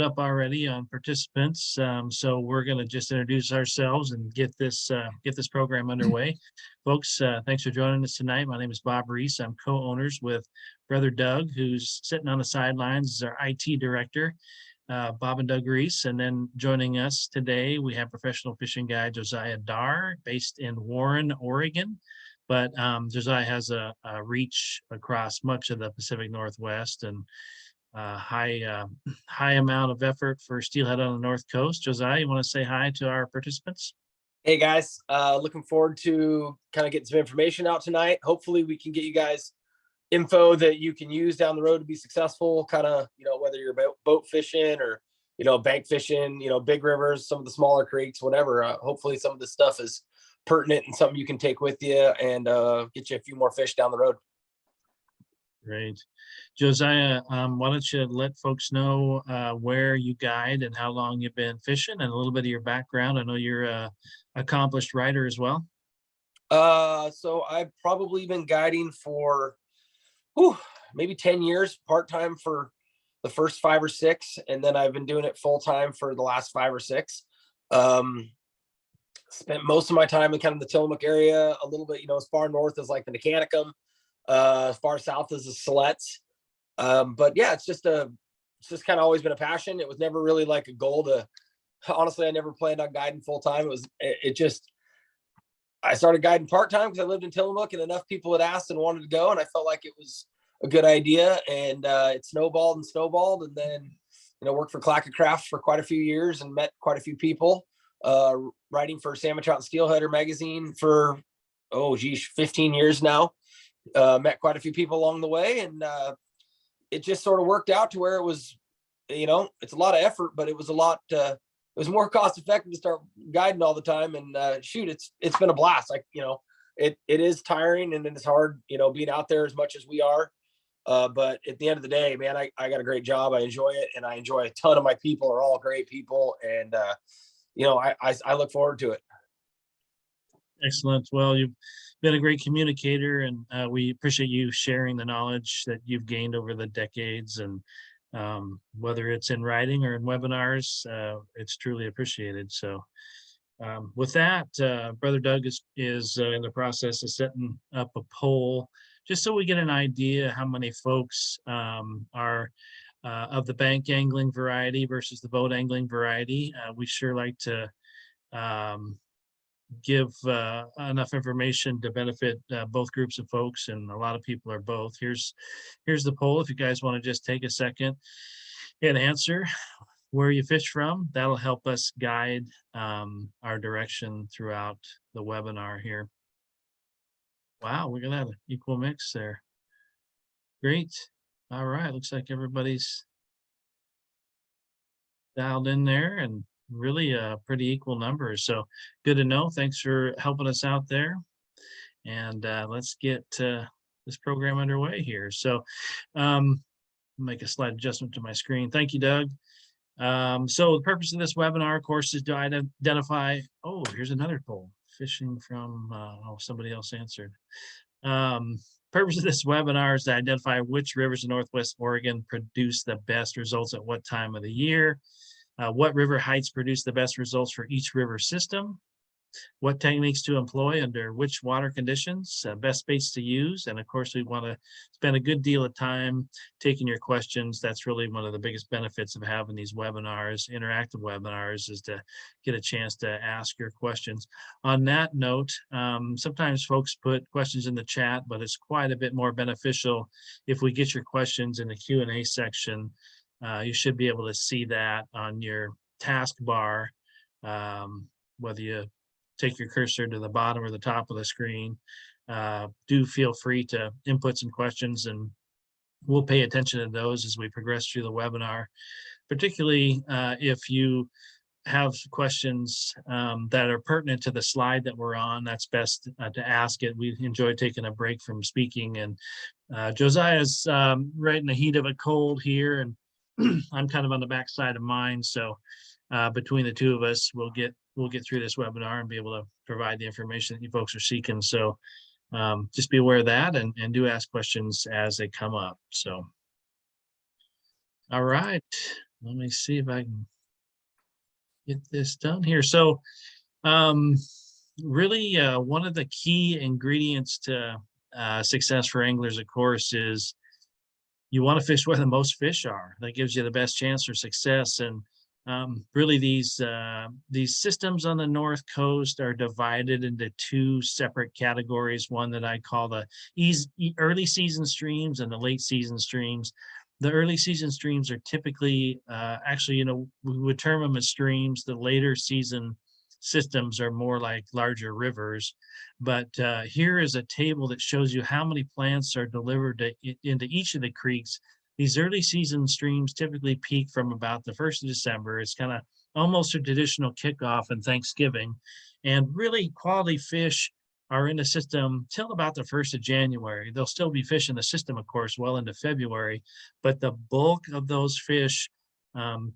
up already on participants, so we're going to just introduce ourselves and get this program underway. Folks, thanks for joining us tonight. My name is Bob Reese. I'm co-owners with Brother Doug, who's sitting on the sidelines as our IT director, Bob and Doug Reese. And then joining us today, we have professional fishing guide Josiah Darr, based in Warren, Oregon. But Josiah has a reach across much of the Pacific Northwest and high amount of effort for Steelhead on the North Coast. Josiah, you want to say hi to our participants? Hey guys, looking forward to kind of getting some information out tonight. Hopefully we can get you guys info that you can use down the road to be successful, kind of, whether you're boat fishing or, bank fishing, big rivers, some of the smaller creeks, whatever. Hopefully some of this stuff is pertinent and something you can take with you and get you a few more fish down the road. Great. Josiah, why don't you let folks know where you guide and how long you've been fishing and a little bit of your background. I know you're an accomplished writer as well. So I've probably been guiding for maybe 10 years, part-time for the first 5 or 6, and then I've been doing it full-time for the last 5 or 6. Spent most of my time in kind of the Tillamook area, a little bit, as far north as like the Mechanicsum, as far south as the Siletz. But yeah, it's just kind of always been a passion. It was never really like a goal to, honestly, I never planned on guiding full time. I started guiding part-time because I lived in Tillamook and enough people had asked and wanted to go. And I felt like it was a good idea, and it snowballed. And then, worked for Clacker Crafts for quite a few years and met quite a few people, writing for Salmon Trout and Steelhead magazine for, 15 years now. Met quite a few people along the way, and it just sort of worked out to where it was, it's a lot of effort, but it was it was more cost effective to start guiding all the time. And it's been a blast. It is tiring and it's hard, being out there as much as we are. But at the end of the day, man, I got a great job. I enjoy it, and I enjoy a ton of my people are all great people. And, I look forward to it. Excellent. Well, you've been a great communicator, and we appreciate you sharing the knowledge that you've gained over the decades. And whether it's in writing or in webinars, it's truly appreciated. So with that, Brother Doug is in the process of setting up a poll, just so we get an idea how many folks are of the bank angling variety versus the boat angling variety. We sure like to give enough information to benefit both groups of folks, and a lot of people are both. Here's the poll. If you guys want to just take a second and answer where you fish from, that'll help us guide our direction throughout the webinar here. Wow, we're gonna have an equal mix there. Great. All right, looks like everybody's dialed in there, and really pretty equal numbers. So good to know. Thanks for helping us out there. And let's get this program underway here. So make a slight adjustment to my screen. Thank you, Doug. So the purpose of this webinar, of course, is to identify, here's another poll, fishing from, somebody else answered. Purpose of this webinar is to identify which rivers in Northwest Oregon produce the best results at what time of the year. What river heights produce the best results for each river system, what techniques to employ under which water conditions, best baits to use. And of course, we want to spend a good deal of time taking your questions. That's really one of the biggest benefits of having these webinars, interactive webinars, is to get a chance to ask your questions. On that note, sometimes folks put questions in the chat, but it's quite a bit more beneficial if we get your questions in the Q&A section. You should be able to see that on your taskbar, whether you take your cursor to the bottom or the top of the screen. Do feel free to input some questions, and we'll pay attention to those as we progress through the webinar, particularly if you have questions that are pertinent to the slide that we're on. That's best to ask it. We enjoy taking a break from speaking, and Josiah's right in the heat of a cold here, and I'm kind of on the back side of mine. So between the two of us, we'll get through this webinar and be able to provide the information that you folks are seeking. So just be aware of that, and do ask questions as they come up. So, all right. let me see if I can get this done here. So um, really, one of the key ingredients to success for anglers, of course, is you want to fish where the most fish are. That gives you the best chance for success. And really, these systems on the North Coast are divided into two separate categories. One that I call the early season streams and the late season streams. The early season streams are typically, actually, we would term them as streams. The later season systems are more like larger rivers. But here is a table that shows you how many plants are delivered into each of the creeks. These early season streams typically peak from about the 1st of December. It's kind of almost a traditional kickoff and Thanksgiving. And really quality fish are in the system till about the 1st of January. There'll still be fish in the system, of course, well into February, but the bulk of those fish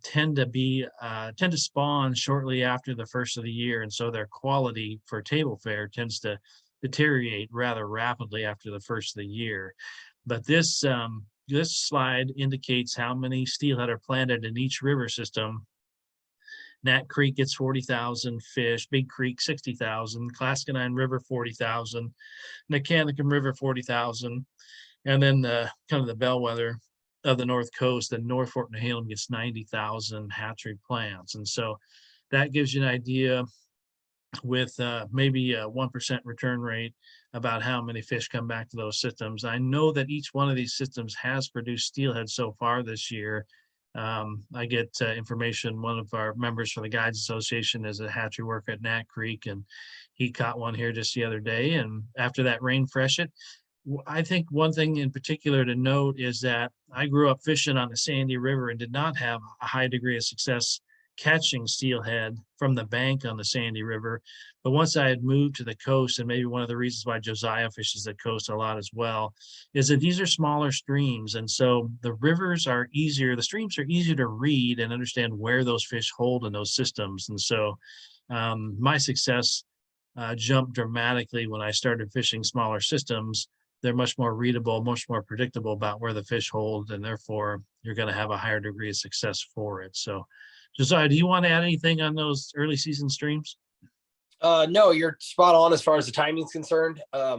tend to spawn shortly after the 1st of the year, and so their quality for table fare tends to deteriorate rather rapidly after the 1st of the year. But this slide indicates how many steelhead are planted in each river system. Nat Creek gets 40,000 fish, Big Creek 60,000, Clascanine River 40,000, Nicanicum River 40,000, and then kind of the bellwether of the North Coast, the North Fork Nehalem gets 90,000 hatchery plants. And so that gives you an idea with maybe a 1% return rate about how many fish come back to those systems. I know that each one of these systems has produced steelhead so far this year. I get information. One of our members from the Guides Association is a hatchery worker at Nat Creek, and he caught one here just the other day. And after that rain freshet, I think one thing in particular to note is that I grew up fishing on the Sandy River and did not have a high degree of success catching steelhead from the bank on the Sandy River. But once I had moved to the coast, and maybe one of the reasons why Josiah fishes the coast a lot as well, is that these are smaller streams. And so the rivers are easier, the streams are easier to read and understand where those fish hold in those systems. And so my success jumped dramatically when I started fishing smaller systems. They're much more readable, much more predictable about where the fish hold, and therefore you're going to have a higher degree of success for it. So, Josiah, do you want to add anything on those early season streams? No, you're spot on as far as the timing's concerned. I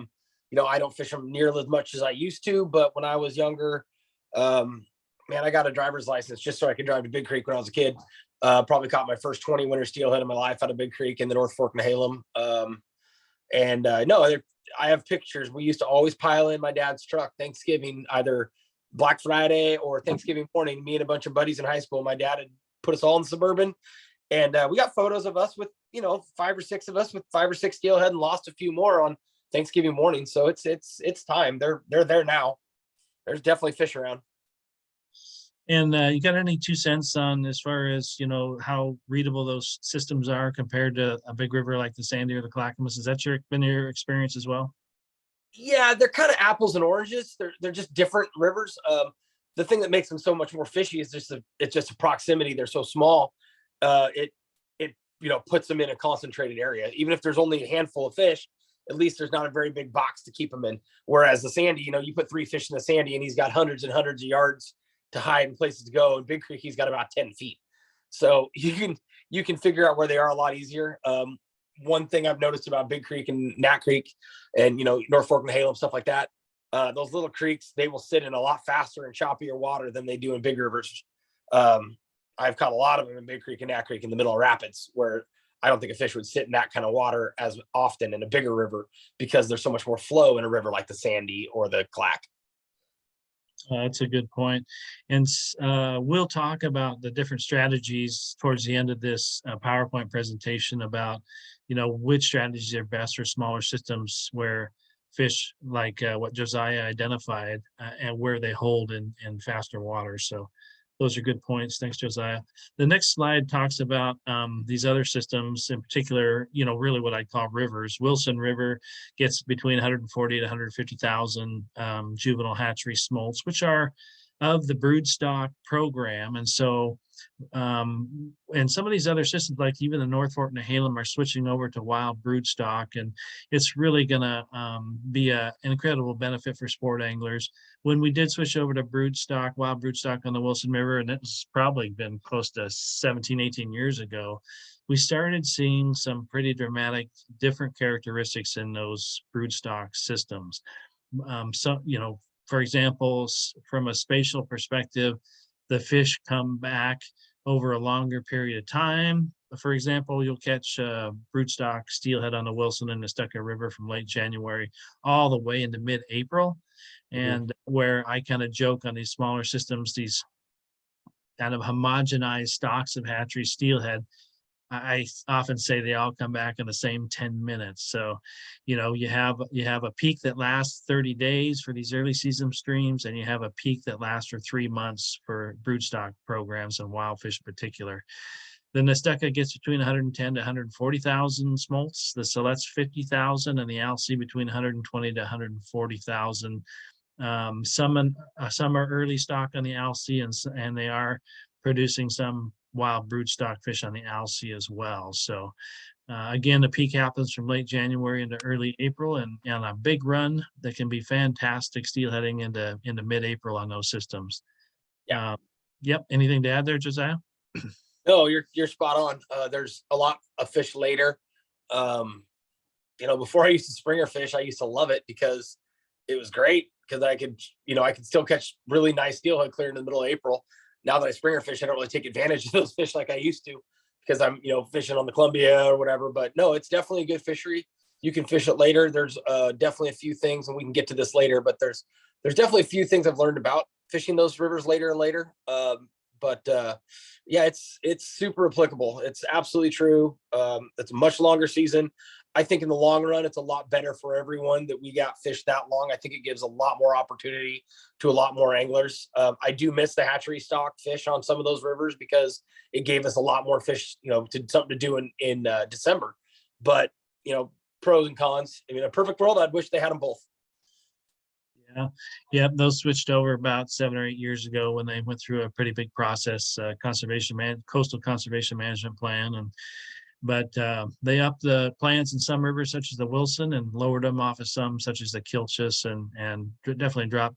don't fish them nearly as much as I used to, but when I was younger, man, I got a driver's license just so I could drive to Big Creek when I was a kid. Probably caught my first 20 winter steelhead in my life out of Big Creek in the North Fork Nehalem. No, I have pictures. We used to always pile in my dad's truck Thanksgiving, either Black Friday or Thanksgiving morning. Me and a bunch of buddies in high school, my dad had put us all in Suburban, and we got photos of us with 5 or 6 of us with 5 or 6 steelhead, and lost a few more on Thanksgiving morning. So it's time. They're there now. There's definitely fish around. And you got any 2 cents on as far as how readable those systems are compared to a big river like the Sandy or the Clackamas? Is that been your experience as well? Yeah, they're kind of apples and oranges. They're just different rivers. The thing that makes them so much more fishy is it's just a proximity. They're so small. It puts them in a concentrated area. Even if there's only a handful of fish, at least there's not a very big box to keep them in. Whereas the Sandy, you put 3 fish in the Sandy and he's got hundreds and hundreds of yards to hide and places to go. In Big Creek, he's got about 10 feet. So you can figure out where they are a lot easier. One thing I've noticed about Big Creek and Nat Creek and, North Fork and Nehalem, stuff like that, those little creeks, they will sit in a lot faster and choppier water than they do in big rivers. I've caught a lot of them in Big Creek and Nat Creek in the middle of rapids, where I don't think a fish would sit in that kind of water as often in a bigger river, because there's so much more flow in a river like the Sandy or the Clack. That's a good point. And we'll talk about the different strategies towards the end of this PowerPoint presentation about, which strategies are best for smaller systems where fish like what Josiah identified and where they hold in faster water. So those are good points. Thanks, Josiah. The next slide talks about these other systems, in particular, really what I call rivers. Wilson River gets between 140 to 150,000 juvenile hatchery smolts, which are of the broodstock program. And so and some of these other systems, like even the North Fork and the Halem, are switching over to wild broodstock, and it's really going to be an incredible benefit for sport anglers. When we did switch over to broodstock, wild broodstock on the Wilson River, and it's probably been close to 17, 18 years ago, we started seeing some pretty dramatic different characteristics in those broodstock systems. So, for example, from a spatial perspective, the fish come back over a longer period of time. For example, you'll catch broodstock steelhead on the Wilson and the Stucco River from late January all the way into mid-April. Mhm. And where I kind of joke on these smaller systems, these kind of homogenized stocks of hatchery steelhead, I often say they all come back in the same 10 minutes. So, you have a peak that lasts 30 days for these early season streams, and you have a peak that lasts for 3 months for broodstock programs and wild fish in particular. Then the Stucco gets between 110 to 140,000 smolts. The Silet's 50,000, and the Alsea between 120 to 140,000. Some are early stock on the Alsea, and they are producing some wild broodstock fish on the Alsea as well. So again, the peak happens from late January into early April, and a big run that can be fantastic steelheading into mid-April on those systems. Yeah. Yep. Anything to add there, Josiah? No, you're spot on. There's a lot of fish later. Before I used to springer fish, I used to love it because it was great because I could still catch really nice steelhead clear in the middle of April. Now that I springer fish, I don't really take advantage of those fish like I used to because I'm, fishing on the Columbia or whatever. But no, it's definitely a good fishery. You can fish it later. There's definitely a few things, and we can get to this later, but there's definitely a few things I've learned about fishing those rivers later and later. But yeah, it's super applicable. It's absolutely true. It's a much longer season. I think in the long run, it's a lot better for everyone that we got fish that long. I think it gives a lot more opportunity to a lot more anglers. I do miss the hatchery stock fish on some of those rivers because it gave us a lot more fish, something to do in December. But pros and cons. I mean, a perfect world, I'd wish they had them both. Yeah, yeah, those switched over about 7 or 8 years ago when they went through a pretty big process, coastal conservation management plan, but they upped the plants in some rivers such as the Wilson and lowered them off of some such as the Kilchis, and definitely dropped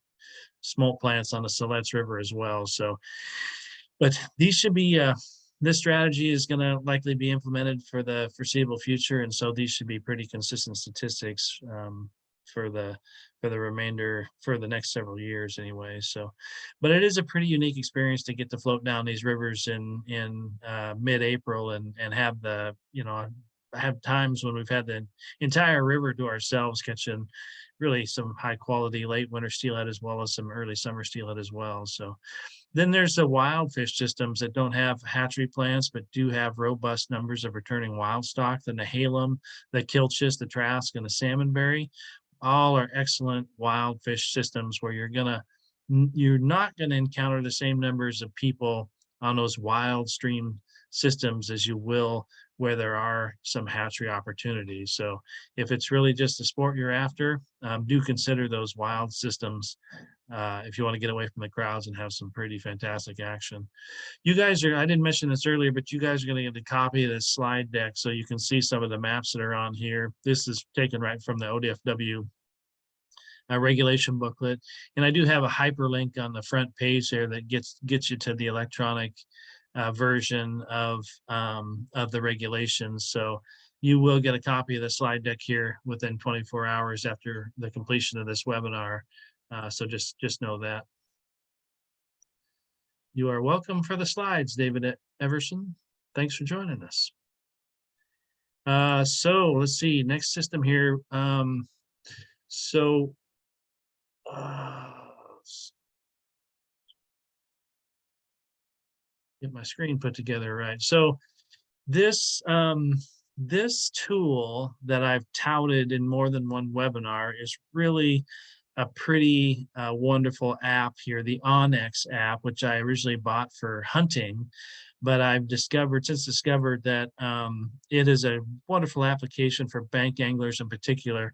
smolt plants on the Siletz River as well. So, but these should be this strategy is going to likely be implemented for the foreseeable future, and so these should be pretty consistent statistics for the remainder for the next several years anyway. So, but it is a pretty unique experience to get to float down these rivers in mid-April and have have times when we've had the entire river to ourselves catching really some high quality late winter steelhead as well as some early summer steelhead as well. So then there's the wild fish systems that don't have hatchery plants, but do have robust numbers of returning wild stock. Then the halum, the kilchis, the trask, and the salmonberry, all are excellent wild fish systems where you're not gonna encounter the same numbers of people on those wild stream systems as you will where there are some hatchery opportunities. So if it's really just a sport you're after, do consider those wild systems if you want to get away from the crowds and have some pretty fantastic action. I didn't mention this earlier, but you guys are going to get a copy of this slide deck so you can see some of the maps that are on here. This is taken right from the ODFW regulation booklet. And I do have a hyperlink on the front page there that gets you to the electronic version of the regulations. So you will get a copy of the slide deck here within 24 hours after the completion of this webinar. So just know that. You are welcome for the slides, David Everson. Thanks for joining us. So let's see, next system here. Get my screen put together right. So this this tool that I've touted in more than one webinar is really a pretty wonderful app here, the Onyx app, which I originally bought for hunting, but I've since discovered that it is a wonderful application for bank anglers in particular.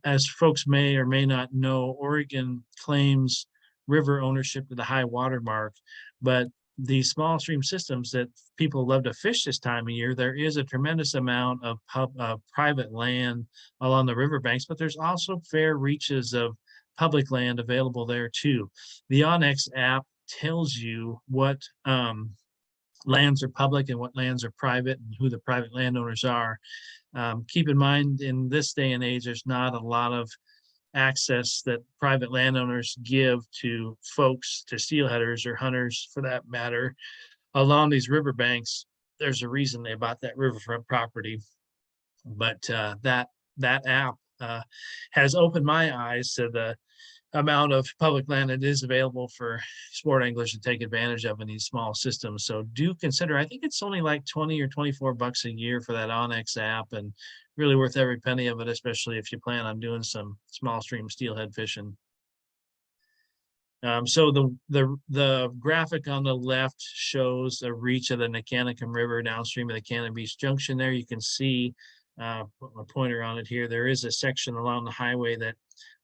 As folks may or may not know, Oregon claims river ownership to the high water mark. But these small stream systems that people love to fish this time of year, there is a tremendous amount of private land along the riverbanks, but there's also fair reaches of public land available there too. The Onyx app tells you what lands are public and what lands are private and who the private landowners are. Keep in mind, in this day and age, there's not a lot of access that private landowners give to folks, to steelheaders or hunters for that matter, along these riverbanks. There's a reason they bought that riverfront property. But that app has opened my eyes to the amount of public land that is available for sport anglers to take advantage of in these small systems. So do consider, I think it's only like 20 or 24 bucks a year for that Onyx app, and really worth every penny of it, especially if you plan on doing some small stream steelhead fishing. So the graphic on the left shows a reach of the Nicanicum River downstream of the Cannon Beach Junction there. You can see, put my pointer on it here, there is a section along the highway that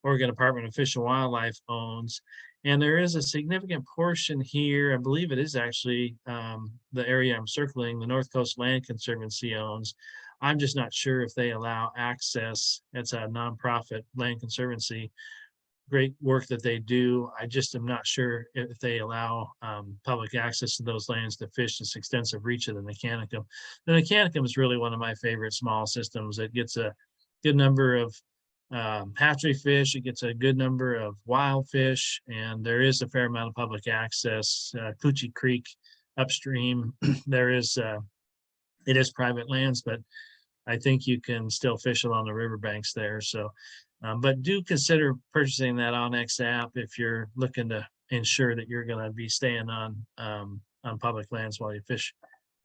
Oregon Department of Fish and Wildlife owns. And there is a significant portion here, I believe it is actually the area I'm circling, the North Coast Land Conservancy owns. I'm just not sure if they allow access. It's a nonprofit land conservancy. Great work that they do. I just am not sure if they allow public access to those lands to fish this extensive reach of the Nicanicum. The Nicanicum is really one of my favorite small systems. It gets a good number of hatchery fish, it gets a good number of wild fish, and there is a fair amount of public access. Coochie Creek upstream, there is it is private lands, but I think you can still fish along the riverbanks there. So, but do consider purchasing that Onyx app if you're looking to ensure that you're going to be staying on public lands while you fish.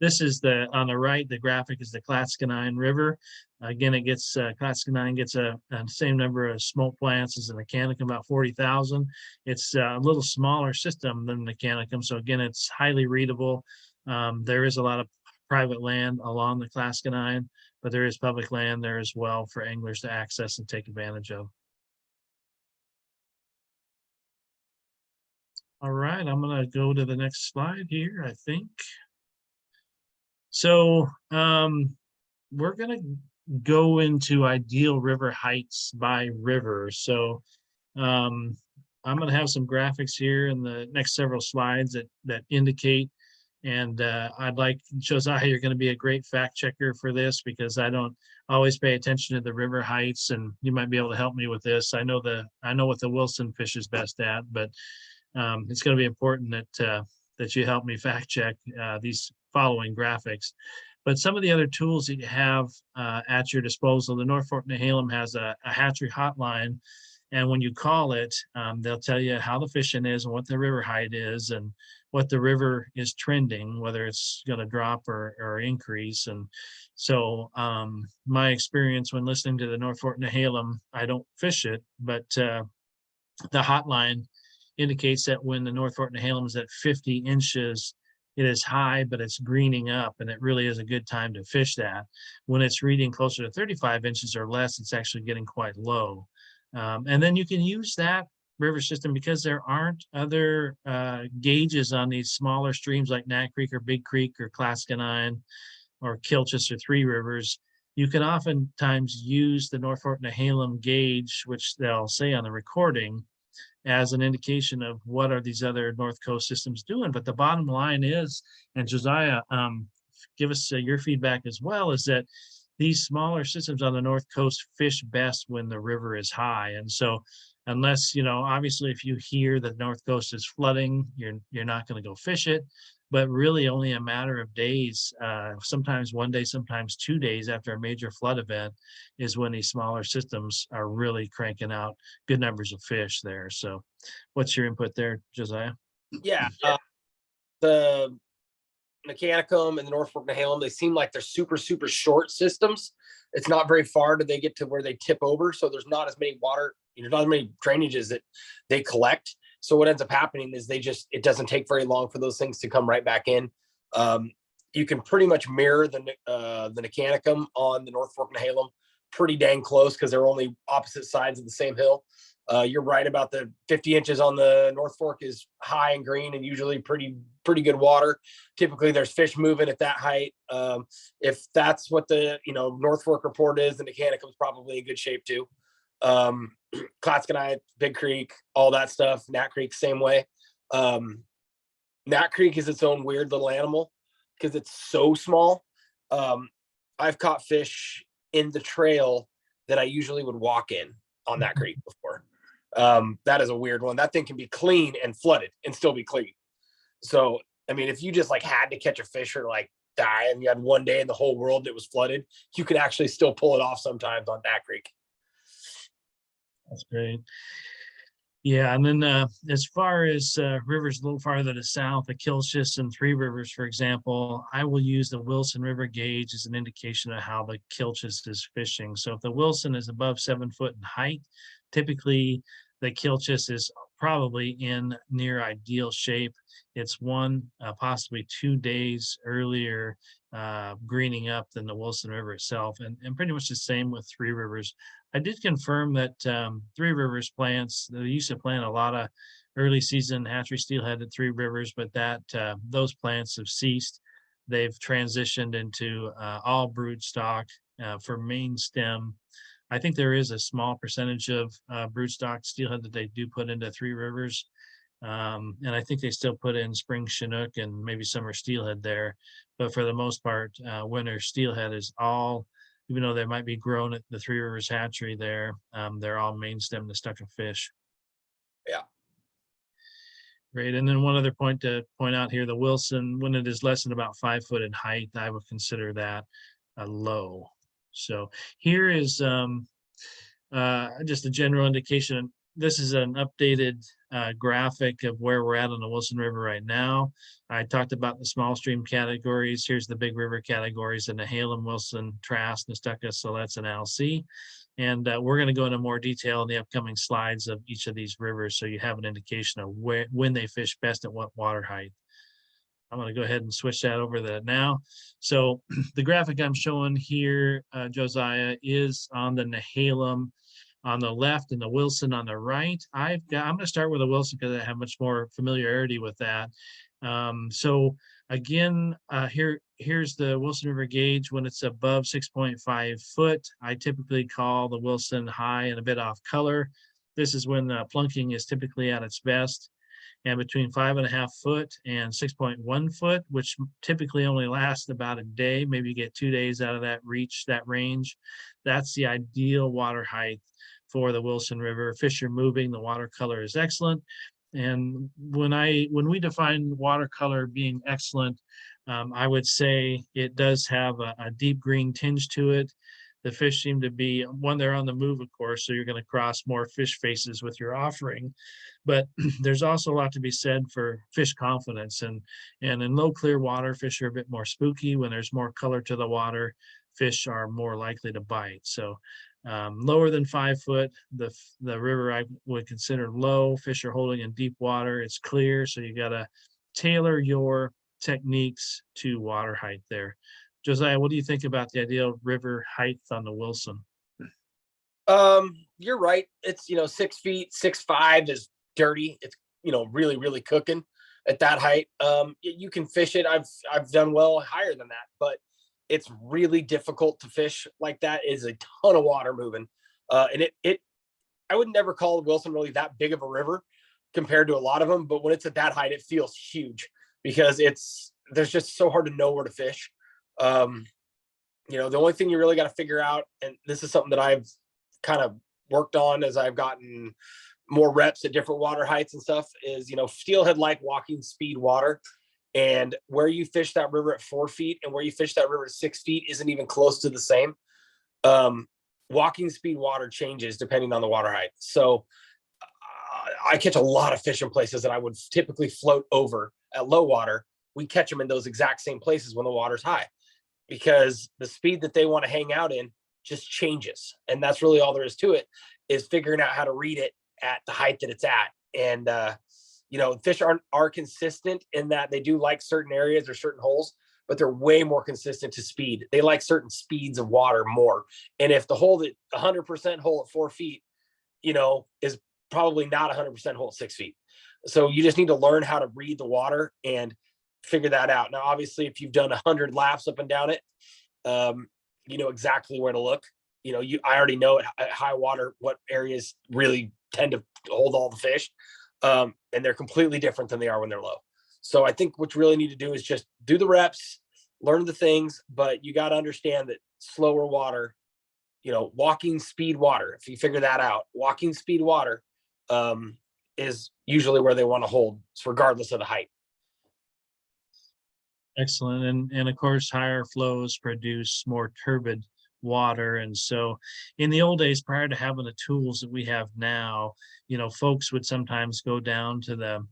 This is on the right, the graphic is the Clatskanie River. Again, it gets, Clatskanie gets a same number of smoke plants as the Nicanicum, about 40,000. It's a little smaller system than the Nicanicum. So again, it's highly readable. There is a lot of private land along the Clatskanie, but there is public land there as well for anglers to access and take advantage of. All right, I'm gonna go to the next slide here, I think. So we're gonna go into ideal river heights by river. So I'm gonna have some graphics here in the next several slides that indicate, and I'd like, Josiah, you're gonna be a great fact checker for this because I don't always pay attention to the river heights, and you might be able to help me with this. I know what the Wilson fish is best at, but it's gonna be important that you help me fact check these following graphics. But some of the other tools that you have at your disposal, the North Fork Nehalem has a hatchery hotline, and when you call it, they'll tell you how the fishing is and what the river height is and what the river is trending, whether it's going to drop or increase. And so my experience when listening to the North Fork Nehalem, I don't fish it, but the hotline indicates that when the North Fork Nehalem is at 50 inches, it is high, but it's greening up, and it really is a good time to fish that. When it's reading closer to 35 inches or less, it's actually getting quite low. And then you can use that river system because there aren't other gauges on these smaller streams like Nat Creek or Big Creek or Clatskanie or Kilchis or Three Rivers. You can oftentimes use the North Fork Nehalem gauge, which they'll say on the recording, as an indication of what are these other North Coast systems doing. But the bottom line is, and Josiah, give us your feedback as well, is that these smaller systems on the North Coast fish best when the river is high. And so unless, obviously if you hear that North Coast is flooding, you're not going to go fish it, but really only a matter of days, sometimes one day, sometimes 2 days after a major flood event is when these smaller systems are really cranking out good numbers of fish there. So what's your input there, Josiah? Yeah, the Nicanicum and the North Fork Nehalem, they seem like they're super, super short systems. It's not very far till they get to where they tip over. So there's not as many water, not as many drainages that they collect. So what ends up happening is it doesn't take very long for those things to come right back in. You can pretty much mirror the Nicanicum on the North Fork Nehalem pretty dang close because they're only opposite sides of the same hill. You're right about the 50 inches on the North Fork is high and green and usually pretty good water. Typically there's fish moving at that height. If that's what the North Fork report is, then the Nicanicum's probably in good shape too. Clatskanie, Big Creek, all that stuff. Nat Creek, same way. Nat Creek is its own weird little animal because it's so small. I've caught fish in the trail that I usually would walk in on that creek before. That is a weird one. That thing can be clean and flooded and still be clean. So, I mean, if you just like had to catch a fish or like die and you had one day in the whole world that was flooded, you could actually still pull it off sometimes on that creek. That's great. Yeah, and then as far as rivers a little farther to south, the Kilchis and Three Rivers, for example, I will use the Wilson River gauge as an indication of how the Kilchis is fishing. So if the Wilson is above 7 foot in height, typically the Kilchis is probably in near ideal shape. It's one, possibly 2 days earlier greening up than the Wilson River itself, and pretty much the same with Three Rivers. I did confirm that Three Rivers plants, they used to plant a lot of early season hatchery steelhead at Three Rivers, but that those plants have ceased. They've transitioned into all brood stock for main stem. I think there is a small percentage of broodstock steelhead that they do put into Three Rivers. And I think they still put in spring Chinook and maybe summer steelhead there. But for the most part, winter steelhead is all, even though they might be grown at the Three Rivers hatchery there, they're all main stem to stuck of fish. Yeah. Great. And then one other point to point out here, the Wilson, when it is less than about 5 foot in height, I would consider that a low. So here is just a general indication. This is an updated graphic of where we're at on the Wilson River right now. I talked about the small stream categories. Here's the big river categories: and the Nehalem, Wilson, Trask, Nestucca, Siletz, and Alsea. And we're going to go into more detail in the upcoming slides of each of these rivers, so you have an indication of when they fish best at what water height. I'm going to go ahead and switch that over to that now. So the graphic I'm showing here, Josiah, is on the Nehalem on the left and the Wilson on the right. I'm going to start with the Wilson because I have much more familiarity with that. So again, here's the Wilson River gauge when it's above 6.5 foot. I typically call the Wilson high and a bit off color. This is when the plunking is typically at its best. And between 5.5 foot and 6.1 foot, which typically only lasts about a day, maybe you get 2 days out of that range. That's the ideal water height for the Wilson River. Fish are moving, the water color is excellent. And when we define watercolor being excellent, I would say it does have a deep green tinge to it. The fish seem to be, one, they're on the move, of course, so you're going to cross more fish faces with your offering. But there's also a lot to be said for fish confidence. And in low clear water, fish are a bit more spooky. When there's more color to the water, fish are more likely to bite. So lower than 5 foot, the river I would consider low. Fish are holding in deep water. It's clear, so you got to tailor your techniques to water height there. Josiah, what do you think about the ideal river height on the Wilson? You're right. It's 6 feet, 6'5" is dirty. It's really, really cooking at that height. You can fish it. I've done well higher than that, but it's really difficult to fish like that. Is a ton of water moving. And I would never call Wilson really that big of a river compared to a lot of them, but when it's at that height, it feels huge because there's just so hard to know where to fish. The only thing you really got to figure out, and this is something that I've kind of worked on as I've gotten more reps at different water heights and stuff, is, steelhead like walking speed water. And where you fish that river at 4 feet and where you fish that river at 6 feet isn't even close to the same. Walking speed water changes depending on the water height. So I catch a lot of fish in places that I would typically float over at low water. We catch them in those exact same places when the water's high, because the speed that they want to hang out in just changes. And that's really all there is to it, is figuring out how to read it at the height that it's at. And, fish are consistent in that they do like certain areas or certain holes, but they're way more consistent to speed. They like certain speeds of water more. And if the hole that 100% hole at 4 feet, is probably not 100% hold 6 feet. So you just need to learn how to read the water and figure that out. Now, obviously, if you've done 100 laps up and down it, you know exactly where to look. You know, I already know at high water what areas really tend to hold all the fish, and they're completely different than they are when they're low. So I think what you really need to do is just do the reps, learn the things, but you got to understand that slower water, you know, walking speed water, if you figure that out, walking speed water is usually where they want to hold, regardless of the height. Excellent. And of course, higher flows produce more turbid water. And so in the old days, prior to having the tools that we have now, folks would sometimes go down to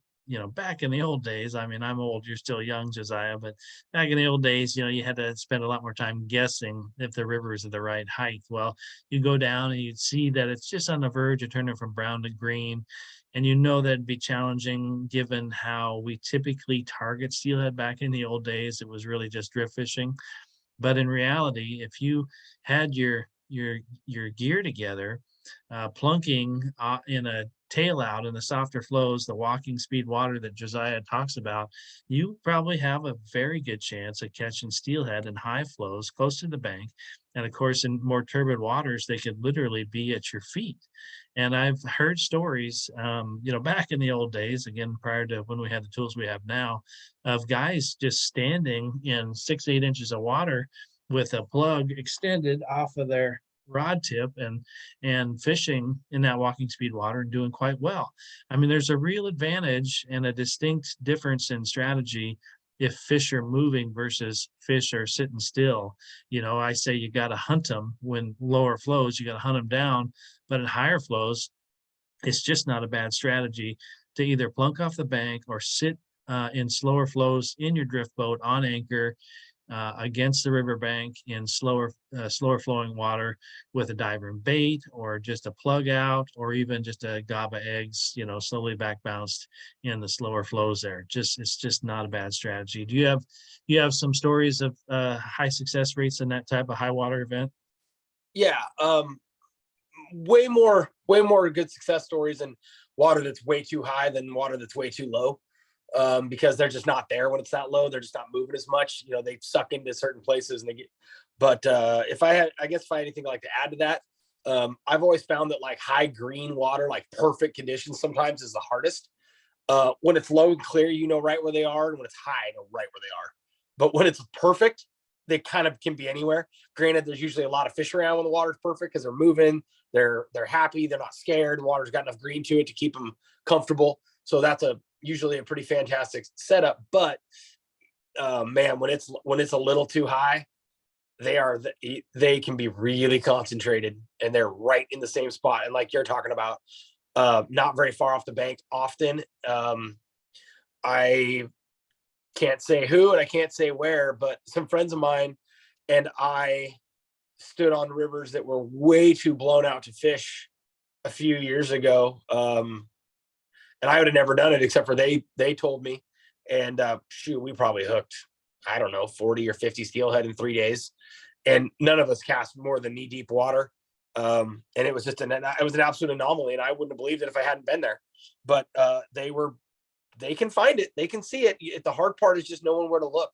back in the old days. I mean, I'm old, you're still young, Josiah, but back in the old days, you had to spend a lot more time guessing if the river is at the right height. Well, you go down and you'd see that it's just on the verge of turning from brown to green. And that'd be challenging given how we typically target steelhead back in the old days. It was really just drift fishing. But in reality, if you had your gear together, plunking in a tail out in the softer flows, the walking speed water that Josiah talks about, you probably have a very good chance of catching steelhead in high flows close to the bank. And of course, in more turbid waters, they could literally be at your feet. And I've heard stories, back in the old days, again, prior to when we had the tools we have now, of guys just standing in 6, 8 inches of water with a plug extended off of their rod tip and fishing in that walking speed water and doing quite well. I mean, there's a real advantage and a distinct difference in strategy if fish are moving versus fish are sitting still. I say you got to hunt them when lower flows, you got to hunt them down, but in higher flows, it's just not a bad strategy to either plunk off the bank or sit in slower flows in your drift boat on anchor against the riverbank in slower flowing water with a diver and bait, or just a plug out, or even just a gob of eggs, slowly back bounced in the slower flows there. It's just not a bad strategy. Do you have some stories of high success rates in that type of high water event? Yeah. Way more good success stories in water that's way too high than water that's way too low. Because they're just not there when it's that low. They're just not moving as much. They suck into certain places and they get. But if I had anything like to add to that, I've always found that like high green water, like perfect conditions, sometimes is the hardest. When it's low and clear, right where they are, and when it's high, right where they are. But when it's perfect, they kind of can be anywhere. Granted, there's usually a lot of fish around when the water's perfect because they're moving, they're happy, they're not scared. The water's got enough green to it to keep them comfortable. So that's usually a pretty fantastic setup. But man, when it's a little too high, they can be really concentrated and they're right in the same spot. And like you're talking about, not very far off the bank often. I can't say who and I can't say where, but some friends of mine and I stood on rivers that were way too blown out to fish a few years ago. And I would have never done it except for they told me. And shoot, we probably hooked, I don't know, 40 or 50 steelhead in 3 days. And none of us cast more than knee deep water. And it was just an absolute anomaly. And I wouldn't have believed it if I hadn't been there. But they can find it. They can see it. The hard part is just knowing where to look.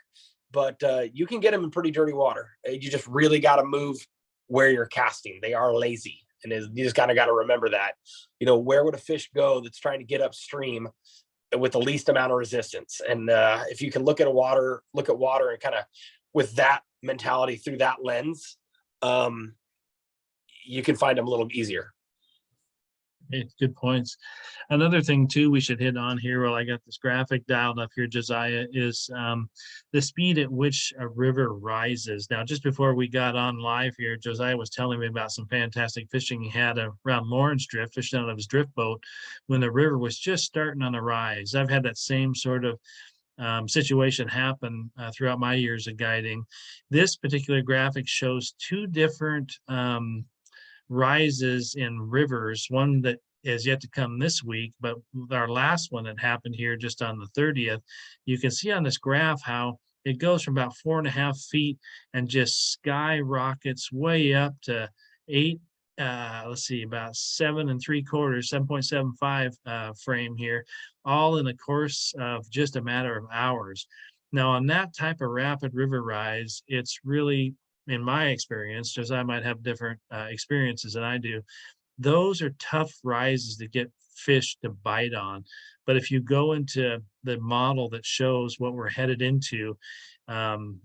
But you can get them in pretty dirty water. You just really got to move where you're casting. They are lazy. And you just kind of got to remember that, where would a fish go that's trying to get upstream with the least amount of resistance? And if you can look at water and kind of with that mentality through that lens, you can find them a little easier. Good points. Another thing too we should hit on here while I got this graphic dialed up here, Josiah, is the speed at which a river rises. Now, just before we got on live here, Josiah was telling me about some fantastic fishing he had around Lawrence Drift, fishing out of his drift boat when the river was just starting on the rise. I've had that same sort of situation happen throughout my years of guiding. This particular graphic shows two different rises in rivers, one that is yet to come this week, but our last one that happened here just on the 30th, you can see on this graph how it goes from about 4.5 feet and just skyrockets way up to 8 let's see, about 7.75, 7.75 frame here, all in the course of just a matter of hours. Now, on that type of rapid river rise, it's really, in my experience, just I might have different experiences than I do, those are tough rises to get fish to bite on. But if you go into the model that shows what we're headed into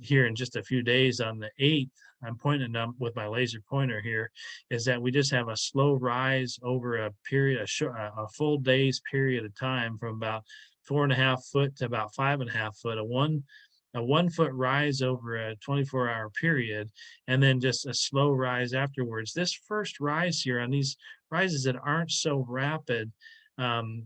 here in just a few days on the 8th, I'm pointing up with my laser pointer here, is that we just have a slow rise over a period, a full day's period of time from about 4.5 foot to about 5.5 foot, a 1 foot rise over a 24-hour period, and then just a slow rise afterwards. This first rise here on these rises that aren't so rapid, um,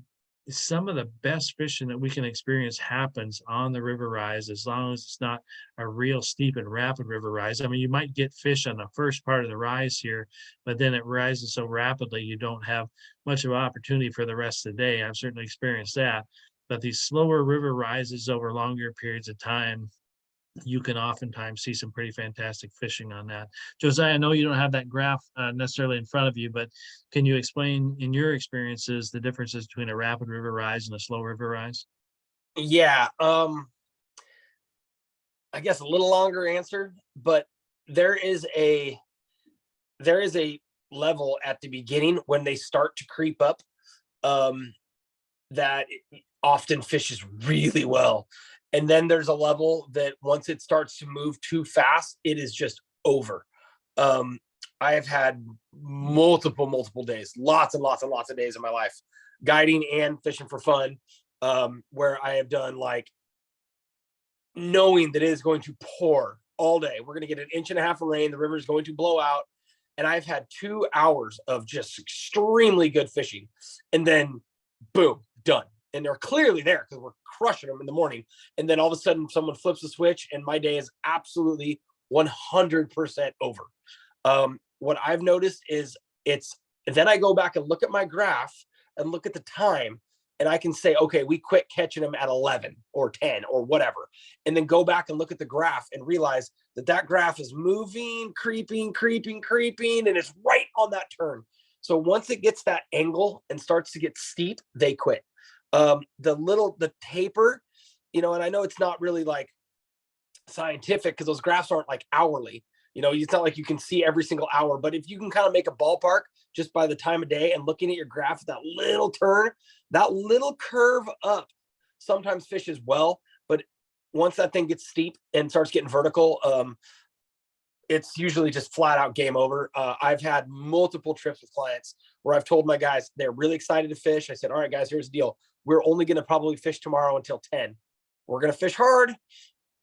some of the best fishing that we can experience happens on the river rise, as long as it's not a real steep and rapid river rise. I mean, you might get fish on the first part of the rise here, but then it rises so rapidly you don't have much of an opportunity for the rest of the day. I've certainly experienced that. But these slower river rises over longer periods of time, you can oftentimes see some pretty fantastic fishing on that. Josiah, I know you don't have that graph necessarily in front of you, but can you explain in your experiences the differences between a rapid river rise and a slow river rise? Yeah. I guess a little longer answer, but there is a there is a level at the beginning when they start to creep up, um, that often fishes really well. And then there's a level that once it starts to move too fast, it is just over. Um, I have had multiple days, lots and lots and lots of days in my life, guiding and fishing for fun, where I have done like knowing that it is going to pour all day. We're going to get an inch and a half of rain. The river is going to blow out. And I've had 2 hours of just extremely good fishing. And then boom, done. And they're clearly there because we're crushing them in the morning. And then all of a sudden, someone flips the switch, and my day is absolutely 100% over. What I've noticed is it's then I go back and look at my graph and look at the time, and I can say, okay, we quit catching them at 11 or 10 or whatever. And then go back and look at the graph and realize that that graph is moving, creeping, and it's right on that turn. So once it gets that angle and starts to get steep, they quit. The taper, and I know it's not really like scientific because those graphs aren't like hourly. It's not like you can see every single hour, but if you can kind of make a ballpark just by the time of day and looking at your graph, that little turn, that little curve up sometimes fishes well. But once that thing gets steep and starts getting vertical, it's usually just flat out game over. I've had multiple trips with clients where I've told my guys they're really excited to fish. I said, all right, guys, here's the deal. We're only going to probably fish tomorrow until 10. We're going to fish hard.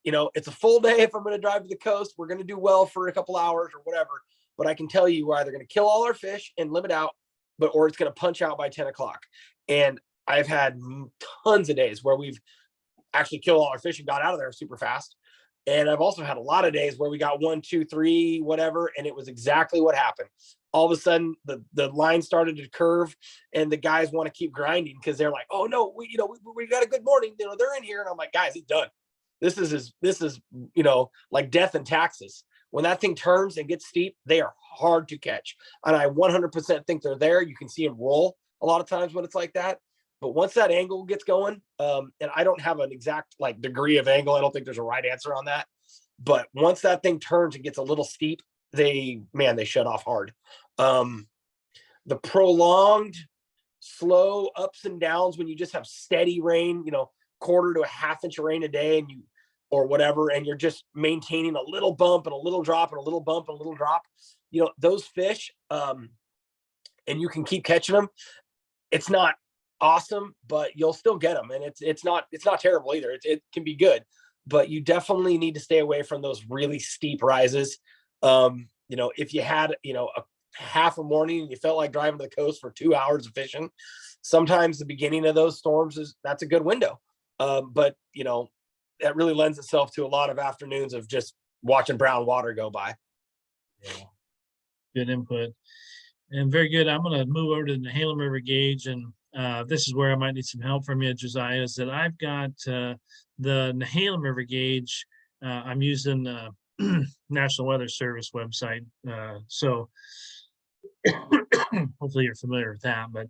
It's a full day. If I'm going to drive to the coast, we're going to do well for a couple hours or whatever. But I can tell you we're either going to kill all our fish and limit out, or it's going to punch out by 10 o'clock. And I've had tons of days where we've actually killed all our fish and got out of there super fast. And I've also had a lot of days where we got 1, 2, 3, whatever, and it was exactly what happened. All of a sudden, the line started to curve, and the guys want to keep grinding because they're like, "Oh no, we got a good morning. They're in here," and I'm like, "Guys, it's done. This is like death and taxes. When that thing turns and gets steep, they are hard to catch, and I 100% think they're there. You can see them roll a lot of times when it's like that. But once that angle gets going, and I don't have an exact like degree of angle, I don't think there's a right answer on that. But once that thing turns and gets a little steep, they shut off hard. The prolonged, slow ups and downs when you just have steady rain, quarter to a half inch of rain a day, and or whatever, and you're just maintaining a little bump and a little drop and a little bump and a little drop. Those fish, and you can keep catching them. It's not awesome, but you'll still get them, and it's not terrible either. It can be good, but you definitely need to stay away from those really steep rises. If you had a half a morning and you felt like driving to the coast for 2 hours of fishing, sometimes the beginning of those storms that's a good window. But that really lends itself to a lot of afternoons of just watching brown water go by. Yeah. Good input. And very good. I'm going to move over to the Nehalem River gauge, and this is where I might need some help from you, Josiah. Is that I've got the Nehalem River gauge. I'm using the National Weather Service website. So Hopefully you're familiar with that, but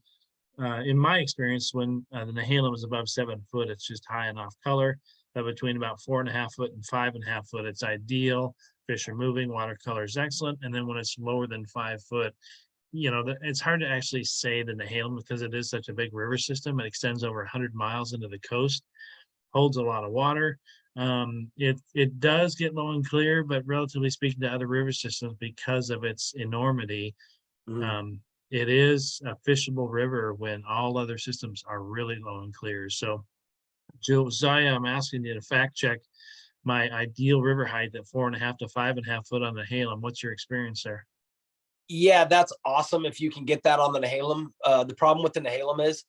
in my experience, when the Nehalem is above 7 foot, it's just high enough color. But between about 4.5 foot and 5.5 foot, it's ideal. Fish are moving, watercolor is excellent. And then when it's lower than 5 foot, it's hard to actually say the Nehalem because it is such a big river system. It extends over 100 miles into the coast, holds a lot of water. It does get low and clear, but relatively speaking to other river systems, because of its enormity, Mm. um, it is a fishable river when all other systems are really low and clear. So, Josiah, I'm asking you to fact check my ideal river height at 4.5 to 5.5 foot on the Halem. What's your experience there? Yeah, that's awesome if you can get that on the Nehalem. The problem with the Nehalem is,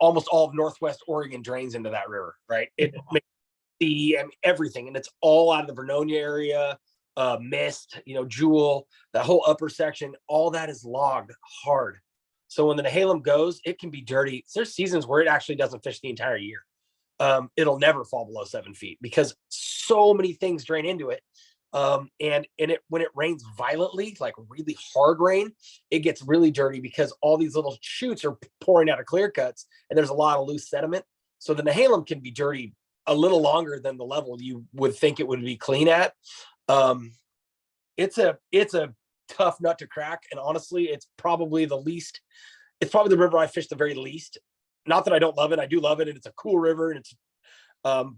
almost all of Northwest Oregon drains into that river, right? It makes and everything, and it's all out of the Vernonia area, Mist, Jewel, that whole upper section, all that is logged hard. So when the Nehalem goes, it can be dirty. There's seasons where it actually doesn't fish the entire year. It'll never fall below 7 feet because so many things drain into it. And when it rains violently, like really hard rain, it gets really dirty because all these little chutes are pouring out of clear cuts, and there's a lot of loose sediment. So the Nehalem can be dirty a little longer than the level you would think it would be clean at. It's a tough nut to crack, and honestly, it's probably the river I fish the very least. Not that I don't love it, I do love it, and it's a cool river, and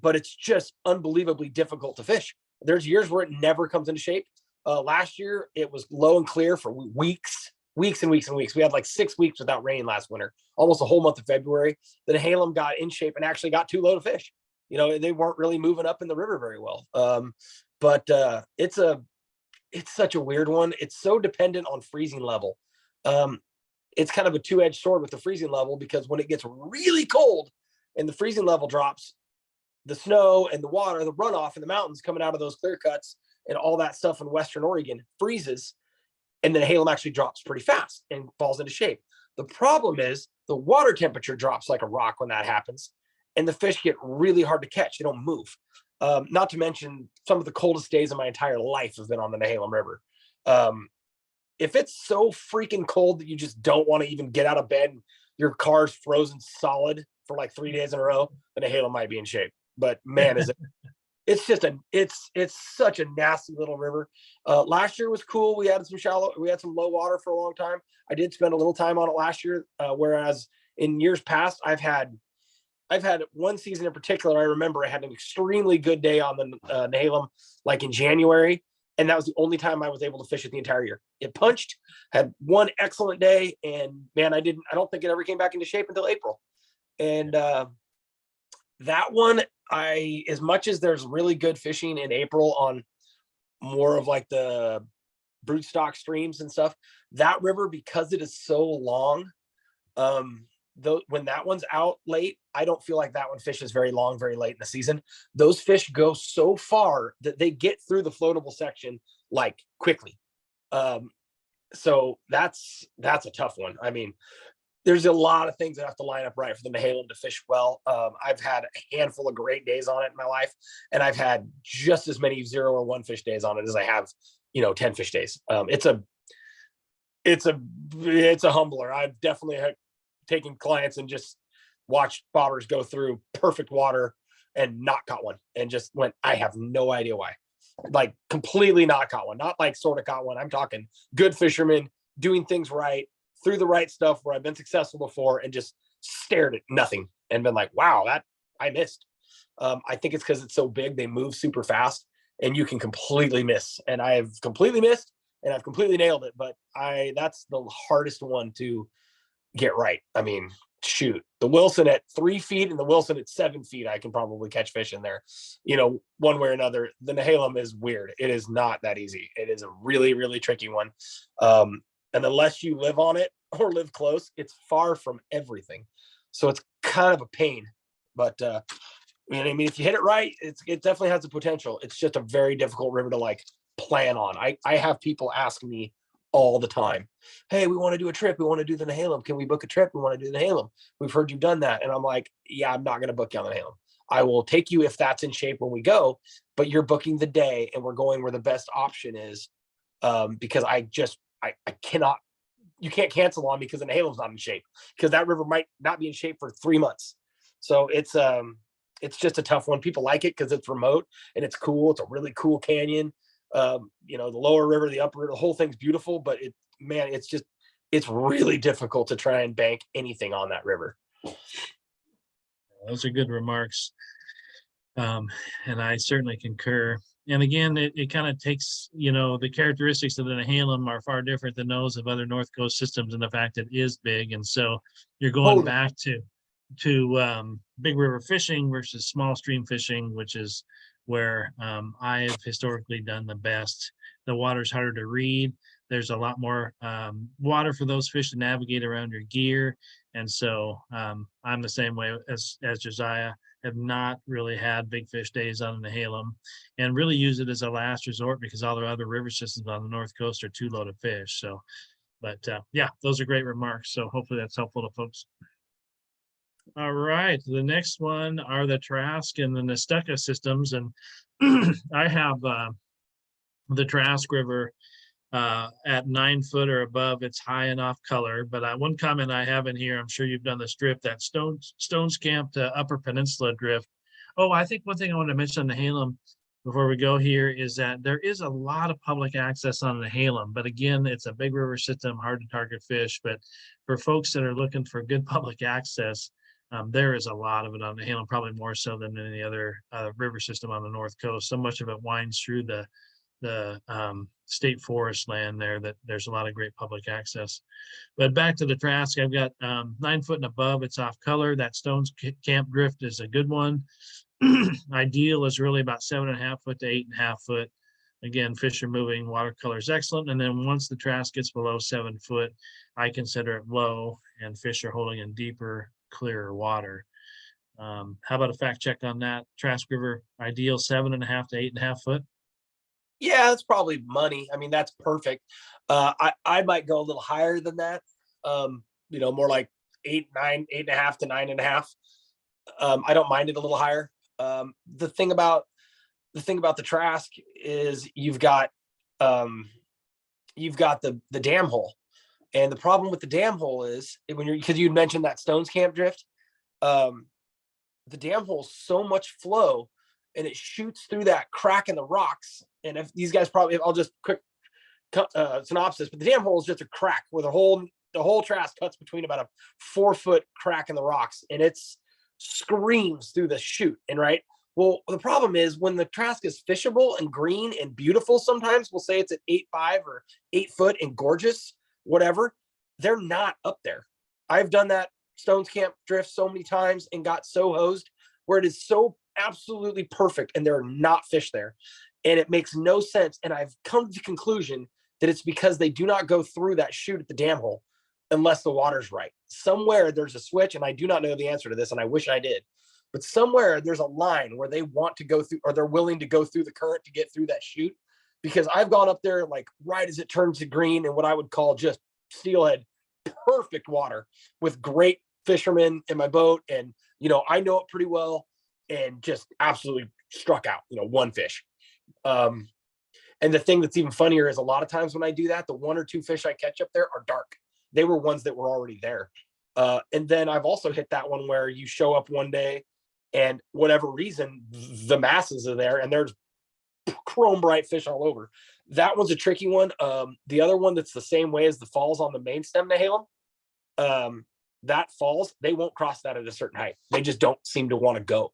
but it's just unbelievably difficult to fish. There's years where it never comes into shape. Last year, it was low and clear for weeks and weeks and weeks. We had like 6 weeks without rain last winter, almost a whole month of February. The Nehalem got in shape and actually got too low to fish. They weren't really moving up in the river very well. But it's such a weird one. It's so dependent on freezing level. It's kind of a two-edged sword with the freezing level, because when it gets really cold and the freezing level drops, the snow and the water, the runoff in the mountains coming out of those clear cuts and all that stuff in Western Oregon freezes, and then Halem actually drops pretty fast and falls into shape. The problem is the water temperature drops like a rock when that happens, and the fish get really hard to catch. They don't move. Not to mention, some of the coldest days of my entire life have been on the Nehalem River. If it's so freaking cold that you just don't want to even get out of bed, your car's frozen solid for like 3 days in a row, then Nehalem might be in shape. But man, it's such a nasty little river. Last year was cool. We had some low water for a long time. I did spend a little time on it last year. Whereas in years past, I've had one season in particular. I remember I had an extremely good day on the Nehalem, like in January. And that was the only time I was able to fish it the entire year. It punched, had one excellent day. And man, I don't think it ever came back into shape until April. And, that one, as much as there's really good fishing in April on more of like the broodstock streams and stuff, that river, because it is so long, when that one's out late, I don't feel like that one fishes very long, very late in the season. Those fish go so far that they get through the floatable section like quickly. So that's a tough one. I mean, there's a lot of things that have to line up right for the Nehalem to fish well. I've had a handful of great days on it in my life, and I've had just as many 0 or 1 fish days on it as I have, 10 fish days. It's a humbler. I've definitely taken clients and just watched bobbers go through perfect water and not caught one, and just went, I have no idea why. Like completely not caught one, not like sort of caught one. I'm talking good fishermen doing things right, through the right stuff where I've been successful before, and just stared at nothing and been like, wow, that I missed. I think it's because it's so big, they move super fast, and you can completely miss. And I have completely missed, and I've completely nailed it. But that's the hardest one to get right. I mean, shoot, the Wilson at 3 feet and the Wilson at 7 feet, I can probably catch fish in there, one way or another. The Nehalem is weird. It is not that easy. It is a really, really tricky one. And unless you live on it or live close, it's far from everything. So it's kind of a pain. But I mean, if you hit it right, it definitely has the potential. It's just a very difficult river to like plan on. I have people ask me all the time, hey, we want to do a trip. We want to do the Nehalem. Can we book a trip? We want to do the Nehalem. We've heard you've done that. And I'm like, yeah, I'm not going to book you on the Nehalem. I will take you if that's in shape when we go, but you're booking the day, and we're going where the best option is, because I cannot you can't cancel on me because the Nehalem's not in shape, because that river might not be in shape for 3 months. So it's just a tough one. People like it because it's remote and it's cool. It's a really cool canyon. The lower river, the upper river, the whole thing's beautiful, but it's really difficult to try and bank anything on that river. Those are good remarks. And I certainly concur. And again, it kind of takes, the characteristics of the Nehalem are far different than those of other North Coast systems, and the fact that it is big. And so you're going Totally. back to big river fishing versus small stream fishing, which is where I have historically done the best. The water's harder to read. There's a lot more water for those fish to navigate around your gear. And so I'm the same way as Josiah. Have not really had big fish days on the Nehalem, and really use it as a last resort because all the other river systems on the North Coast are too low to fish. So, but yeah, those are great remarks. So hopefully that's helpful to folks. All right, the next one are the Trask and the Nestucca systems, and I have the Trask River at 9 foot or above. It's high and off color. But one comment I have in here, I'm sure you've done this drift, that Stones Camp to Upper Peninsula drift. Oh, I think one thing I want to mention on the Nehalem before we go here is that there is a lot of public access on the Nehalem. But again, it's a big river system, hard to target fish. But for folks that are looking for good public access, there is a lot of it on the Nehalem, probably more so than any other river system on the North Coast. So much of it winds through the state forest land there that there's a lot of great public access. But back to the Trask, I've got 9 foot and above. It's off color. That Stones Camp drift is a good one. Ideal is really about 7.5 foot to 8.5 foot. Again, fish are moving, watercolor is excellent. And then once the Trask gets below 7 foot, I consider it low, and fish are holding in deeper, clearer water. How about a fact check on that? Trask River, ideal 7.5 to 8.5 foot. Yeah, that's probably money. I mean, that's perfect. I might go a little higher than that. More like 8.5 to 9.5. I don't mind it a little higher. The thing about the Trask is you've got the dam hole, and the problem with the dam hole is because you mentioned that Stones Camp drift, the dam hole so much flow, and it shoots through that crack in the rocks. And if these guys I'll just quick synopsis, but the dam hole is just a crack where the whole Trask cuts between about a 4 foot crack in the rocks, and it's screams through the chute. And right. Well, the problem is when the Trask is fishable and green and beautiful, sometimes we'll say it's at 8.5 or 8 foot and gorgeous, whatever. They're not up there. I've done that Stones Camp drift so many times and got so hosed where it is so absolutely perfect and there are not fish there. And it makes no sense. And I've come to the conclusion that it's because they do not go through that chute at the dam hole unless the water's right. Somewhere there's a switch, and I do not know the answer to this, and I wish I did. But somewhere there's a line where they want to go through, or they're willing to go through the current to get through that chute. Because I've gone up there like right as it turns to green and what I would call just steelhead, perfect water with great fishermen in my boat. And, I know it pretty well, and just absolutely struck out, one fish. And the thing that's even funnier is a lot of times when I do that, the 1 or 2 fish I catch up there are dark. They were ones that were already there. And then I've also hit that one where you show up one day and whatever reason, the masses are there and there's chrome bright fish all over. That one's a tricky one. The other one that's the same way as the falls on the main stem Nehalem, that falls, they won't cross that at a certain height. They just don't seem to want to go.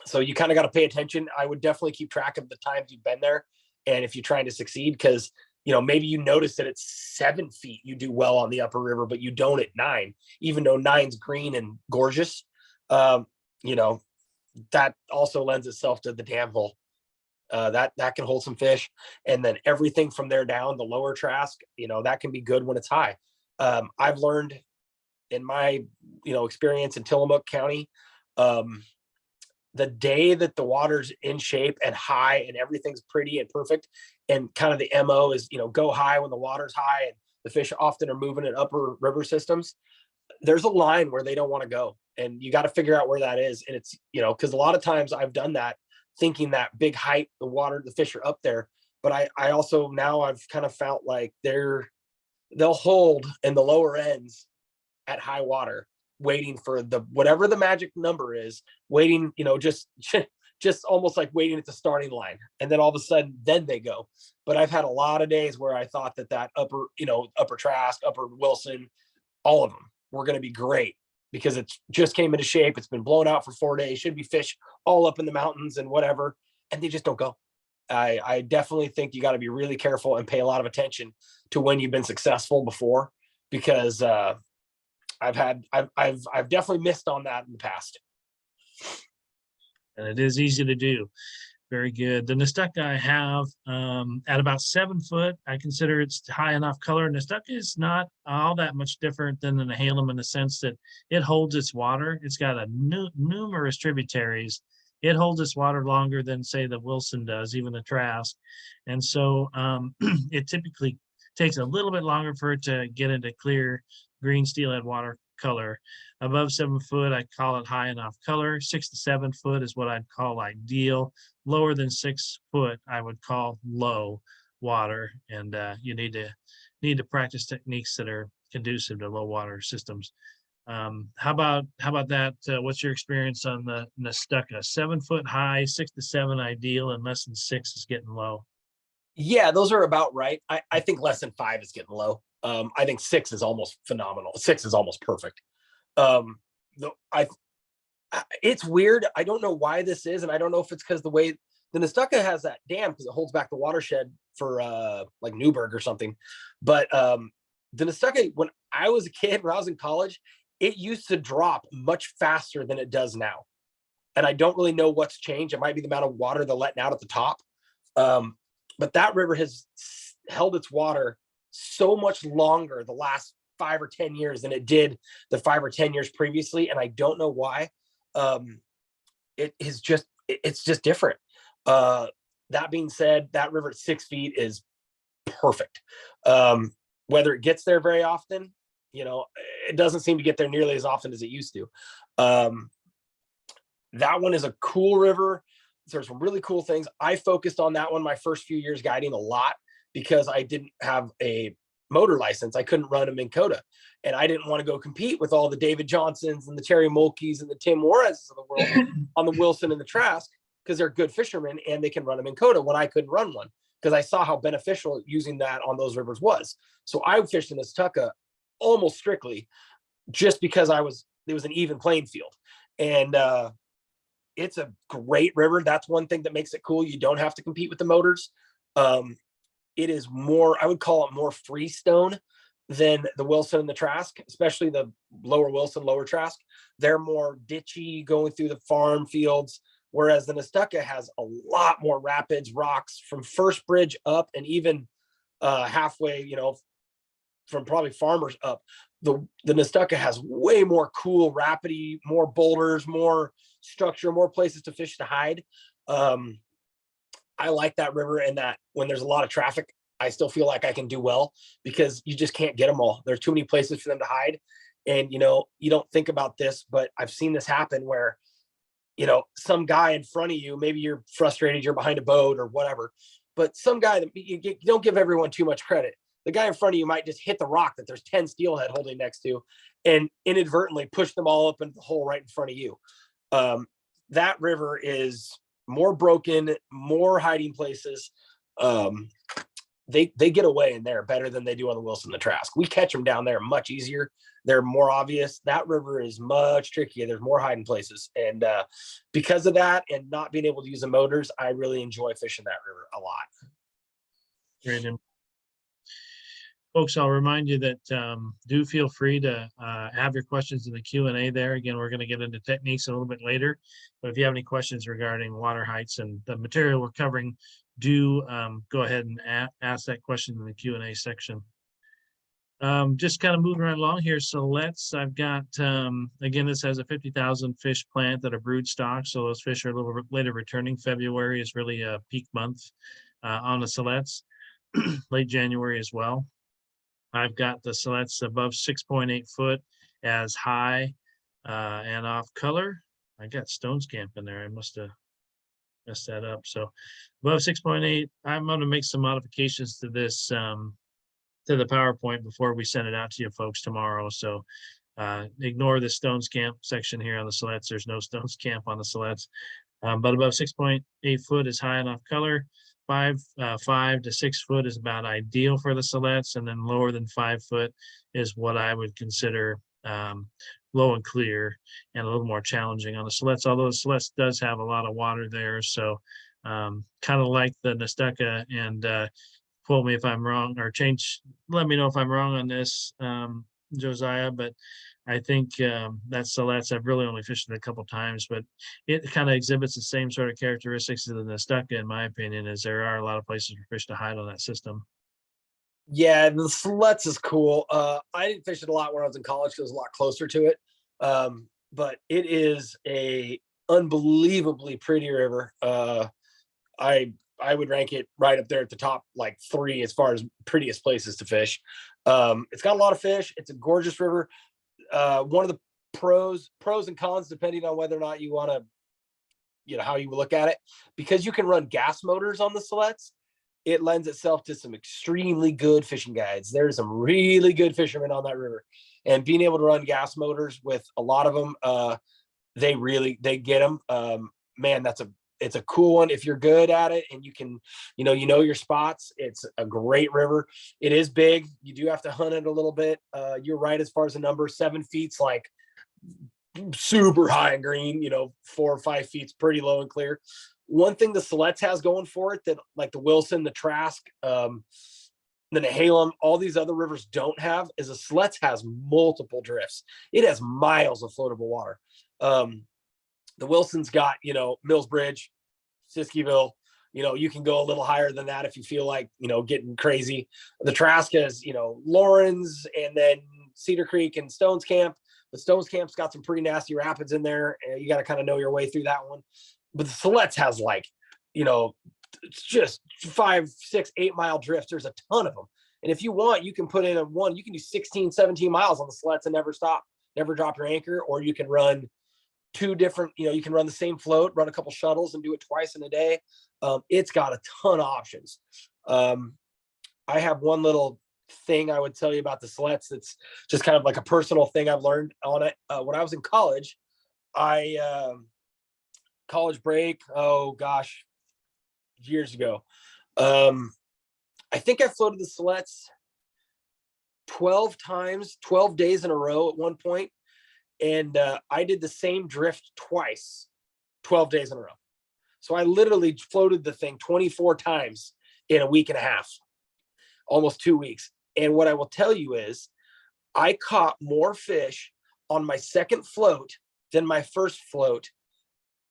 So you kind of got to pay attention. I would definitely keep track of the times you've been there. And if you're trying to succeed, because, maybe you notice that it's 7 feet, you do well on the upper river, but you don't at 9, even though 9's green and gorgeous. That also lends itself to the dam hole. That can hold some fish. And then everything from there down, the lower Trask, that can be good when it's high. I've learned in my, experience in Tillamook County, the day that the water's in shape and high and everything's pretty and perfect, and kind of the MO is, go high when the water's high, and the fish often are moving in upper river systems. There's a line where they don't want to go, and you got to figure out where that is. And it's, because a lot of times I've done that thinking that big height, the fish are up there. But I also, now I've kind of felt like they're they'll hold in the lower ends at high water, waiting for the whatever the magic number is, waiting, just almost like waiting at the starting line. And then all of a sudden, then they go. But I've had a lot of days where I thought that upper Trask, upper Wilson, all of them were going to be great because it just came into shape. It's been blown out for 4 days, should be fish all up in the mountains and whatever. And they just don't go. I definitely think you got to be really careful and pay a lot of attention to when you've been successful before, because I've definitely missed on that in the past. And it is easy to do. Very good. The Nestucca I have at about 7 foot. I consider it's high enough color. Nestucca is not all that much different than the Nehalem in the sense that it holds its water. It's got a numerous tributaries. It holds its water longer than, say, the Wilson does, even the Trask. And so it typically takes a little bit longer for it to get into clear green steelhead water color. Above 7 foot, I call it high enough color. 6 to 7 foot is what I'd call ideal. Lower than 6 foot, I would call low water. And you need to practice techniques that are conducive to low water systems. How about that? What's your experience on the Nestucca? 7 foot high, 6 to 7 ideal, and less than 6 is getting low. Yeah, those are about right. I think less than 5 is getting low. I think 6 is almost phenomenal. 6 is almost perfect. It's weird. I don't know why this is, and I don't know if it's because the way the Nestucca has that dam, because it holds back the watershed for like Newburgh or something. But the Nestucca, when I was a kid, when I was in college, it used to drop much faster than it does now. And I don't really know what's changed. It might be the amount of water they're letting out at the top. But that river has held its water so much longer the last 5 or 10 years than it did the 5 or 10 years previously. And I don't know why. It's just different. That being said, that river at 6 feet is perfect. Whether it gets there very often, it doesn't seem to get there nearly as often as it used to. That one is a cool river. There's some really cool things. I focused on that one my first few years guiding a lot because I didn't have a motor license. I couldn't run a Minn Kota, and I didn't want to go compete with all the David Johnsons and the Terry Mulkeys and the Tim Juarez's of the world on the Wilson and the Trask, because they're good fishermen and they can run a Minn Kota when I couldn't run one, because I saw how beneficial using that on those rivers was. So I fished in this Nestucca almost strictly just because it was an even playing field. And it's a great river. That's one thing that makes it cool. You don't have to compete with the motors. It is more, I would call it more freestone than the Wilson and the Trask, especially the lower Wilson, lower Trask. They're more ditchy, going through the farm fields, whereas the Nestucca has a lot more rapids, rocks from First Bridge up, and even halfway, from probably Farmers up. The Nestucca has way more cool, rapidy, more boulders, more structure, more places to fish to hide. I like that river, and that when there's a lot of traffic, I still feel like I can do well, because you just can't get them all. There's too many places for them to hide. And, you don't think about this, but I've seen this happen where, some guy in front of you, maybe you're frustrated, you're behind a boat or whatever, but some guy that you don't give everyone too much credit. The guy in front of you might just hit the rock that there's 10 steelhead holding next to and inadvertently push them all up into the hole right in front of you. That river is more broken, more hiding places. They get away in there better than they do on the Wilson and the Trask. We catch them down there much easier. They're more obvious. That river is much trickier. There's more hiding places. And because of that and not being able to use the motors, I really enjoy fishing that river a lot. Great. Folks, I'll remind you that do feel free to have your questions in the Q&A there. Again, we're going to get into techniques a little bit later, but if you have any questions regarding water heights and the material we're covering, do go ahead and ask that question in the Q&A section. Just kind of moving right along here. So I've got, again, this has a 50,000 fish plant that are brood stock. So those fish are a little bit later returning. February is really a peak month on the Silettes, late January as well. I've got the Silettes above 6.8 foot as high and off color. I got Stones Camp in there. I must have messed that up. So above 6.8, I'm going to make some modifications to this to the PowerPoint before we send it out to you folks tomorrow. So ignore the Stones Camp section here on the Silettes. There's no Stones Camp on the Silettes. But above 6.8 foot is high enough color. 5 to 6 foot is about ideal for the Silettes, and then lower than 5 foot is what I would consider low and clear and a little more challenging on the Silettes. Although the Silettes does have a lot of water there, so kind of like the Nestucca. And quote me if I'm wrong, or let me know if I'm wrong on this, Josiah, but I think that Silettes, I've really only fished it a couple times, but it kind of exhibits the same sort of characteristics as the Nestucca, in my opinion, as there are a lot of places for fish to hide on that system. Yeah, the Silettes is cool. I didn't fish it a lot when I was in college because it was a lot closer to it. But it is a unbelievably pretty river. I would rank it right up there at the top, like 3 as far as prettiest places to fish. It's got a lot of fish. It's a gorgeous river. One of the pros and cons, depending on whether or not you want to, how you look at it, because you can run gas motors on the Silettes, it lends itself to some extremely good fishing guides. There's some really good fishermen on that river, and being able to run gas motors with a lot of them, they get them. Man, it's a cool one if you're good at it and you can, your spots. It's a great river. It is big. You do have to hunt it a little bit. You're right as far as the number. 7 feet's like super high and green. 4 or 5 feet's pretty low and clear. One thing the Silettes has going for it that like the Wilson, the Trask, the Nehalem, all these other rivers don't have is the Silettes has multiple drifts. It has miles of floatable water. The Wilson's got, Mills Bridge, Siskiyville. You can go a little higher than that if you feel like, getting crazy. The Trask is, Lawrence, and then Cedar Creek and Stones Camp. But Stones Camp's got some pretty nasty rapids in there. You got to kind of know your way through that one. But the Silettes has like, it's just 5, 6, 8 mile drifts. There's a ton of them. And if you want, you can put in you can do 16, 17 miles on the Silettes and never stop, never drop your anchor, or you can run 2 different, you can run the same float, run a couple shuttles and do it twice in a day. It's got a ton of options. I have one little thing I would tell you about the Silettes. That's just kind of like a personal thing I've learned on it. When I was in college, college break, oh gosh, years ago. I think I floated the Silettes 12 times, 12 days in a row at one point. And I did the same drift twice, 12 days in a row. So I literally floated the thing 24 times in a week and a half, almost 2 weeks. And what I will tell you is I caught more fish on my second float than my first float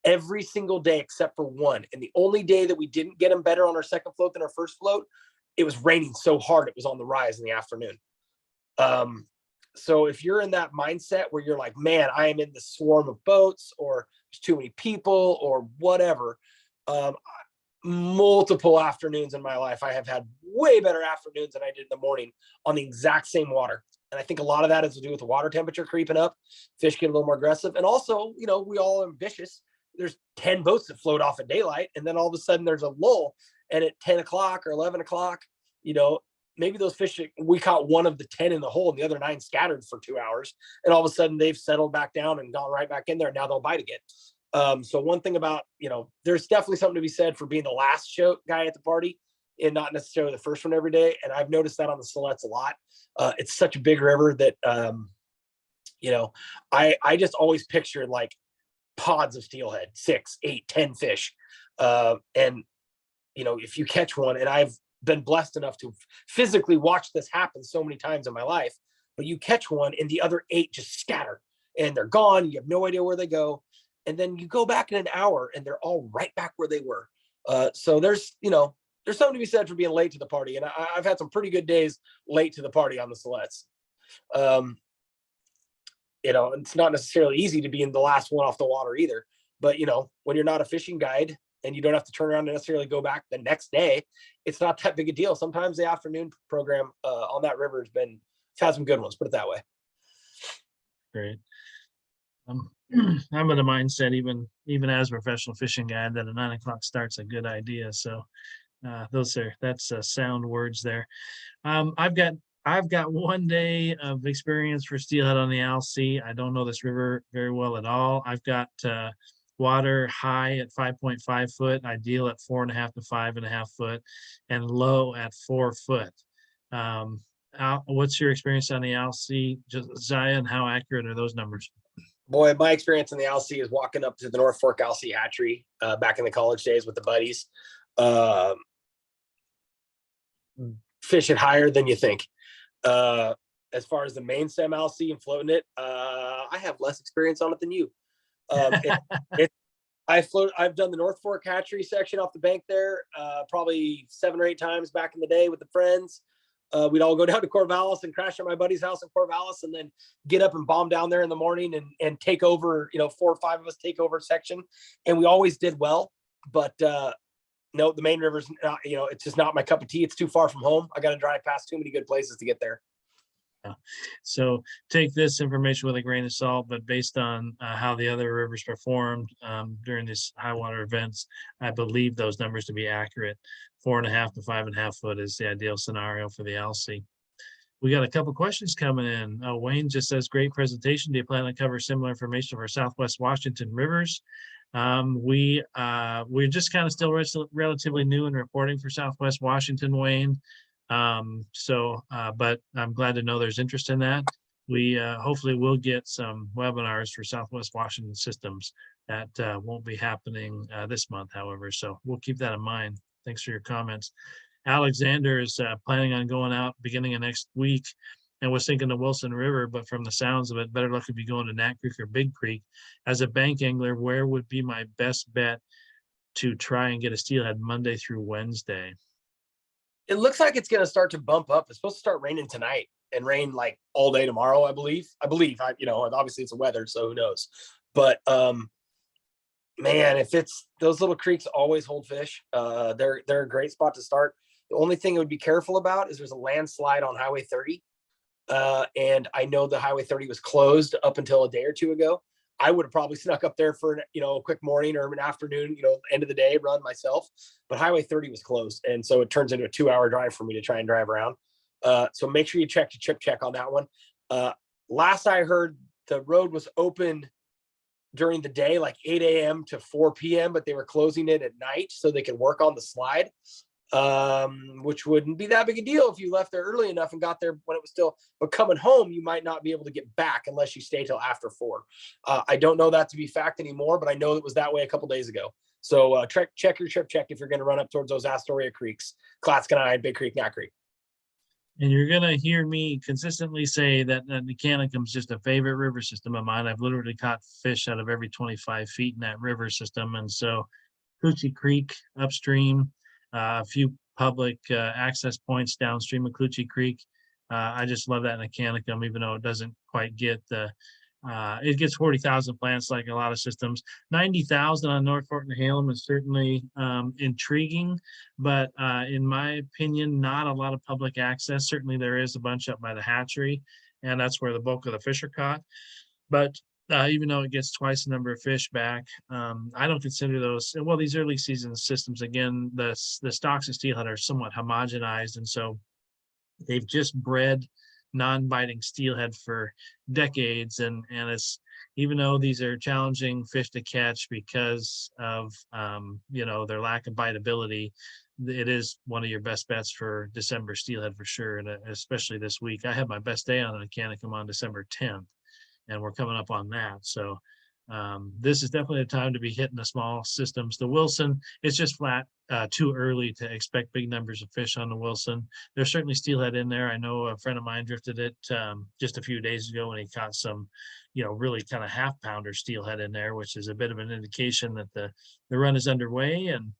every single day except for one. And the only day that we didn't get them better on our second float than our first float, it was raining so hard it was on the rise in the afternoon. So if you're in that mindset where you're like, man, I am in the swarm of boats, or there's too many people, or whatever, multiple afternoons in my life, I have had way better afternoons than I did in the morning on the exact same water. And I think a lot of that has to do with the water temperature creeping up. Fish get a little more aggressive. And also, we all are ambitious. There's 10 boats that float off at daylight, and then all of a sudden there's a lull. And at 10 o'clock or 11 o'clock, maybe those fish, we caught one of the 10 in the hole and the other 9 scattered for 2 hours. And all of a sudden they've settled back down and gone right back in there. And now they'll bite again. So one thing about, there's definitely something to be said for being the last show guy at the party and not necessarily the first one every day. And I've noticed that on the Silettes a lot. It's such a big river that, I just always pictured like pods of steelhead, 6, 8, 10 fish. And, if you catch one, and I've been blessed enough to physically watch this happen so many times in my life, but you catch one and the other 8 just scatter and they're gone. You have no idea where they go. And then you go back in an hour and they're all right back where they were. So there's something to be said for being late to the party. And I've had some pretty good days late to the party on the Silettes. It's not necessarily easy to be in the last one off the water either, but when you're not a fishing guide and you don't have to turn around and necessarily go back the next day, it's not that big a deal. Sometimes the afternoon program on that river has had some good ones, put it that way. Great. I'm in the mindset, even as a professional fishing guide, that a 9 o'clock start's a good idea. So That's sound words there. I've got 1 day of experience for steelhead on the Alsea. I don't know this river very well at all. I've got water high at 5.5 foot, ideal at 4.5 to 5.5 foot, and low at 4 foot. What's your experience on the Alsea, Josiah, and how accurate are those numbers? Boy, my experience in the Alsea is walking up to the North Fork Alsea hatchery back in the college days with the buddies. Fishing higher than you think. As far as the main stem Alsea and floating it, I have less experience on it than you. I've done the North Fork hatchery section off the bank there probably 7 or 8 times back in the day with the friends. We'd all go down to Corvallis and crash at my buddy's house in Corvallis, and then get up and bomb down there in the morning and take over, 4 or 5 of us take over section. And we always did well, but no, the main river's not, it's just not my cup of tea. It's too far from home. I got to drive past too many good places to get there. So take this information with a grain of salt, but based on how the other rivers performed during these high water events, I believe those numbers to be accurate. 4.5 to 5.5 foot is the ideal scenario for the Alsea. We got a couple questions coming in. Wayne just says, great presentation. Do you plan to cover similar information for Southwest Washington rivers? We're just kind of still relatively new in reporting for Southwest Washington, Wayne. But I'm glad to know there's interest in that. We hopefully will get some webinars for Southwest Washington systems that won't be happening this month, however, so we'll keep that in mind. Thanks for your comments. Alexander is planning on going out beginning of next week and was thinking the Wilson River, but from the sounds of it, better luck if you go into Nat Creek or Big Creek. As a bank angler, where would be my best bet to try and get a steelhead Monday through Wednesday? It looks like it's going to start to bump up. It's supposed to start raining tonight and rain like all day tomorrow, I believe. Obviously it's the weather, so who knows? But man, if it's those little creeks always hold fish. They're a great spot to start. The only thing I would be careful about is there's a landslide on Highway 30. And I know the Highway 30 was closed up until a day or two ago. I would have probably snuck up there for a quick morning or an afternoon, end of the day run myself. But Highway 30 was closed, and so it turns into a 2-hour drive for me to try and drive around. So make sure you check the chip check on that one. Last I heard, the road was open during the day, like 8 a.m. to 4 p.m., but they were closing it at night so they could work on the slide, which wouldn't be that big a deal if you left there early enough and got there when it was still, but coming home, you might not be able to get back unless you stay till after 4. I don't know that to be fact anymore, but I know it was that way a couple days ago. So check your trip check if you're going to run up towards those Astoria creeks, Clatskanie, Big Creek, Nat Creek. And you're going to hear me consistently say that Mechanicum is just a favorite river system of mine. I've literally caught fish out of every 25 feet in that river system. And so Coochie Creek upstream, a few public access points downstream of Coochie Creek. I just love that Mechanicum, even though it doesn't quite get the, it gets 40,000 plants like a lot of systems. 90,000 on North Fork and Halem is certainly intriguing, but in my opinion, not a lot of public access. Certainly there is a bunch up by the hatchery, and that's where the bulk of the fish are caught. But even though it gets twice the number of fish back, I don't consider those, well, these early season systems, again, the stocks of steelhead are somewhat homogenized, and so they've just bred non-biting steelhead for decades, and it's, even though these are challenging fish to catch because of their lack of biteability, it is one of your best bets for December steelhead for sure, and especially this week. I had my best day on the Mechanicum on December 10th, and we're coming up on that. So this is definitely a time to be hitting the small systems. The Wilson, it's just flat too early to expect big numbers of fish on the Wilson. There's certainly steelhead in there. I know a friend of mine drifted it just a few days ago, and he caught some, really kind of half-pounder steelhead in there, which is a bit of an indication that the run is underway. And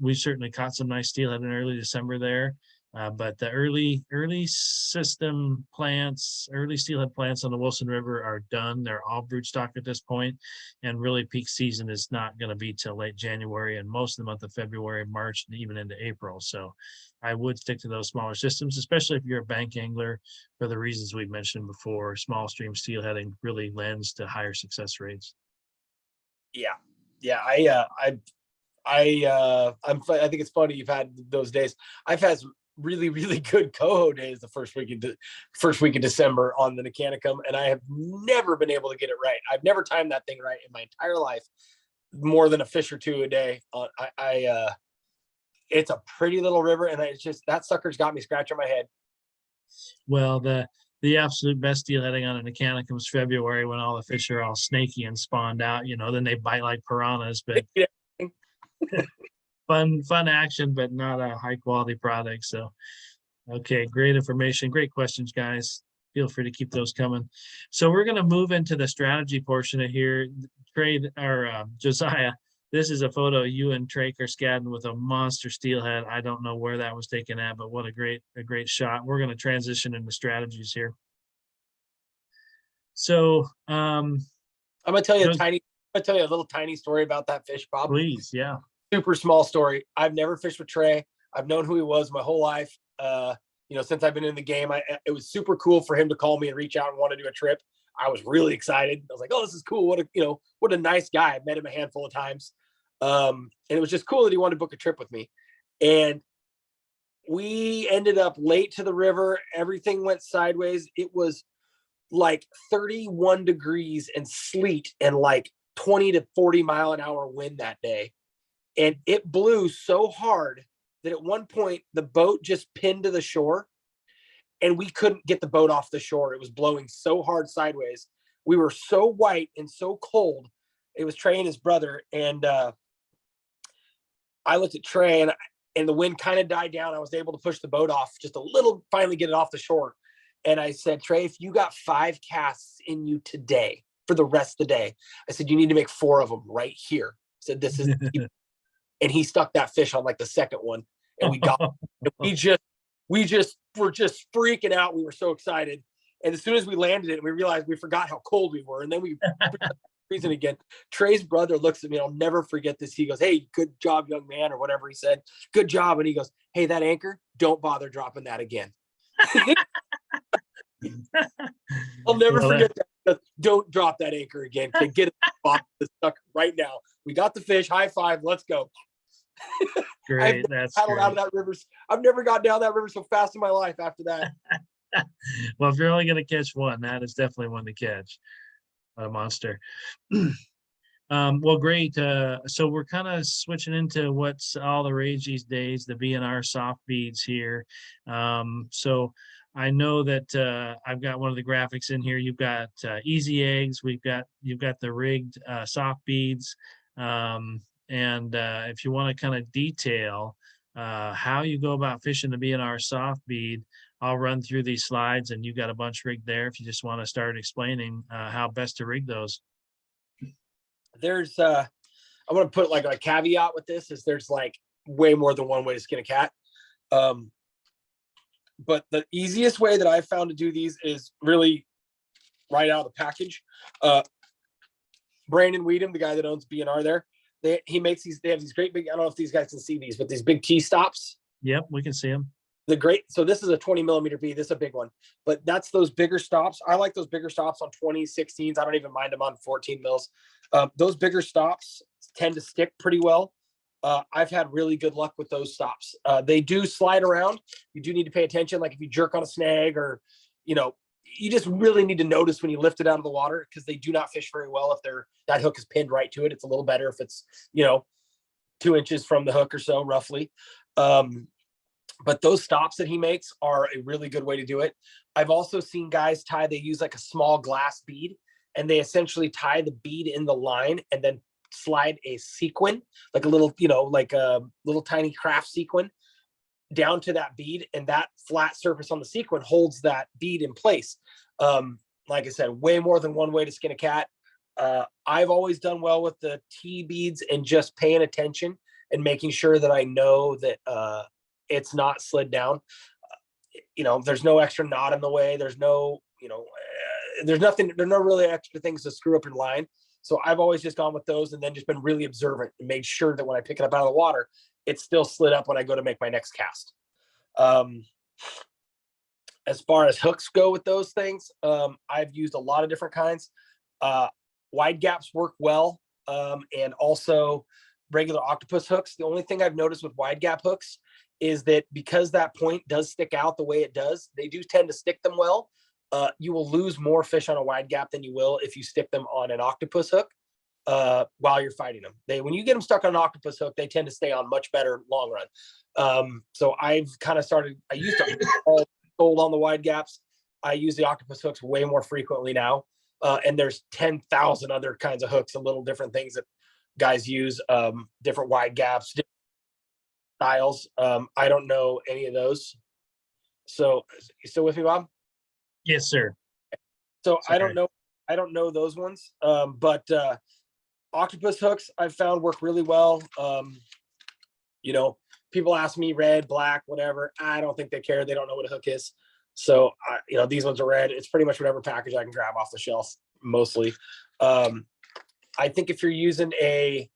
we've certainly caught some nice steelhead in early December there. But the early system plants, early steelhead plants on the Wilson River are done. They're all broodstock at this point, and really peak season is not going to be till late January and most of the month of February, March, and even into April. So I would stick to those smaller systems, especially if you're a bank angler, for the reasons we've mentioned before. Small stream steelheading really lends to higher success rates. Yeah. I think it's funny you've had those days. I've had some really, really good coho days the first week of December on the Mechanicum, and I have never been able to get it right. I've never timed that thing right in my entire life, more than a fish or two a day. It's a pretty little river, and it's just that sucker's got me scratching my head. Well, the absolute best steelheading on a Mechanicum is February when all the fish are all snaky and spawned out, then they bite like piranhas, but Yeah. fun action, but not a high quality product. So, okay, great information, great questions, guys. Feel free to keep those coming. So we're going to move into the strategy portion of here. Josiah, this is a photo of you and Trey Kerskadden with a monster steelhead. I don't know where that was taken at, but what a great shot. We're going to transition into strategies here. So I'm gonna tell you a little tiny story about that fish, Bob. Please, yeah. Super small story. I've never fished with Trey. I've known who he was my whole life. Since I've been in the game, it was super cool for him to call me and reach out and want to do a trip. I was really excited. I was like, "Oh, this is cool! What a nice guy." I've met him a handful of times, and it was just cool that he wanted to book a trip with me. And we ended up late to the river. Everything went sideways. It was like 31 degrees and sleet and like 20 to 40 mile an hour wind that day. And it blew so hard that at one point the boat just pinned to the shore and we couldn't get the boat off the shore. It was blowing so hard sideways. We were so white and so cold. It was Trey and his brother. And I looked at Trey and the wind kind of died down. I was able to push the boat off just a little, finally get it off the shore. And I said, "Trey, if you got 5 casts in you today for the rest of the day," I said, "you need to make 4 of them right here." I said, "This is," and he stuck that fish on like the second one, and we got, we were just freaking out. We were so excited. And as soon as we landed it, we realized we forgot how cold we were. And then we freezing again. Trey's brother looks at me. I'll never forget this. He goes, "Hey, good job, young man," or whatever he said. "Good job." And he goes, "Hey, that anchor, don't bother dropping that again." I'll never forget that. Don't drop that anchor again. Get it off the sucker right now. We got the fish. High five. Let's go. Great. That's paddled out of that river. I've never got down that river so fast in my life after that. Well, if you're only going to catch one, that is definitely one to catch. A monster. Well, great. So we're kind of switching into what's all the rage these days, the BNR soft beads here. So I know that I've got one of the graphics in here. You've got easy eggs. You've got the rigged soft beads. And if you want to kind of detail how you go about fishing the BNR soft bead, I'll run through these slides, and you've got a bunch rigged there if you just want to start explaining how best to rig those. There's I want to put like a caveat with this is there's like way more than one way to skin a cat. But the easiest way that I've found to do these is really right out of the package. Brandon Weedham, the guy that owns BNR there, he makes these, they have these great big, I don't know if these guys can see these, but these big T-stops. Yep, we can see them. So this is a 20 millimeter bead. This is a big one, but that's those bigger stops. I like those bigger stops on 2016s. I don't even mind them on 14 mils. Those bigger stops tend to stick pretty well. I've had really good luck with those stops. They do slide around. You do need to pay attention. Like if you jerk on a snag or, you just really need to notice when you lift it out of the water because they do not fish very well if that hook is pinned right to it. It's a little better if it's, 2 inches from the hook or so roughly. But those stops that he makes are a really good way to do it. I've also seen guys they use like a small glass bead and they essentially tie the bead in the line and then slide a sequin, like a little, like a little tiny craft sequin down to that bead, and that flat surface on the sequin holds that bead in place. Like I said, way more than one way to skin a cat. I've always done well with the T beads and just paying attention and making sure that I know that it's not slid down. There's no extra knot in the way. There's no, there's no really extra things to screw up your line. So I've always just gone with those and then just been really observant and made sure that when I pick it up out of the water, it's still slid up when I go to make my next cast. As far as hooks go with those things, I've used a lot of different kinds. Wide gaps work well. And also regular octopus hooks. The only thing I've noticed with wide gap hooks is that because that point does stick out the way it does, they do tend to stick them well. You will lose more fish on a wide gap than you will if you stick them on an octopus hook while you're fighting them. When you get them stuck on an octopus hook, they tend to stay on much better long run. So I've kind of started, I used to hold on the wide gaps. I use the octopus hooks way more frequently now. And there's 10,000 other kinds of hooks and little different things that guys use, different wide gaps, different styles. I don't know any of those. So you still with me, Bob? Yes, sir. So Sorry. I don't know those ones. But octopus hooks I've found work really well. You know, people ask me red, black, whatever. I don't think they care. They don't know what a hook is. So, you know, these ones are red. It's pretty much whatever package I can grab off the shelf, mostly. I think if you're using a,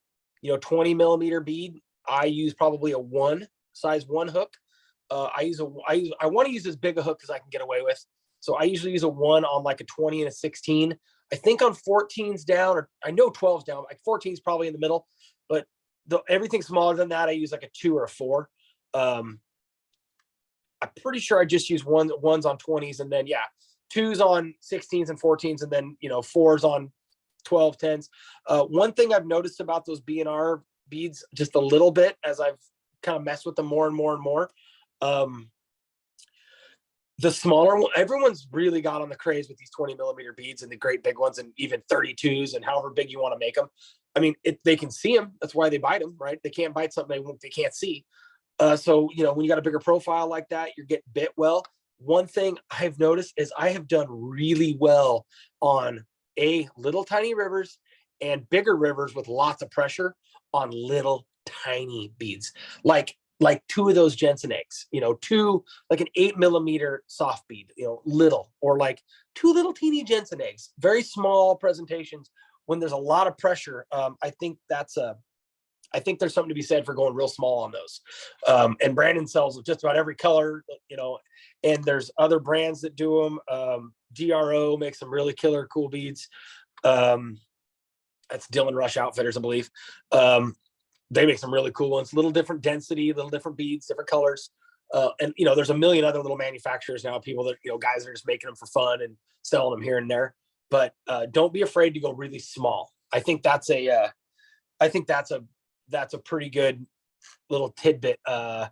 20 millimeter bead, I use probably a size one hook. I want to use as big a hook as I can get away with. So I usually use a 1 on like a 20 and a 16. I think on 14's down, or I know 12's down. Like 14's probably in the middle, but everything smaller than that, I use like a 2 or a 4. I'm pretty sure I just use ones on 20s, and then 2s on 16s and 14s, and then 4s on 12, 10s. One thing I've noticed about those B&R beads just a little bit as I've kind of messed with them more and more and more. The smaller one, everyone's really got on the craze with these 20 millimeter beads and the great big ones, and even 32s and however big you want to make them. I mean, they can see them. That's why they bite them, right? They can't bite something they can't see. So, when you got a bigger profile like that, you're getting bit well. One thing I've noticed is I have done really well on little tiny rivers and bigger rivers with lots of pressure on little tiny beads. Like 2 of those Jensen eggs, 2, like an 8 millimeter soft bead, little, or like 2 little teeny Jensen eggs, very small presentations. When there's a lot of pressure, I think there's something to be said for going real small on those. And Brandon sells just about every color, and there's other brands that do them. DRO makes some really killer cool beads. That's Dylan Rush Outfitters, I believe. They make some really cool ones, little different density, little different beads, different colors. And there's a million other little manufacturers now, people that, guys that are just making them for fun and selling them here and there. But don't be afraid to go really small. I think that's a pretty good little tidbit. I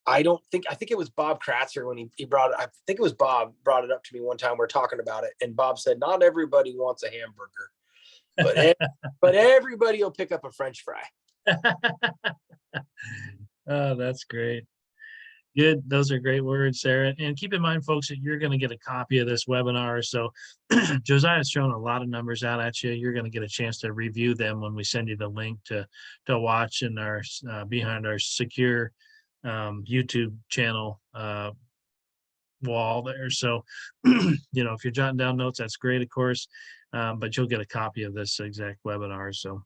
think it was Bob Kratzer when he brought it. I think it was Bob brought it up to me one time. We we're talking about it, and Bob said, not everybody wants a hamburger, but everybody will pick up a French fry. Oh, that's great. Good. Those are great words, Sarah. And keep in mind, folks, that you're going to get a copy of this webinar. So Josiah's shown a lot of numbers out at you. You're going to get a chance to review them when we send you the link to watch in our behind our secure YouTube channel wall there. So, if you're jotting down notes, that's great, of course. But you'll get a copy of this exact webinar. So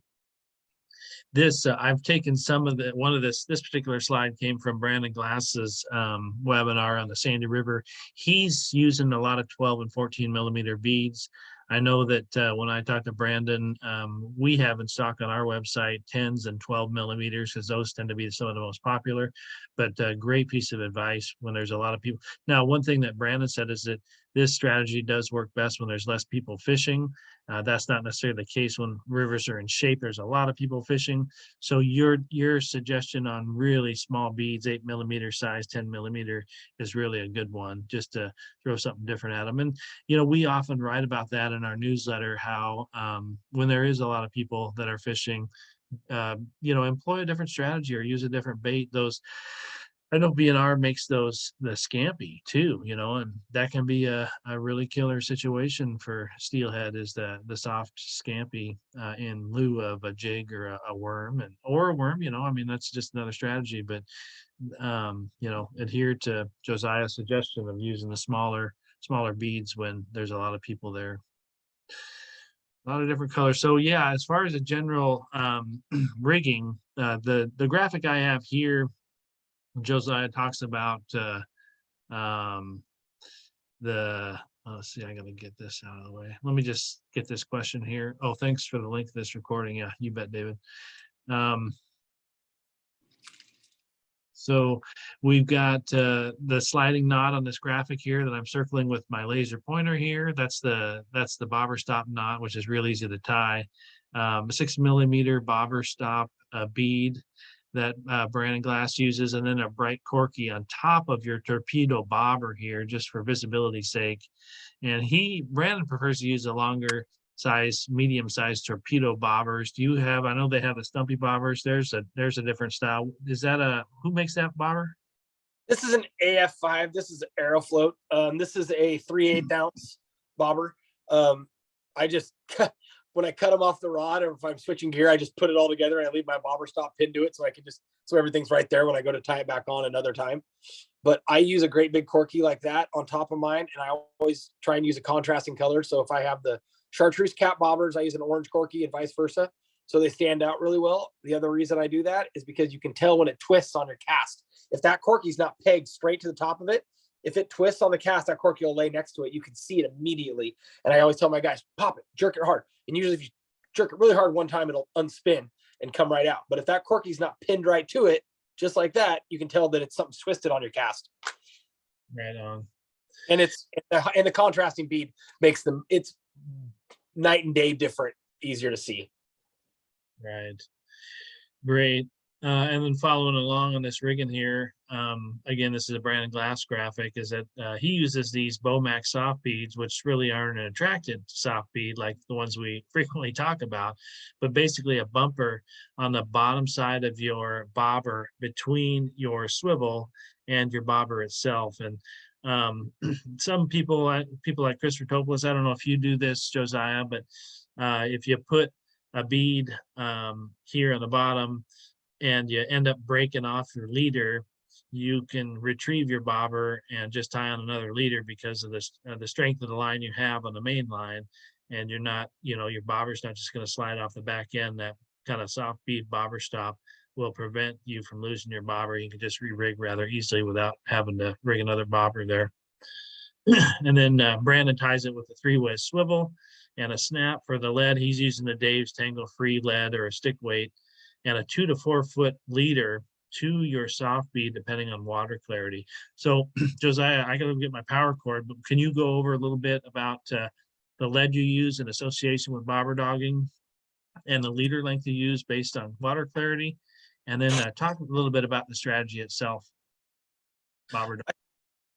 this I've taken this particular slide came from Brandon Glass's webinar on the Sandy River. He's using a lot of 12 and 14 millimeter beads. I know that when I talked to Brandon, we have in stock on our website 10s and 12 millimeters because those tend to be some of the most popular. But great piece of advice when there's a lot of people. Now, one thing that Brandon said is that this strategy does work best when there's less people fishing. That's not necessarily the case when rivers are in shape. There's a lot of people fishing. So your suggestion on really small beads, 8 millimeter size, 10 millimeter is really a good one, just to throw something different at them. And, we often write about that in our newsletter, how when there is a lot of people that are fishing, employ a different strategy or use a different bait. I know B&R makes the scampi too, and that can be a really killer situation for steelhead, is the soft scampi in lieu of a jig or a worm or a worm, that's just another strategy. But, adhere to Josiah's suggestion of using the smaller beads when there's a lot of people there. A lot of different colors. So yeah, as far as a general rigging, the graphic I have here, Josiah talks about let's see, I gotta get this out of the way. Let me just get this question here. Oh, thanks for the link to this recording. Yeah, you bet, David. Um, so we've got the sliding knot on this graphic here that I'm circling with my laser pointer here. That's the bobber stop knot, which is real easy to tie. A 6 millimeter bobber stop bead that Brandon Glass uses, and then a bright corky on top of your torpedo bobber here, just for visibility's sake. And Brandon prefers to use a longer size, medium sized torpedo bobbers. Do you have, I know they have the stumpy bobbers. There's a different style. Is that who makes that bobber? This is an AF5. This is Aerofloat. This is a 3/8 ounce bobber. I just when I cut them off the rod, or if I'm switching gear, I just put it all together and I leave my bobber stop pinned to it, so I can so everything's right there when I go to tie it back on another time. But I use a great big corky like that on top of mine, and I always try and use a contrasting color. So if I have the chartreuse cap bobbers, I use an orange corky and vice versa, so they stand out really well. The other reason I do that is because you can tell when it twists on your cast. If that corky's not pegged straight to the top of it, if it twists on the cast, that corky will lay next to it. You can see it immediately. And I always tell my guys, pop it, jerk it hard. And usually if you jerk it really hard one time, it'll unspin and come right out. But if that corky's not pinned right to it, just like that, you can tell that it's something twisted on your cast. Right on. And the contrasting bead makes it's night and day different, easier to see. Right. Great. And then following along on this rigging here, again, this is a Brandon Glass graphic, is that he uses these Bomax soft beads, which really aren't an attracted soft bead like the ones we frequently talk about, but basically a bumper on the bottom side of your bobber between your swivel and your bobber itself. And some people like Chris Rotopoulos, I don't know if you do this, Josiah, but if you put a bead here on the bottom and you end up breaking off your leader, you can retrieve your bobber and just tie on another leader because of this the strength of the line you have on the main line, and you're not, your bobber's not just going to slide off the back end. That kind of soft bead bobber stop will prevent you from losing your bobber. You can just re-rig rather easily without having to rig another bobber there. And then Brandon ties it with a 3-way swivel and a snap for the lead. He's using the Dave's Tangle Free lead or a stick weight, and a 2 to 4 foot leader to your soft bead, depending on water clarity. So Josiah, I gotta get my power cord, but can you go over a little bit about the lead you use in association with bobber dogging and the leader length you use based on water clarity? And then talk a little bit about the strategy itself, bobber dogging.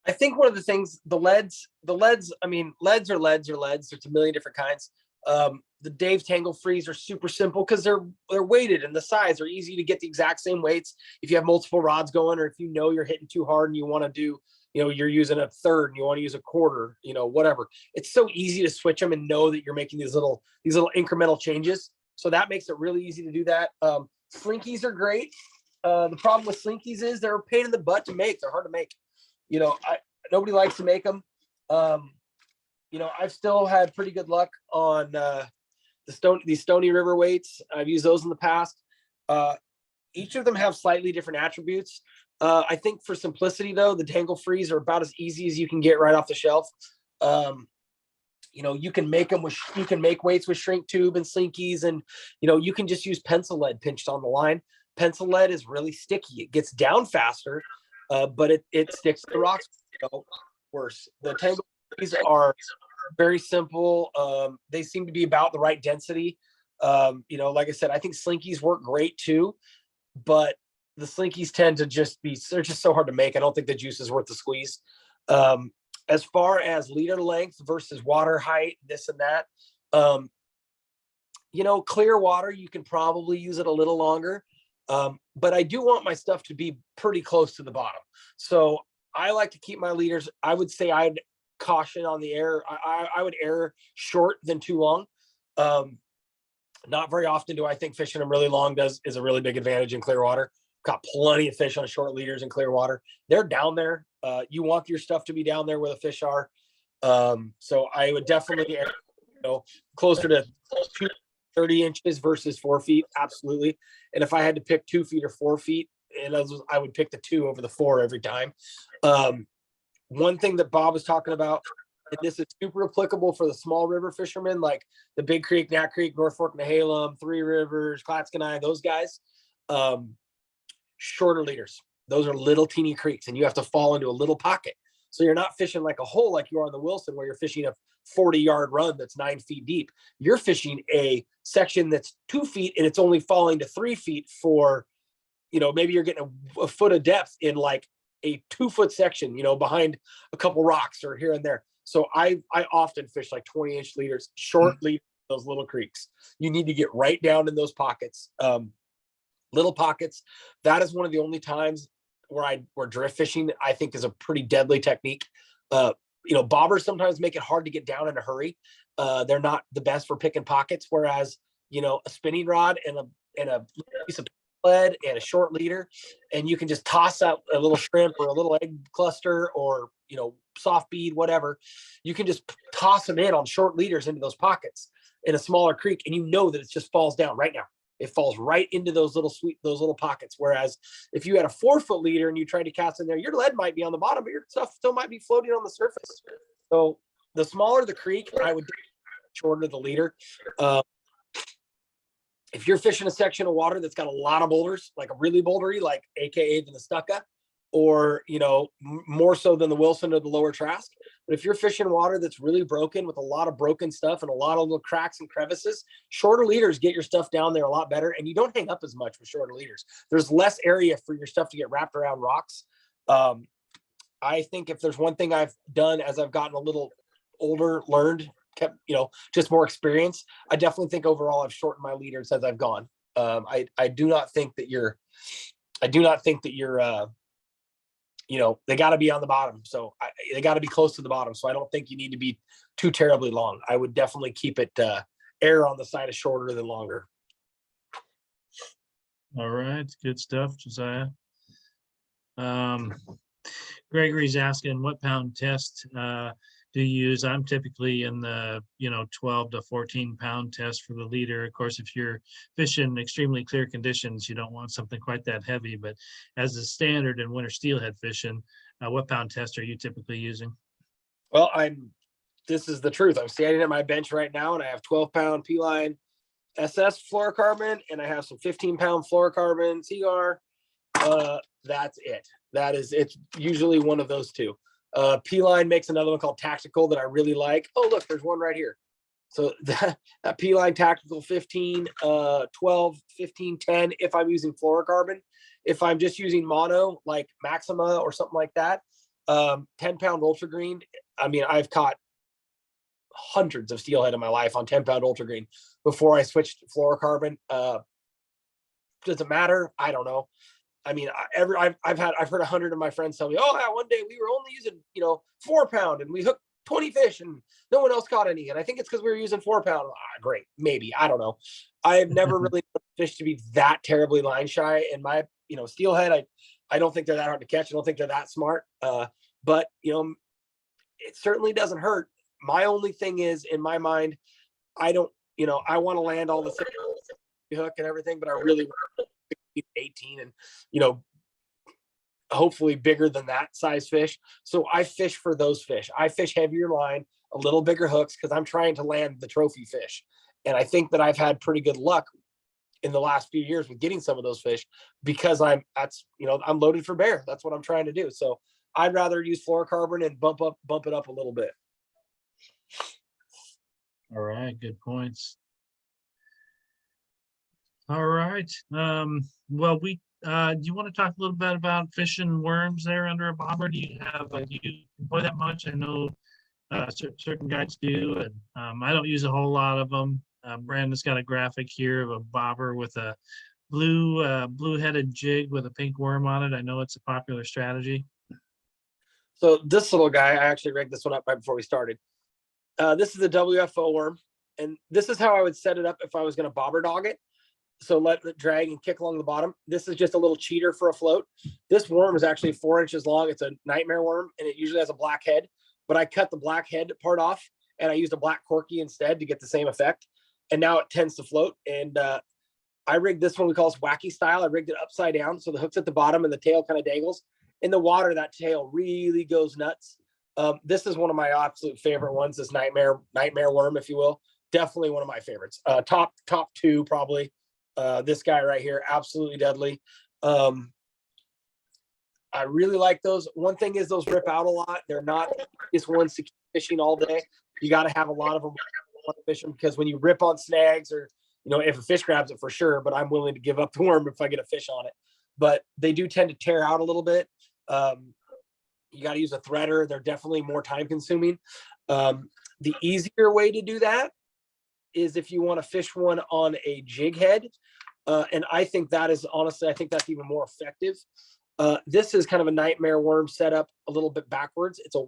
I think one of the things, the leads, I mean, leads are leads. There's a million different kinds. The Dave Tangle Frees are super simple because they're weighted, and the size are easy to get the exact same weights. If you have multiple rods going, or if you're hitting too hard and you want to do, you're using a third and you want to use a quarter, whatever. It's so easy to switch them and know that you're making these little incremental changes. So that makes it really easy to do that. Slinkies are great. The problem with slinkies is they're a pain in the butt to make. They're hard to make. Nobody likes to make them. I've still had pretty good luck on these Stony River weights. I've used those in the past. Each of them have slightly different attributes. I think for simplicity, though, the Tangle Frees are about as easy as you can get right off the shelf. You can make weights with shrink tube and slinkies, and you can just use pencil lead pinched on the line. Pencil lead is really sticky. It gets down faster, but it sticks to the rocks worse. The Tangle Frees are very simple. They seem to be about the right density. Like I said, I think slinkies work great too, but the slinkies tend to they're just so hard to make. I don't think the juice is worth the squeeze. As far as leader length versus water height, this and that, clear water, you can probably use it a little longer. But I do want my stuff to be pretty close to the bottom. So I like to keep my leaders. I would say I'd caution on the air. I would air short than too long. Not very often do I think fishing them really long is a really big advantage in clear water. Got plenty of fish on short leaders in clear water. They're down there. You want your stuff to be down there where the fish are. So I would definitely air, closer to 30 inches versus 4 feet. Absolutely. And if I had to pick 2 feet or 4 feet, I would pick the 2 over the 4 every time. One thing that Bob was talking about And this is super applicable for the small river fishermen, like the Big Creek, Nat Creek, North Fork, Nehalem, Three Rivers, Clatskanie, those guys. Shorter leaders. Those are little teeny creeks, and you have to fall into a little pocket. So you're not fishing like a hole like you are on the Wilson, where you're fishing a 40-yard run that's 9 feet deep. You're fishing a section that's 2 feet, and it's only falling to 3 feet for, maybe you're getting a foot of depth in like a 2-foot section, behind a couple rocks or here and there. So I often fish like 20-inch leaders, short leaders, those little creeks. You need to get right down in those pockets, little pockets. That is one of the only times where drift fishing, I think, is a pretty deadly technique. Bobbers sometimes make it hard to get down in a hurry. They're not the best for picking pockets, whereas, a spinning rod and a piece of lead and a short leader, and you can just toss out a little shrimp or a little egg cluster or, soft bead, whatever. You can just toss them in on short leaders into those pockets in a smaller creek, and that it just falls down right now. It falls right into those little pockets. Whereas if you had a 4-foot leader and you tried to cast in there, your lead might be on the bottom, but your stuff still might be floating on the surface. So the smaller the creek, I would shorter the leader. If you're fishing a section of water that's got a lot of boulders, like a really bouldery, like AKA the Nestucca, or, more so than the Wilson or the Lower Trask. But if you're fishing water that's really broken with a lot of broken stuff and a lot of little cracks and crevices, shorter leaders get your stuff down there a lot better. And you don't hang up as much with shorter leaders. There's less area for your stuff to get wrapped around rocks. I think if there's one thing I've done as I've gotten a little older, learned, kept, just more experience, I definitely think overall I've shortened my leaders as I've gone. I do not think that you're they got to be on the bottom. So they got to be close to the bottom. So I don't think you need to be too terribly long. I would definitely keep it err on the side of shorter than longer. All right. Good stuff, Josiah. Gregory's asking, what pound test do you use? I'm typically in the 12 to 14 pound test for the leader. Of course, if you're fishing extremely clear conditions, you don't want something quite that heavy, but as a standard in winter steelhead fishing, what pound test are you typically using? Well, this is the truth. I'm standing at my bench right now, and I have 12-pound P-line SS fluorocarbon, and I have some 15-pound fluorocarbon cigar. That's it. It's usually one of those two. P-line makes another one called Tactical that I really like. Oh, look, there's one right here. So that P-line Tactical 15, 12, 15, 10, if I'm using fluorocarbon. If I'm just using mono, like Maxima or something like that, 10-pound Ultra Green. I mean, I've caught hundreds of steelhead in my life on 10-pound Ultra Green before I switched to fluorocarbon. Does it matter? I don't know. I mean, I've heard 100 of my friends tell me, oh yeah, one day we were only using 4-pound and we hooked 20 fish and no one else caught any. And I think it's because we were using 4-pound. Great, maybe, I don't know. I've never really fished to be that terribly line shy. And my steelhead, I don't think they're that hard to catch. I don't think they're that smart. But it certainly doesn't hurt. My only thing is, in my mind, I don't, I want to land all the hook and everything, but I really want 18 and hopefully bigger than that size fish. So I fish for those fish. I fish heavier line, a little bigger hooks, because I'm trying to land the trophy fish. And I think that I've had pretty good luck in the last few years with getting some of those fish because I'm loaded for bear. That's what I'm trying to do. So I'd rather use fluorocarbon and bump it up a little bit. All right, good points. All right. Well, do you want to talk a little bit about fishing worms there under a bobber? Do you employ that much? I know certain guys do, and I don't use a whole lot of them. Brandon's got a graphic here of a bobber with a blue-headed jig with a pink worm on it. I know it's a popular strategy. So this little guy, I actually rigged this one up right before we started. This is a WFO worm, and this is how I would set it up if I was going to bobber dog it. So let it drag and kick along the bottom. This is just a little cheater for a float. This worm is actually 4 inches long. It's a nightmare worm, and it usually has a black head, but I cut the black head part off, and I used a black corky instead to get the same effect. And now it tends to float. And I rigged this one, we call this wacky style. I rigged it upside down, so the hook's at the bottom and the tail kind of dangles. In the water, that tail really goes nuts. This is one of my absolute favorite ones. This nightmare worm, if you will, definitely one of my favorites. Top two probably. This guy right here, absolutely deadly. I really like those. One thing is those rip out a lot. They're not just ones to keep fishing all day. You got to have a lot of them to fish them, because when you rip on snags, or if a fish grabs it, for sure, but I'm willing to give up the worm if I get a fish on it. But they do tend to tear out a little bit. You got to use a threader. They're definitely more time consuming. The easier way to do that is if you want to fish one on a jig head. And I think that's even more effective. This is kind of a nightmare worm setup a little bit backwards. It's a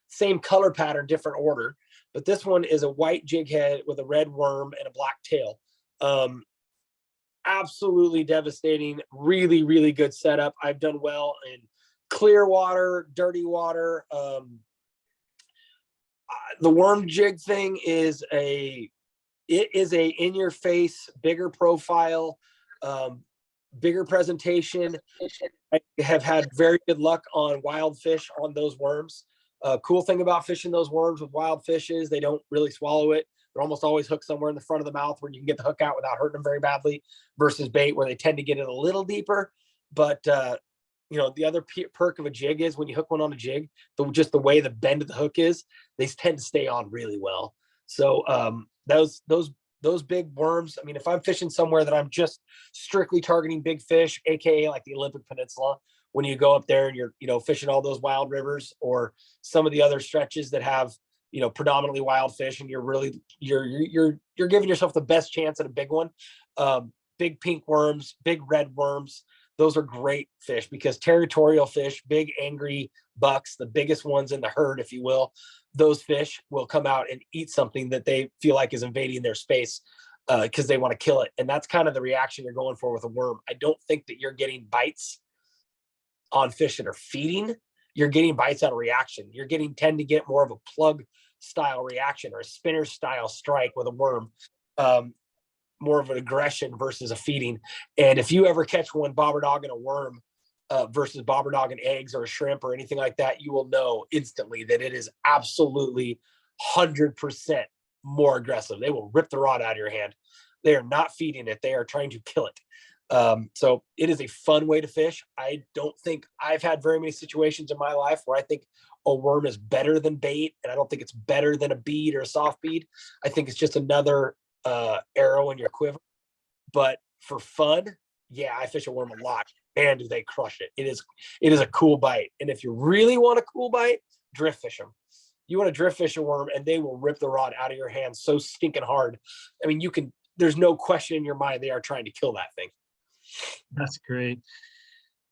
same color pattern, different order, but this one is a white jig head with a red worm and a black tail. Absolutely devastating. Really, really good setup. I've done well in clear water, dirty water. The worm jig thing is a in your face, bigger profile, bigger presentation. I have had very good luck on wild fish on those worms. Cool thing about fishing those worms with wild fish is they don't really swallow it. They're almost always hooked somewhere in the front of the mouth where you can get the hook out without hurting them very badly, versus bait where they tend to get it a little deeper. But the other perk of a jig is when you hook one on a jig, just the way the bend of the hook is, they tend to stay on really well. So those big worms, I mean, if I'm fishing somewhere that I'm just strictly targeting big fish, aka like the Olympic Peninsula, when you go up there and you're fishing all those wild rivers, or some of the other stretches that have predominantly wild fish, and you're giving yourself the best chance at a big one. Big pink worms, big red worms, those are great fish, because territorial fish, big angry bucks, the biggest ones in the herd, if you will, those fish will come out and eat something that they feel like is invading their space, because they want to kill it. And that's kind of the reaction you're going for with a worm. I don't think that you're getting bites on fish that are feeding. You're getting bites out of reaction. Tend to get more of a plug style reaction or a spinner style strike with a worm. More of an aggression versus a feeding. And if you ever catch one bobber dog and a worm versus bobber dog and eggs or a shrimp or anything like that, you will know instantly that it is absolutely 100% more aggressive. They will rip the rod out of your hand. They are not feeding it. They are trying to kill it. So it is a fun way to fish. I don't think I've had very many situations in my life where I think a worm is better than bait. And I don't think it's better than a bead or a soft bead. I think it's just another arrow in your quiver. But for fun, yeah, I fish a worm a lot, and do they crush it. It is a cool bite. And if you really want a cool bite, drift fish them. You want to drift fish a worm and they will rip the rod out of your hand so stinking hard. I mean, there's no question in your mind they are trying to kill that thing. That's great.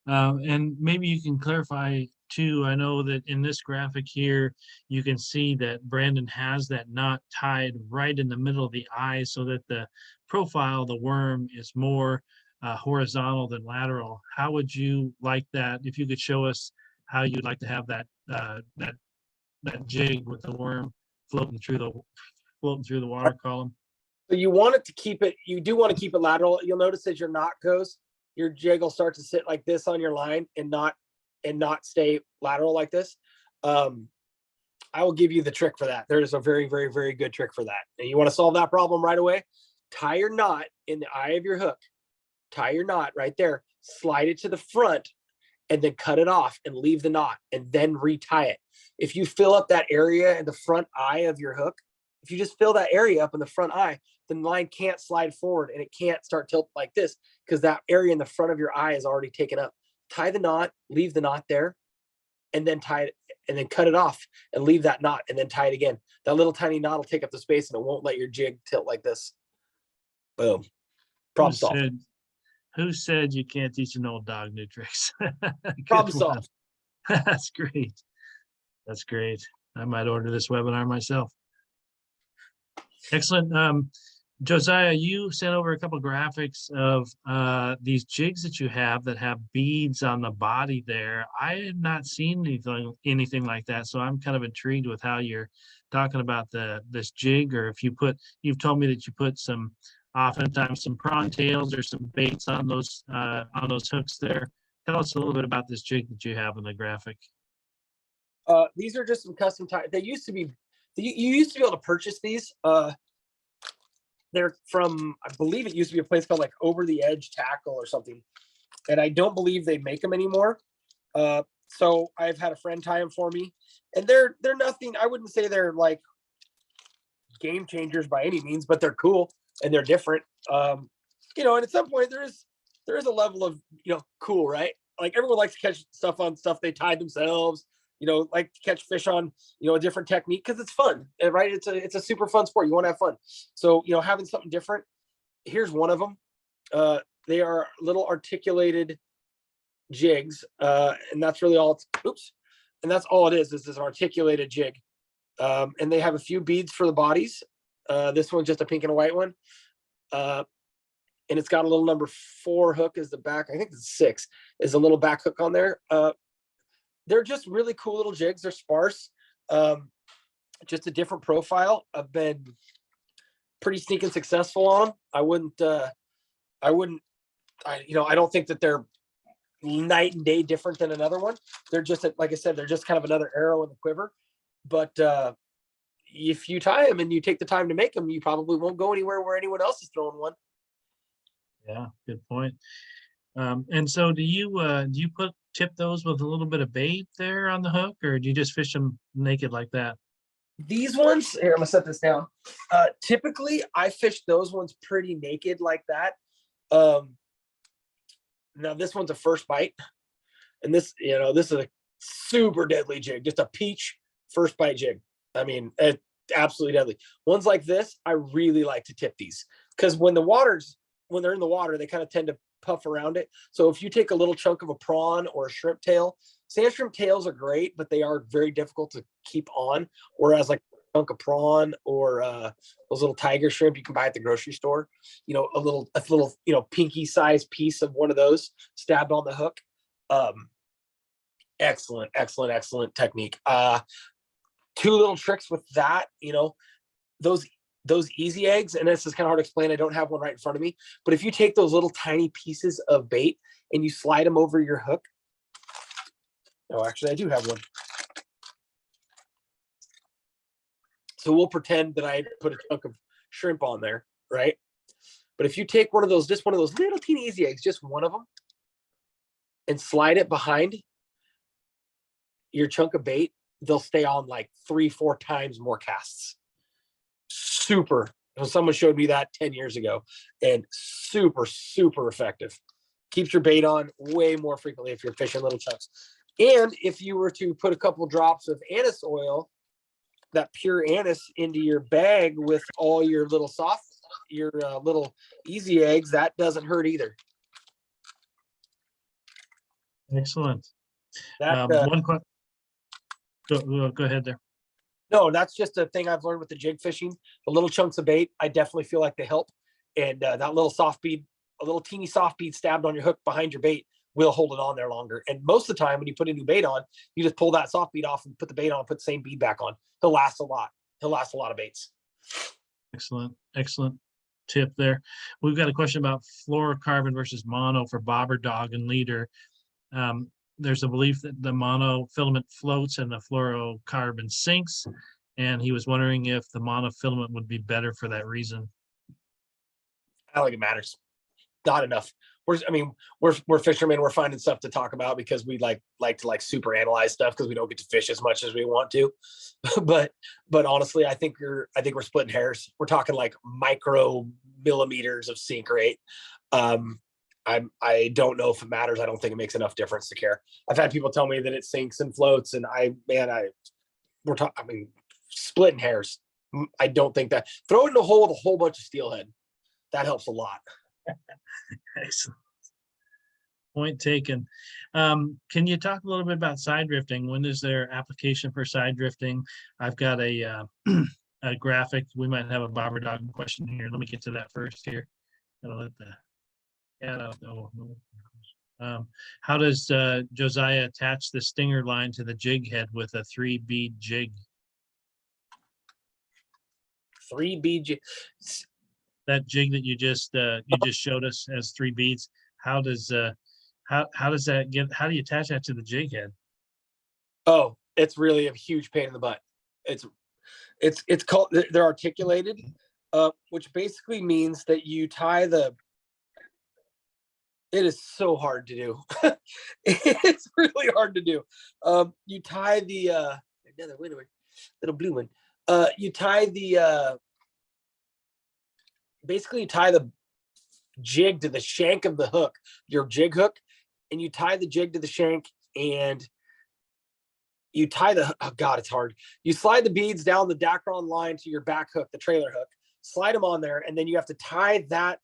And maybe you can clarify too. I know that in this graphic here, you can see that Brandon has that knot tied right in the middle of the eye, so that the profile of the worm is more horizontal than lateral. How would you like that? If you could show us how you'd like to have that jig with the worm floating through the water column. So you do want to keep it lateral. You'll notice as your knot goes, your jig will start to sit like this on your line and not stay lateral like this. I will give you the trick for that. There is a very, very, very good trick for that. And you want to solve that problem right away? Tie your knot in the eye of your hook. Tie your knot right there, slide it to the front, and then cut it off and leave the knot, and then retie it. If you fill up that area in the front eye of your hook, if you just fill that area up in the front eye, the line can't slide forward and it can't start tilting like this, because that area in the front of your eye is already taken up. Tie the knot, leave the knot there, and then tie it, and then cut it off and leave that knot, and then tie it again. That little tiny knot will take up the space and it won't let your jig tilt like this. Boom. Problem solved. Who said you can't teach an old dog new tricks? Problem solved. That's great. That's great. I might order this webinar myself. Excellent. Josiah, you sent over a couple of graphics of these jigs that you have that have beads on the body there. I have not seen anything like that, so I'm kind of intrigued with how you're talking about this jig, or if you've told me that you put oftentimes some prawn tails or some baits on those hooks there. Tell us a little bit about this jig that you have in the graphic. These are just some custom tie. They used to be, you used to be able to purchase these. They're from, I believe it used to be a place called like Over the Edge Tackle or something. And I don't believe they make them anymore. So I've had a friend tie them for me, and they're nothing. I wouldn't say they're like game changers by any means, but they're cool and they're different. And at some point there is a level of, cool, right? Like everyone likes to catch stuff on stuff they tied themselves, like to catch fish on, a different technique because it's fun, right? It's a super fun sport. You want to have fun. So, having something different. Here's one of them. They are little articulated jigs, and that's really all and that's all it is this articulated jig. And they have a few beads for the bodies. This one's just a pink and a white one. And it's got a little number 4 hook as the back. I think it's 6 is a little back hook on there. They're just really cool little jigs. They're sparse, just a different profile. I've been pretty sneaking successful on them. I don't think that they're night and day different than another one. They're just, like I said, they're just kind of another arrow in the quiver. But if you tie them and you take the time to make them, you probably won't go anywhere where anyone else is throwing one. Yeah, good point. And so do you tip those with a little bit of bait there on the hook, or do you just fish them naked like that? These ones, here, I'm gonna set this down. Typically I fish those ones pretty naked like that. Now this one's a first bite, and this is a super deadly jig, just a peach first bite jig. I mean, it's absolutely deadly. Ones like this, I really like to tip these because when they're in the water, they kind of tend to puff around it. So if you take a little chunk of a prawn or a shrimp tail, sand shrimp tails are great, but they are very difficult to keep on. Whereas like a chunk of prawn or those little tiger shrimp you can buy at the grocery store, a little pinky sized piece of one of those stabbed on the hook. Excellent technique. 2 little tricks with that, those easy eggs, and this is kind of hard to explain. I don't have one right in front of me, but if you take those little tiny pieces of bait and you slide them over your hook. Oh, actually I do have one. So we'll pretend that I put a chunk of shrimp on there, right? But if you take one of those little teeny easy eggs, just one of them, and slide it behind your chunk of bait, they'll stay on like 3-4 times more casts. Super. Someone showed me that 10 years ago, and super effective. Keeps your bait on way more frequently if you're fishing little chunks. And if you were to put a couple drops of anise oil, that pure anise, into your bag with all your little little easy eggs, that doesn't hurt either. Excellent. That, one question. Go ahead there. No, that's just a thing I've learned with the jig fishing. The little chunks of bait, I definitely feel like they help. And that little soft bead, a little teeny soft bead stabbed on your hook behind your bait will hold it on there longer. And most of the time when you put a new bait on, you just pull that soft bead off and put the bait on, put the same bead back on. He'll last a lot. He'll last a lot of baits. Excellent tip there. We've got a question about fluorocarbon versus mono for bobber, dog, and leader. There's a belief that the monofilament floats and the fluorocarbon sinks, and he was wondering if the monofilament would be better for that reason. I don't think it matters. Not enough. We're fishermen. We're finding stuff to talk about because we like to super analyze stuff because we don't get to fish as much as we want to. but honestly, I think we're splitting hairs. We're talking like micro millimeters of sink rate. I don't know if it matters. I don't think it makes enough difference to care. I've had people tell me that it sinks and floats, and splitting hairs. I don't think that. Throw it in a hole with a whole bunch of steelhead. That helps a lot. Excellent. Point taken. Can you talk a little bit about side drifting? When is there application for side drifting? I've got a graphic. We might have a bobber dog question here. Let me get to that first here. How does Josiah attach the stinger line to the jig head with a 3-bead jig? 3-bead jig. That jig that you just showed us as 3 beads. How does that get? How do you attach that to the jig head? Oh, it's really a huge pain in the butt. It's called, they're articulated, which basically means that you tie the, it is so hard to do. It's really hard to do. You tie the, another little blue one. You tie the, basically you tie the jig to the shank of the hook, your jig hook, and you tie the jig to the shank, and you tie the, oh God, it's hard. You slide the beads down the Dacron line to your back hook, the trailer hook, slide them on there, and then you have to tie that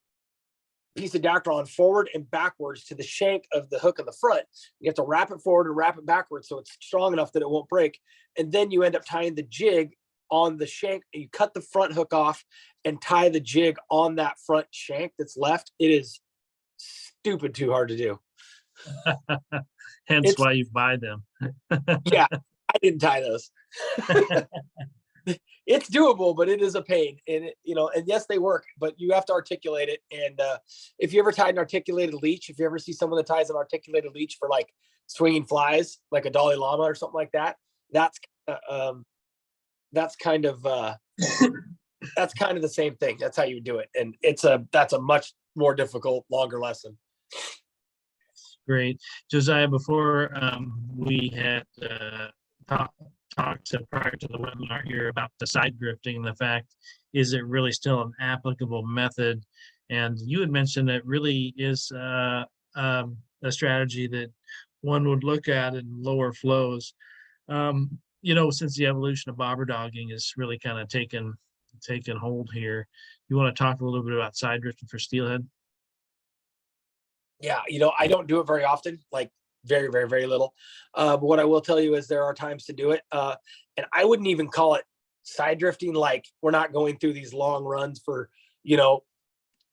piece of Dacron forward and backwards to the shank of the hook on the front. You have to wrap it forward and wrap it backwards so it's strong enough that it won't break. And then you end up tying the jig on the shank, and you cut the front hook off and tie the jig on that front shank that's left. It is stupid too hard to do. Hence why you buy them. Yeah, I didn't tie those. It's doable, but it is a pain. And and yes, they work, but you have to articulate it. And if you ever tied an articulated leech, if you ever see someone that ties an articulated leech for like swinging flies, like a Dalai Lama or something like that, that's kind of the same thing. That's how you do it. And that's a much more difficult, longer lesson. Great. Josiah, before we had talked prior to the webinar here about the side drifting and the fact, is it really still an applicable method? And you had mentioned it really is a strategy that one would look at in lower flows. Since the evolution of bobber dogging is really kind of taken hold here, you want to talk a little bit about side drifting for steelhead? Yeah, I don't do it very often, like very, very, very little. But what I will tell you is there are times to do it. And I wouldn't even call it side drifting. Like, we're not going through these long runs for,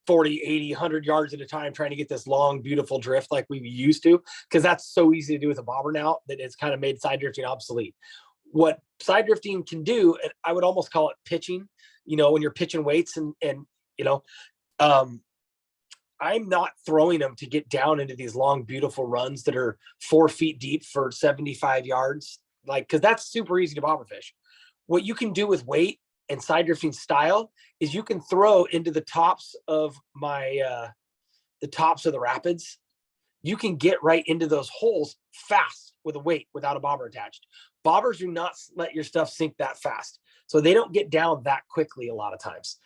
40, 80, 100 yards at a time, trying to get this long, beautiful drift like we used to, because that's so easy to do with a bobber now that it's kind of made side drifting obsolete. What side drifting can do, and I would almost call it pitching, when you're pitching weights and I'm not throwing them to get down into these long, beautiful runs that are 4 feet deep for 75 yards, because that's super easy to bobber fish. What you can do with weight and side drifting style is you can throw into the tops of the tops of the rapids. You can get right into those holes fast with a weight without a bobber attached. Bobbers do not let your stuff sink that fast, so they don't get down that quickly a lot of times.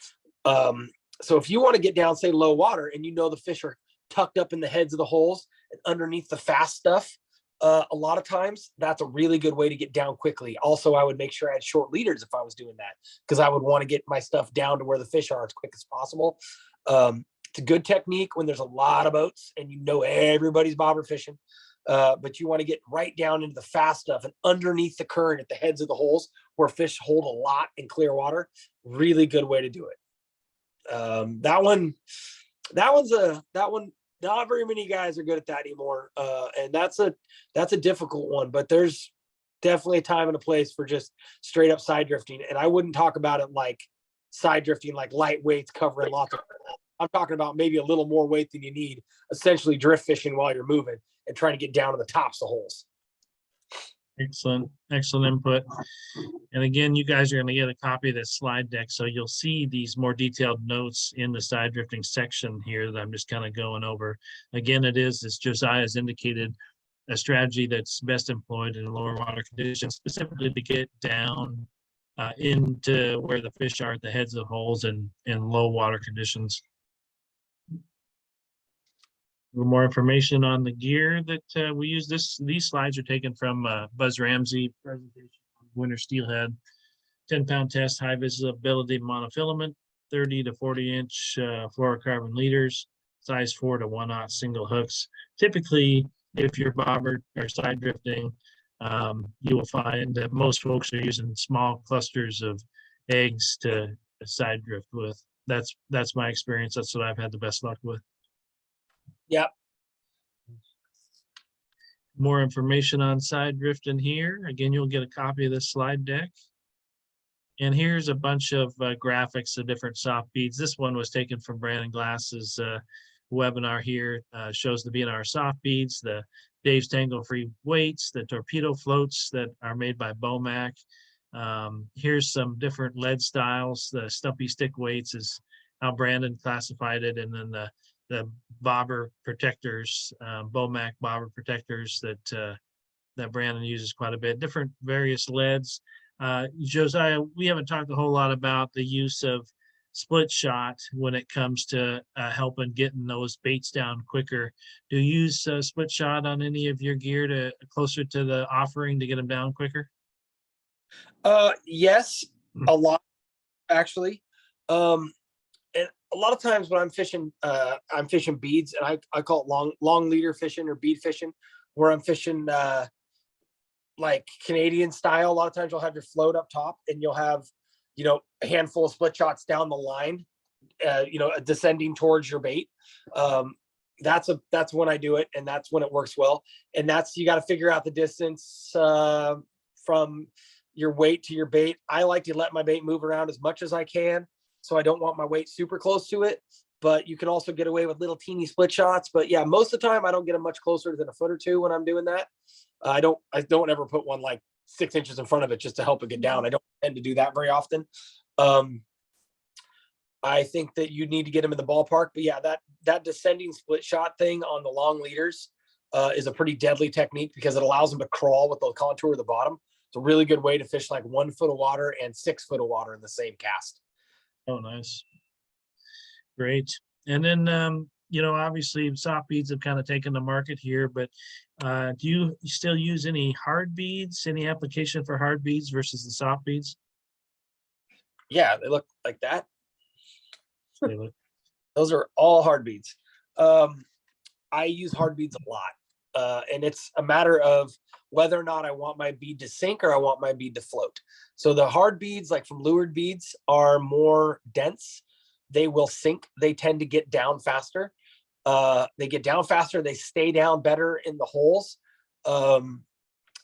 So if you want to get down, say, low water, and the fish are tucked up in the heads of the holes and underneath the fast stuff, a lot of times that's a really good way to get down quickly. Also, I would make sure I had short leaders if I was doing that, because I would want to get my stuff down to where the fish are as quick as possible. It's a good technique when there's a lot of boats and everybody's bobber fishing, but you want to get right down into the fast stuff and underneath the current at the heads of the holes where fish hold a lot in clear water. Really good way to do it. That one, not very many guys are good at that anymore. And that's a difficult one, but there's definitely a time and a place for just straight up side drifting. And I wouldn't talk about it like side drifting, like light weights covering lots of, I'm talking about maybe a little more weight than you need, essentially drift fishing while you're moving and trying to get down to the tops of holes. Excellent input. And again, you guys are going to get a copy of this slide deck, so you'll see these more detailed notes in the side drifting section here that I'm just kind of going over. Again, as Josiah has indicated, a strategy that's best employed in lower water conditions, specifically to get down into where the fish are at the heads of holes in low water conditions. A little more information on the gear that we use. These slides are taken from Buzz Ramsey presentation on winter steelhead, 10-pound test, high visibility monofilament, 30 to 40 inch fluorocarbon leaders, size 4 to 1/0 single hooks. Typically, if you're bobber or side drifting, you will find that most folks are using small clusters of eggs to side drift with. That's my experience. That's what I've had the best luck with. Yep. More information on side drifting here. Again, you'll get a copy of this slide deck. And here's a bunch of graphics of different soft beads. This one was taken from Brandon Glass's webinar here shows the BNR soft beads, the Dave's Tangle Free weights, the torpedo floats that are made by Bomac. Here's some different lead styles. The stumpy stick weights is how Brandon classified it, and then the bobber protectors, Bomac bobber protectors that Brandon uses quite a bit. Different various leads. Josiah, we haven't talked a whole lot about the use of split shot when it comes to helping getting those baits down quicker. Do you use split shot on any of your gear to closer to the offering to get them down quicker? Yes, a lot actually. And a lot of times when I'm fishing beads, and I call it long leader fishing or bead fishing, where I'm fishing like Canadian style. A lot of times you'll have your float up top, and you'll have, a handful of split shots down the line, descending towards your bait. That's when I do it, and that's when it works well. And you got to figure out the distance from your weight to your bait. I like to let my bait move around as much as I can, so I don't want my weight super close to it. But you can also get away with little teeny split shots. But yeah, most of the time I don't get them much closer than a foot or two when I'm doing that. I don't ever put one like 6 inches in front of it just to help it get down. I don't tend to do that very often. I think that you need to get them in the ballpark. But yeah, that descending split shot thing on the long leaders is a pretty deadly technique because it allows them to crawl with the contour of the bottom. It's a really good way to fish like 1 foot of water and 6 foot of water in the same cast. Oh, nice. Great. And then, obviously soft beads have kind of taken the market here, but do you still use any hard beads, any application for hard beads versus the soft beads? Yeah, they look like that. They look. Those are all hard beads. I use hard beads a lot. And it's a matter of whether or not I want my bead to sink or I want my bead to float. So the hard beads, like from lured beads, are more dense. They will sink. They tend to get down faster. They get down faster. They stay down better in the holes.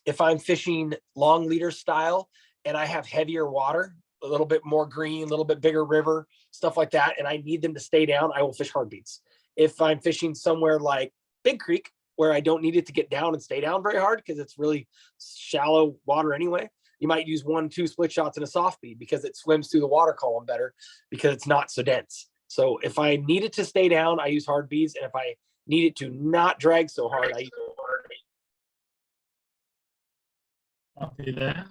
If I'm fishing long leader style and I have heavier water, a little bit more green, a little bit bigger river, stuff like that, and I need them to stay down, I will fish hard beads. If I'm fishing somewhere like Big Creek, where I don't need it to get down and stay down very hard because it's really shallow water anyway, you might use 1-2 split shots in a soft bead because it swims through the water column better because it's not so dense. So if I need it to stay down, I use hard beads. And if I need it to not drag so hard, I use hard beads. Copy that.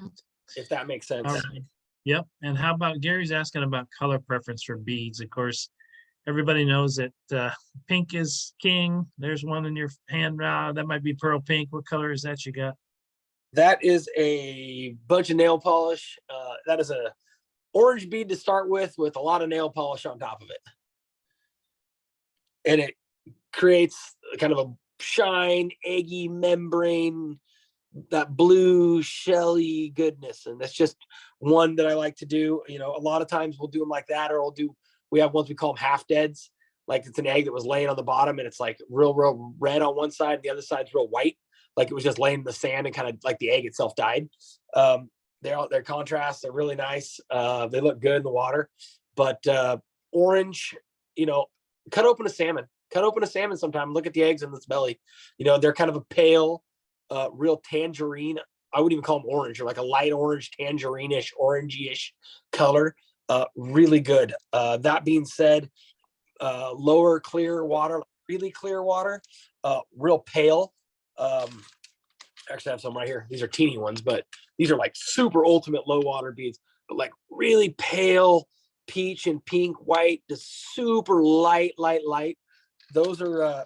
If that makes sense. Right. Yep. And how about Gary's asking about color preference for beads? Of course, everybody knows that pink is king. There's one in your hand now. That might be pearl pink. What color is that you got? That is a bunch of nail polish. That is a orange bead to start with a lot of nail polish on top of it. And it creates kind of a shine, eggy membrane, that blue shelly goodness. And that's just one that I like to do. A lot of times we'll do them like that, or we have ones we call them half deads. Like it's an egg that was laying on the bottom and it's like real red on one side. The other side's real white. Like it was just laying in the sand and kind of like the egg itself died. Their contrasts are really nice. They look good in the water. But orange, cut open a salmon sometime. Look at the eggs in its belly. They're kind of a pale, real tangerine. I wouldn't even call them orange, or like a light orange, tangerine-ish, orangey-ish color. Really good. That being said, lower clear water, really clear water, real pale. Actually I have some right here. These are teeny ones, but these are like super ultimate low water beads, but like really pale peach and pink, white, just super light. Those are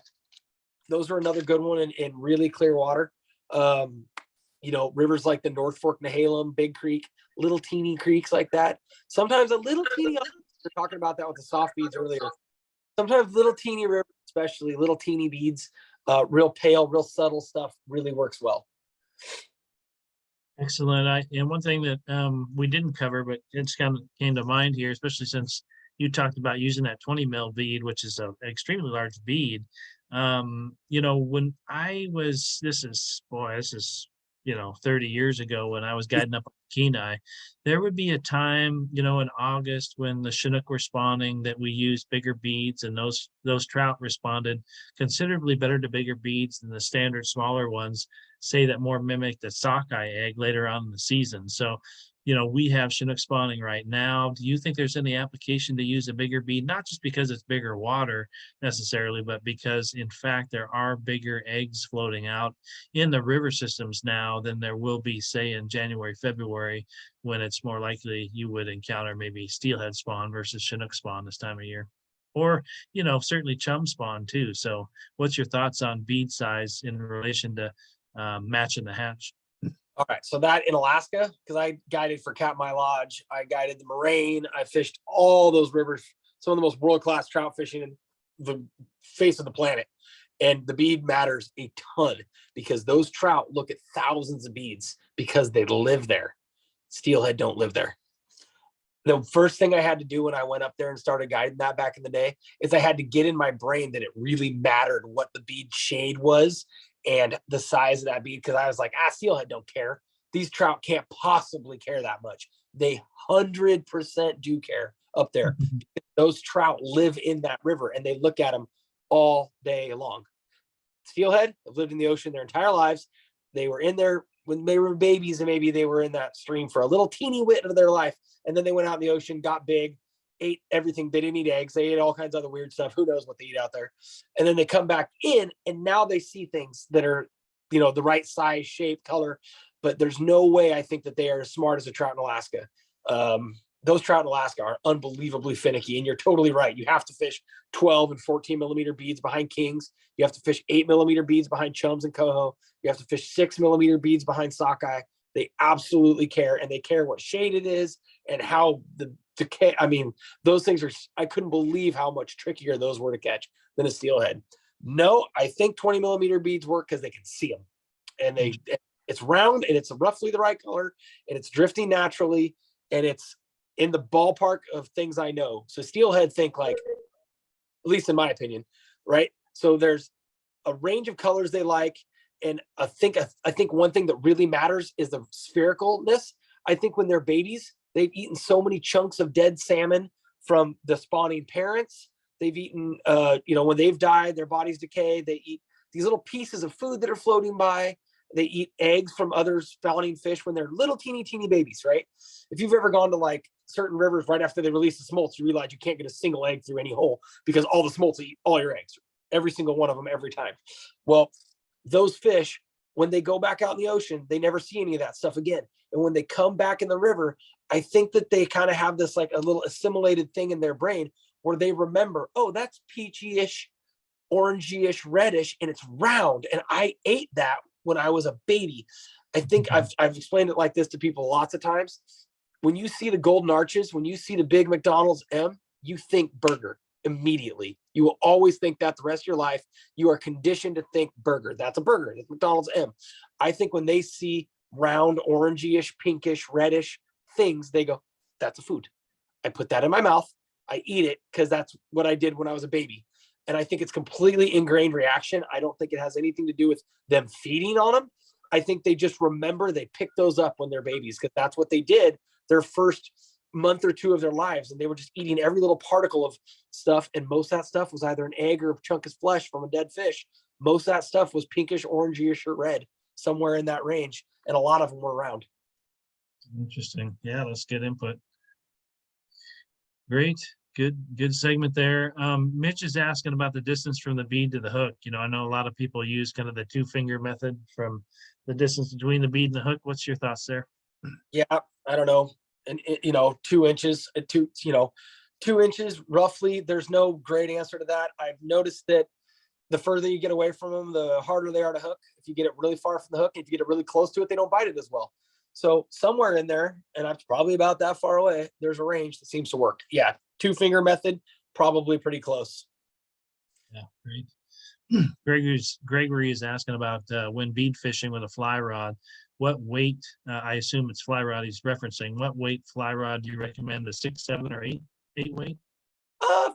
another good one in really clear water. Rivers like the North Fork, Nehalem, Big Creek, little teeny creeks like that. Sometimes a little teeny, we're talking about that with the soft beads earlier. Sometimes little teeny rivers, especially little teeny beads, real pale, real subtle stuff really works well. Excellent. And one thing that we didn't cover, but it's kind of came to mind here, especially since you talked about using that 20 mil bead, which is an extremely large bead. When I was, this is 30 years ago when I was guiding up on Kenai, there would be a time, in August when the Chinook were spawning that we used bigger beads, and those trout responded considerably better to bigger beads than the standard smaller ones, say that more mimic the sockeye egg later on in the season. So, we have Chinook spawning right now. Do you think there's any application to use a bigger bead, not just because it's bigger water necessarily, but because in fact there are bigger eggs floating out in the river systems now than there will be, say, in January, February, when it's more likely you would encounter maybe steelhead spawn versus Chinook spawn this time of year? Or, certainly chum spawn too. So what's your thoughts on bead size in relation to matching the hatch? All right. So that in Alaska, because I guided for Katmai Lodge, I guided the Moraine, I fished all those rivers, some of the most world-class trout fishing in the face of the planet. And the bead matters a ton because those trout look at thousands of beads because they live there. Steelhead don't live there. The first thing I had to do when I went up there and started guiding that back in the day is I had to get in my brain that it really mattered what the bead shade was and the size of that bead, because I was like, steelhead don't care. These trout can't possibly care that much. They 100% do care up there. Those trout live in that river and they look at them all day long. Steelhead have lived in the ocean their entire lives. They were in there when they were babies, and maybe they were in that stream for a little teeny bit of their life. And then they went out in the ocean, got big, ate everything. They didn't eat eggs. They ate all kinds of other weird stuff. Who knows what they eat out there? And then they come back in, and now they see things that are, the right size, shape, color. But there's no way I think that they are as smart as a trout in Alaska. Those trout in Alaska are unbelievably finicky. And you're totally right. You have to fish 12 and 14 millimeter beads behind kings. You have to fish 8 millimeter beads behind chums and coho. You have to fish 6 millimeter beads behind sockeye. They absolutely care, and they care what shade it is and how the decay. I mean, those things are, I couldn't believe how much trickier those were to catch than a steelhead. No, I think 20 millimeter beads work because they can see them, and it's round and it's roughly the right color and it's drifting naturally and it's in the ballpark of things I know. So steelhead think like, at least in my opinion, right? So there's a range of colors they like. And I think one thing that really matters is the sphericalness. I think when they're babies, they've eaten so many chunks of dead salmon from the spawning parents. They've eaten, when they've died, their bodies decay. They eat these little pieces of food that are floating by. They eat eggs from other spawning fish when they're little teeny babies, right? If you've ever gone to like certain rivers right after they release the smolts, you realize you can't get a single egg through any hole because all the smolts eat all your eggs, every single one of them, every time. Well, those fish, when they go back out in the ocean, they never see any of that stuff again. And when they come back in the river, I think that they kind of have this like a little assimilated thing in their brain where they remember, oh, that's peachy-ish, orangey-ish, reddish, and it's round. And I ate that when I was a baby. I think I've explained it like this to people lots of times. When you see the golden arches, when you see the big McDonald's M, you think burger immediately. You will always think that the rest of your life. You are conditioned to think burger. That's a burger. That's McDonald's M. I think when they see round, orangey-ish, pinkish, reddish things, they go, that's a food. I put that in my mouth. I eat it because that's what I did when I was a baby. And I think it's completely ingrained reaction. I don't think it has anything to do with them feeding on them. I think they just remember they picked those up when they're babies because that's what they did their first month or two of their lives. And they were just eating every little particle of stuff. And most of that stuff was either an egg or a chunk of flesh from a dead fish. Most of that stuff was pinkish, orangey-ish, or red, somewhere in that range. And a lot of them were round. Interesting. Yeah, that's good input. Great. Good segment there. Mitch is asking about the distance from the bead to the hook. I know a lot of people use kind of the 2-finger method from the distance between the bead and the hook. What's your thoughts there? Yeah, I don't know. And 2 inches, 2 inches roughly. There's no great answer to that. I've noticed that the further you get away from them, the harder they are to hook. If you get it really far from the hook, if you get it really close to it, they don't bite it as well. So somewhere in there, and I'm probably about that far away, there's a range that seems to work. Yeah, 2-finger method, probably pretty close. Yeah, great. Gregory is asking about when bead fishing with a fly rod, what weight, I assume it's fly rod he's referencing, what weight fly rod do you recommend, the 6, 7, or 8 weight?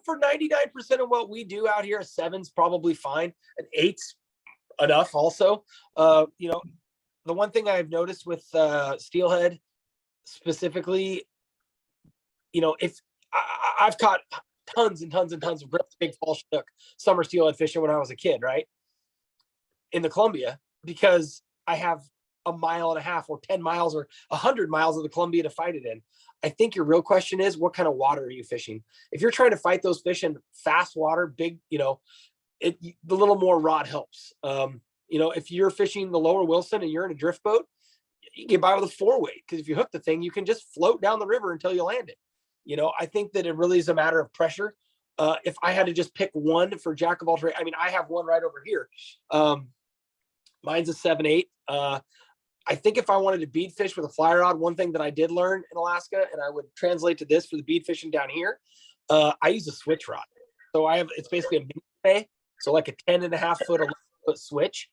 For 99% of what we do out here, a 7's probably fine. An 8's enough also. the one thing I've noticed with steelhead specifically, if I've caught tons and tons and tons of big fall snook summer steelhead fishing when I was a kid, right? In the Columbia, because I have a mile and a half or 10 miles or 100 miles of the Columbia to fight it in. I think your real question is, what kind of water are you fishing? If you're trying to fight those fish in fast water, big, the little more rod helps. If you're fishing the lower Wilson and you're in a drift boat, you can get by with a 4-weight, because if you hook the thing, you can just float down the river until you land it. I think that it really is a matter of pressure. If I had to just pick one for jack of all trades, I mean, I have one right over here. Mine's a 7/8. I think if I wanted to bead fish with a fly rod, one thing that I did learn in Alaska, and I would translate to this for the bead fishing down here, I use a switch rod. So it's basically a mini, so like a 10.5 foot, 11-foot switch.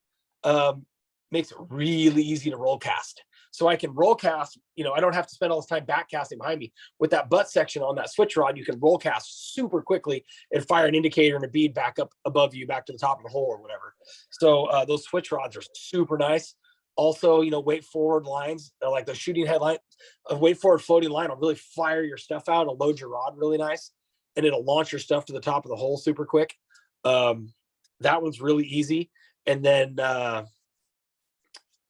Makes it really easy to roll cast. So I can roll cast, I don't have to spend all this time back casting behind me. With that butt section on that switch rod, you can roll cast super quickly and fire an indicator and a bead back up above you, back to the top of the hole or whatever. So those switch rods are super nice. Also, weight forward lines, like the shooting headline, a weight forward floating line will really fire your stuff out. It'll load your rod really nice, and it'll launch your stuff to the top of the hole super quick. That one's really easy. And then,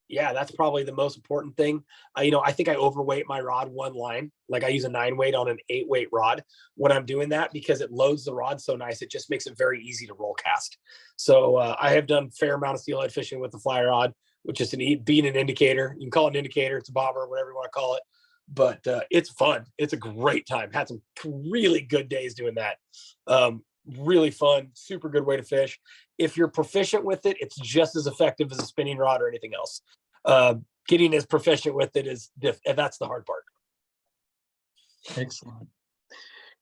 that's probably the most important thing. I think I overweight my rod one line. Like I use a 9-weight on an 8-weight rod when I'm doing that, because it loads the rod so nice. It just makes it very easy to roll cast. So I have done a fair amount of steelhead fishing with the fly rod, which is being an indicator. You can call it an indicator, it's a bobber, whatever you want to call it. But it's fun. It's a great time. Had some really good days doing that. Really fun, super good way to fish. If you're proficient with it, it's just as effective as a spinning rod or anything else. Getting as proficient with it that's the hard part. Excellent.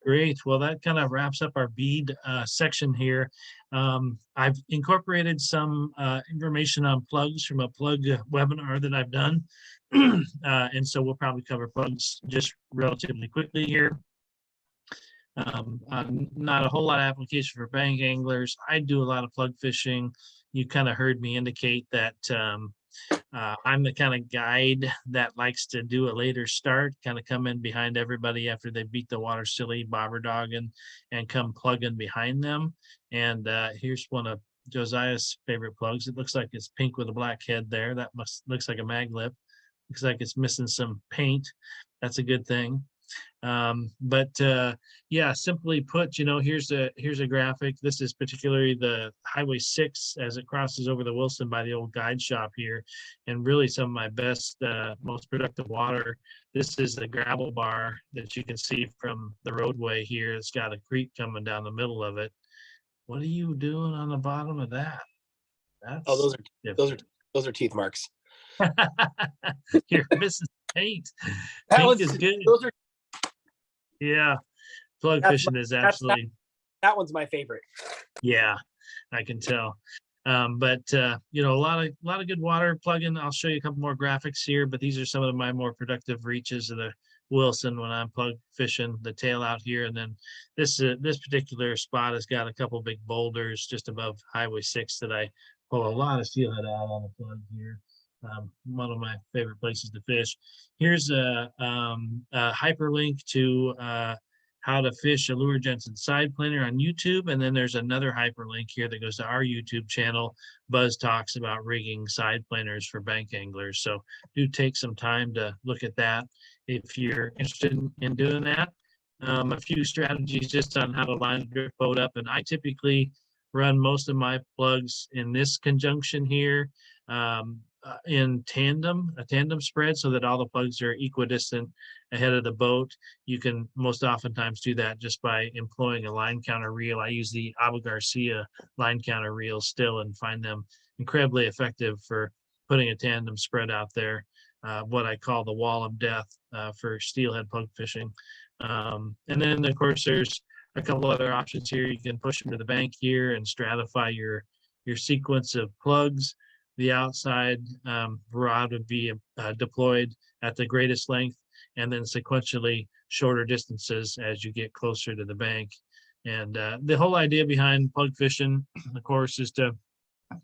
Great. Well, that kind of wraps up our bead section here. I've incorporated some information on plugs from a plug webinar that I've done. And so we'll probably cover plugs just relatively quickly here. Not a whole lot of application for bank anglers. I do a lot of plug fishing. You kind of heard me indicate that I'm the kind of guide that likes to do a later start, kind of come in behind everybody after they beat the water silly, bobber dogging, and come plugging behind them. And here's one of Josiah's favorite plugs. It looks like it's pink with a black head there. That looks like a mag lip. Looks like it's missing some paint. That's a good thing. Yeah, simply put, here's a graphic. This is particularly the Highway 6 as it crosses over the Wilson by the old guide shop here, and really some of my best, most productive water. This is the gravel bar that you can see from the roadway here. It's got a creek coming down the middle of it. What are you doing on the bottom of that? Those are teeth marks. You're missing paint. Paint is good. Yeah, plug fishing is absolutely. That one's my favorite. Yeah, I can tell. A lot of good water plugging. I'll show you a couple more graphics here, but these are some of my more productive reaches of the Wilson when I'm plug fishing. The tail out here, and then this particular spot has got a couple big boulders just above Highway 6 that I pull a lot of steelhead out on the plug here. One of my favorite places to fish. Here's a hyperlink to how to fish a Lure Jensen side planer on YouTube. And then there's another hyperlink here that goes to our YouTube channel. Buzz talks about rigging side planers for bank anglers. So do take some time to look at that if you're interested in doing that. A few strategies just on how to line a drift boat up. And I typically run most of my plugs in this conjunction here. In a tandem spread, so that all the plugs are equidistant ahead of the boat. You can most oftentimes do that just by employing a line counter reel. I use the Abu Garcia line counter reels still and find them incredibly effective for putting a tandem spread out there, what I call the wall of death for steelhead plug fishing. And then of course there's a couple other options here. You can push them to the bank here and stratify your sequence of plugs. The outside rod would be deployed at the greatest length, and then sequentially shorter distances as you get closer to the bank. And the whole idea behind plug fishing, of course, is to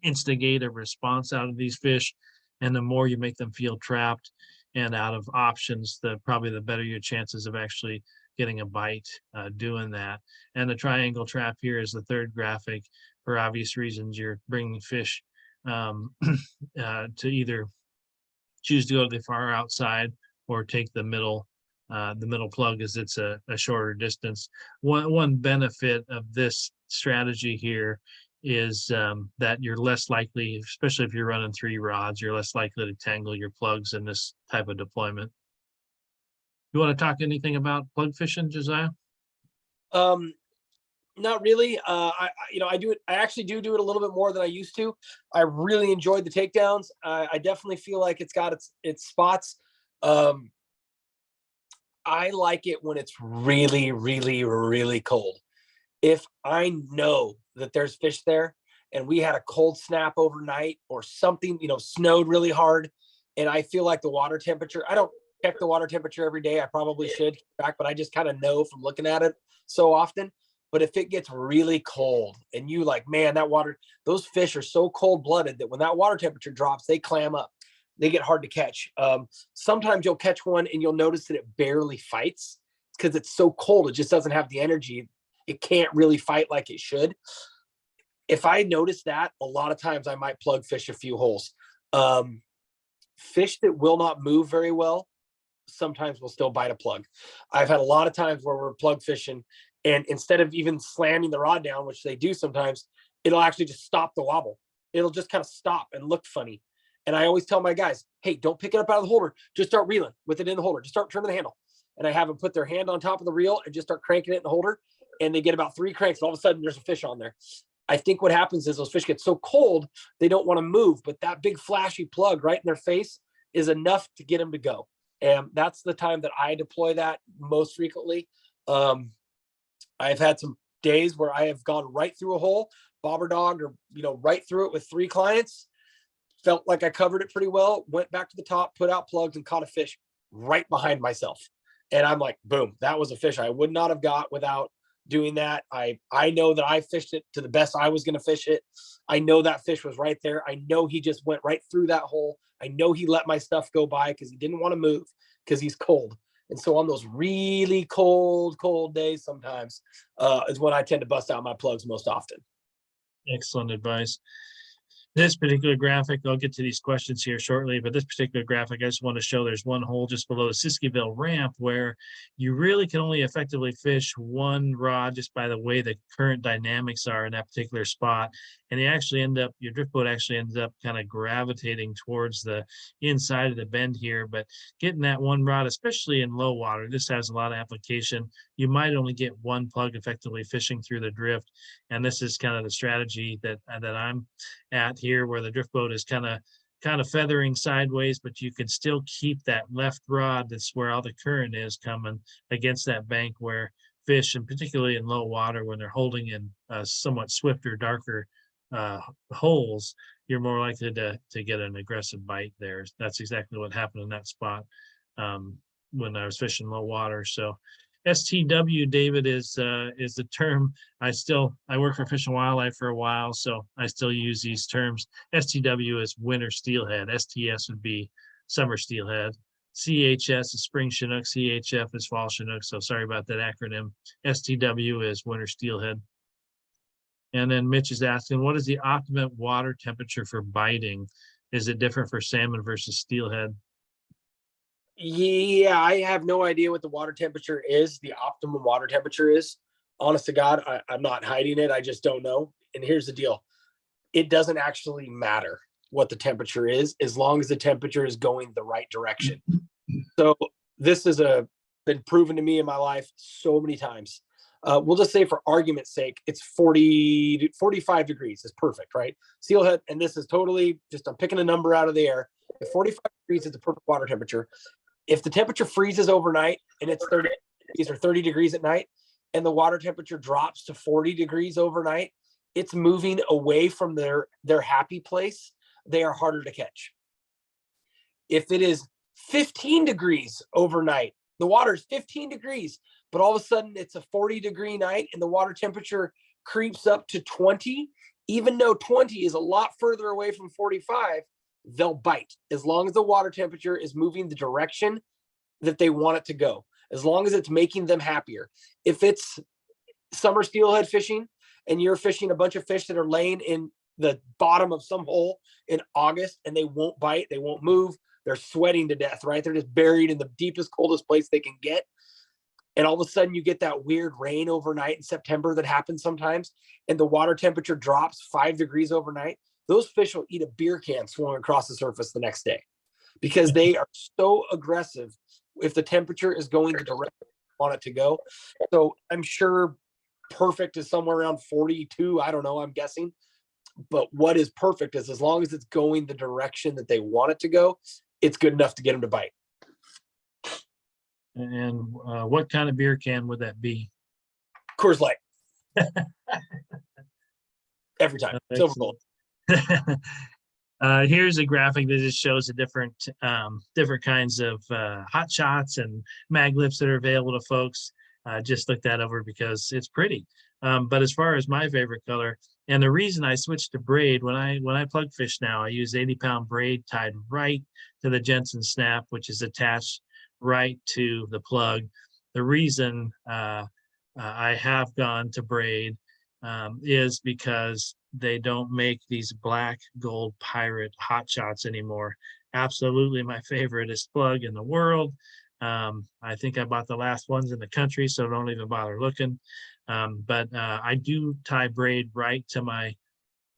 instigate a response out of these fish And the more you make them feel trapped and out of options, probably the better your chances of actually getting a bite doing that. And the triangle trap here is the third graphic. For obvious reasons, you're bringing fish to either choose to go to the far outside or take the middle plug, as it's a shorter distance. One benefit of this strategy here is that you're less likely, especially if you're running 3 rods, you're less likely to tangle your plugs in this type of deployment. You want to talk anything about plug fishing, Josiah? Um, Not really. I do it. I actually do it a little bit more than I used to. I really enjoyed the takedowns. I definitely feel like it's got its spots. Um, I like it when it's really, really, really cold. If I know that there's fish there and we had a cold snap overnight or something, snowed really hard, and I feel like the water temperature, I don't check the water temperature every day. I probably should back, but I just kind of know from looking at it so often. But if it gets really cold and you like, man, those fish are so cold blooded that when that water temperature drops, they clam up. They get hard to catch. Sometimes you'll catch one and you'll notice that it barely fights because it's so cold. It just doesn't have the energy. It can't really fight like it should. If I notice that, a lot of times I might plug fish a few holes. Fish that will not move very well sometimes will still bite a plug. I've had a lot of times where we're plug fishing, and instead of even slamming the rod down, which they do sometimes, it'll actually just stop the wobble. It'll just kind of stop and look funny. And I always tell my guys, hey, don't pick it up out of the holder. Just start reeling with it in the holder. Just start turning the handle. And I have them put their hand on top of the reel and just start cranking it in the holder. And they get about 3 cranks. And all of a sudden, there's a fish on there. I think what happens is those fish get so cold, they don't want to move. But that big flashy plug right in their face is enough to get them to go. And that's the time that I deploy that most frequently. I've had some days where I have gone right through a hole, bobber dog, or right through it with 3 clients. Felt like I covered it pretty well. Went back to the top, put out plugs, and caught a fish right behind myself. And I'm like, boom, that was a fish I would not have got without doing that. I know that I fished it to the best I was going to fish it. I know that fish was right there. I know he just went right through that hole. I know he let my stuff go by because he didn't want to move because he's cold. And so on those really cold days, sometimes is when I tend to bust out my plugs most often. Excellent advice. This particular graphic, I'll get to these questions here shortly, but this particular graphic, I just want to show there's one hole just below the Siskiyville ramp where you really can only effectively fish one rod just by the way the current dynamics are in that particular spot. And your drift boat actually ends up kind of gravitating towards the inside of the bend here. But getting that one rod, especially in low water, this has a lot of application. You might only get one plug effectively fishing through the drift. And this is kind of the strategy that I'm at here, where the drift boat is kind of feathering sideways, but you can still keep that left rod, that's where all the current is, coming against that bank, where fish, and particularly in low water when they're holding in somewhat swifter, darker holes, you're more likely to get an aggressive bite there. That's exactly what happened in that spot when I was fishing low water. So STW, David, is the term I worked for Fish and Wildlife for a while, so I still use these terms. STW is winter steelhead. STS would be summer steelhead. CHS is spring chinook. CHF is fall chinook. So sorry about that acronym. STW is winter steelhead. And then Mitch is asking, what is the optimum water temperature for biting? Is it different for salmon versus steelhead? Yeah, I have no idea what the water temperature is, the optimum water temperature is. Honest to God, I'm not hiding it. I just don't know. And here's the deal. It doesn't actually matter what the temperature is, as long as the temperature is going the right direction. So this has been proven to me in my life so many times. We'll just say, for argument's sake, it's 40 to 45 degrees is perfect, right? Steelhead, and this is totally just, I'm picking a number out of the air. If 45 degrees is the perfect water temperature. If the temperature freezes overnight and it's 30 degrees or 30 degrees at night, and the water temperature drops to 40 degrees overnight, it's moving away from their happy place. They are harder to catch. If it is 15 degrees overnight, the water is 15 degrees, but all of a sudden it's a 40-degree night and the water temperature creeps up to 20, even though 20 is a lot further away from 45, they'll bite as long as the water temperature is moving the direction that they want it to go, as long as it's making them happier. If it's summer steelhead fishing and you're fishing a bunch of fish that are laying in the bottom of some hole in August and they won't bite, they won't move, they're sweating to death, right? They're just buried in the deepest, coldest place they can get. And all of a sudden you get that weird rain overnight in September that happens sometimes, and the water temperature drops 5 degrees overnight. Those fish will eat a beer can swung across the surface the next day because they are so aggressive if the temperature is going the direction you want it to go. So I'm sure perfect is somewhere around 42. I don't know, I'm guessing. But what is perfect is as long as it's going the direction that they want it to go, it's good enough to get them to bite. And what kind of beer can would that be? Coors Light. Every time. Silver gold. Here's a graphic that just shows the different kinds of hot shots and mag lips that are available to folks. Just look that over because it's pretty. But as far as my favorite color, and the reason I switched to braid, when I plug fish now, I use 80-pound braid tied right to the Jensen snap, which is attached right to the plug. The reason I have gone to braid is because they don't make these black gold pirate hot shots anymore. Absolutely my favoriteest plug in the world. I think I bought the last ones in the country, so don't even bother looking. But I do tie braid right to my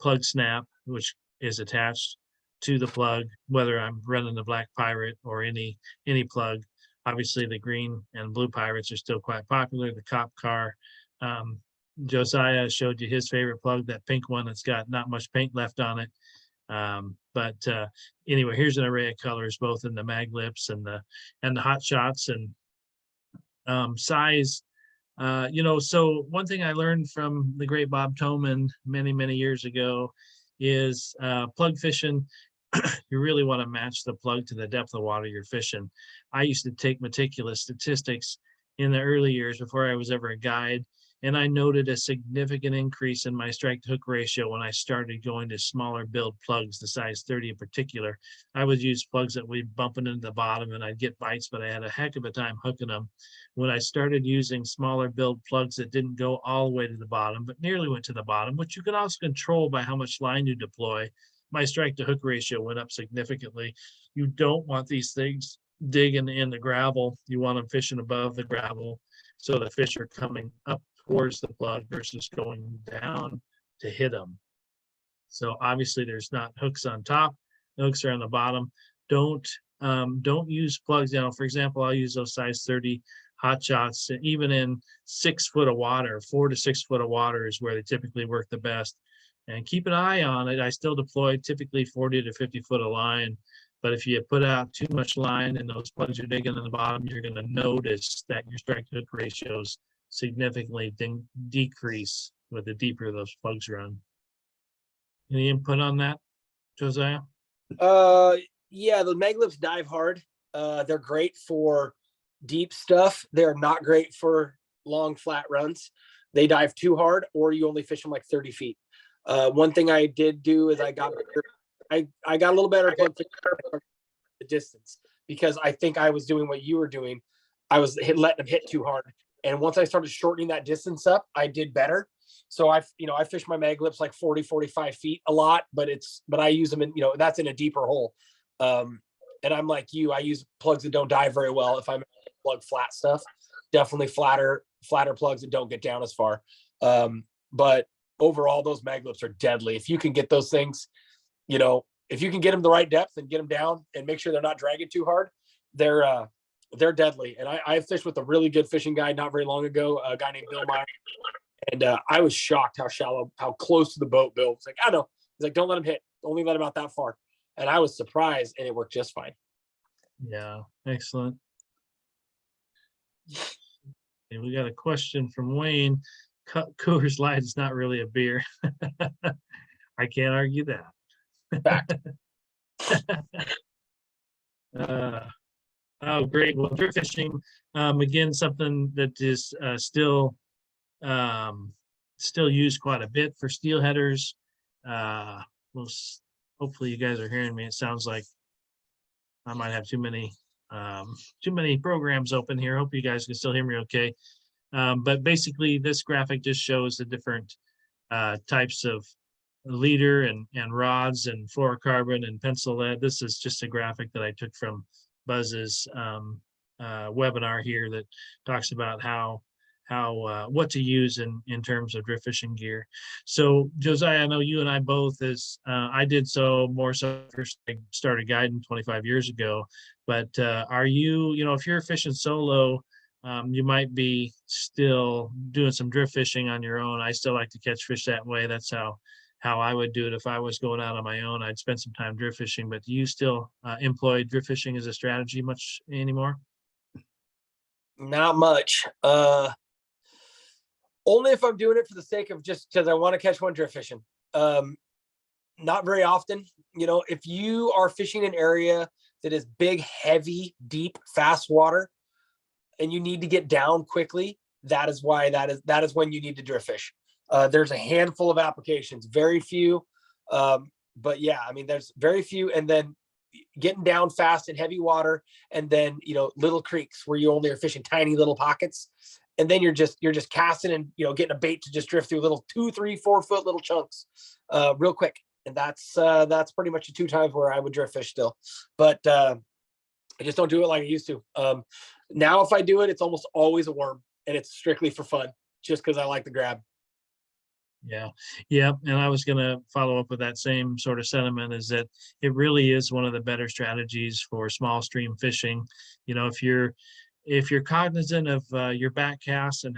plug snap, which is attached to the plug, whether I'm running the black pirate or any plug. Obviously, the green and blue pirates are still quite popular. The cop car. Josiah showed you his favorite plug, that pink one that's got not much paint left on it. But anyway, here's an array of colors, both in the mag lips and the hot shots, and size. So one thing I learned from the great Bob Toman many years ago is plug fishing. You really want to match the plug to the depth of water you're fishing. I used to take meticulous statistics in the early years before I was ever a guide, and I noted a significant increase in my strike to hook ratio when I started going to smaller build plugs, the size 30 in particular. I would use plugs that would bump into the bottom and I'd get bites, but I had a heck of a time hooking them. When I started using smaller build plugs that didn't go all the way to the bottom, but nearly went to the bottom, which you can also control by how much line you deploy, my strike to hook ratio went up significantly. You don't want these things digging in the gravel. You want them fishing above the gravel, so the fish are coming up towards the plug versus going down to hit them. So obviously there's not hooks on top, the hooks are on the bottom. Don't use plugs down. For example, I'll use those size 30 hot shots, even in 6 foot of water. 4 to 6 foot of water is where they typically work the best. And keep an eye on it. I still deploy typically 40 to 50 foot of line. But if you put out too much line and those plugs are digging in the bottom, you're going to notice that your strike to hook ratios significantly decrease with the deeper those plugs run. Any input on that, Josiah? Yeah, the mag lips dive hard. They're great for deep stuff. They're not great for long flat runs. They dive too hard, or you only fish them like 30 feet. One thing I did do is I got a little better plug the distance, because I think I was doing what you were doing. I was letting them hit too hard. And once I started shortening that distance up, I did better. So I fish my mag lips like 40, 45 feet a lot, but I use them in, that's in a deeper hole. And I'm like you, I use plugs that don't dive very well. If I'm plug flat stuff, definitely flatter plugs that don't get down as far. But overall, those mag lips are deadly. If you can get those things, if you can get them the right depth and get them down and make sure they're not dragging too hard, they're deadly. And I fished with a really good fishing guide not very long ago, a guy named Bill Meyer. And I was shocked how close to the boat Bill was like. I know. He's like, don't let him hit. Only let him out that far. And I was surprised, and it worked just fine. Yeah, excellent. Okay, we got a question from Wayne. Coors Light is not really a beer. I can't argue that. Fact. Oh, great. Well, drift fishing, again, something that is still used quite a bit for steelheaders. hopefully you guys are hearing me. It sounds like I might have too many programs open here. Hope you guys can still hear me okay. But basically, this graphic just shows the different types of leader and rods and fluorocarbon and pencil lead. This is just a graphic that I took from Buzz's webinar here that talks about how what to use in terms of drift fishing gear. So Josiah, I know you and I both, as I did so more so first I started guiding 25 years ago, but are you, if you're fishing solo, you might be still doing some drift fishing on your own. I still like to catch fish that way. That's how I would do it if I was going out on my own. I'd spend some time drift fishing. But do you still employ drift fishing as a strategy much anymore? Not much. Only if I'm doing it for the sake of just because I want to catch one drift fishing. Not very often. If you are fishing an area that is big, heavy, deep, fast water, and you need to get down quickly, that is when you need to drift fish. There's a handful of applications, very few. But yeah, I mean, there's very few. And then getting down fast in heavy water, and then, little creeks where you only are fishing tiny little pockets. And then you're just casting and, getting a bait to just drift through little 2, 3, 4 foot little chunks, real quick. And that's pretty much the 2 times where I would drift fish still. But, I just don't do it like I used to. Now, if I do it, it's almost always a worm, and it's strictly for fun, just because I like the grab. Yeah. Yeah. And I was going to follow up with that same sort of sentiment, is that it really is one of the better strategies for small stream fishing. If you're cognizant of your back cast and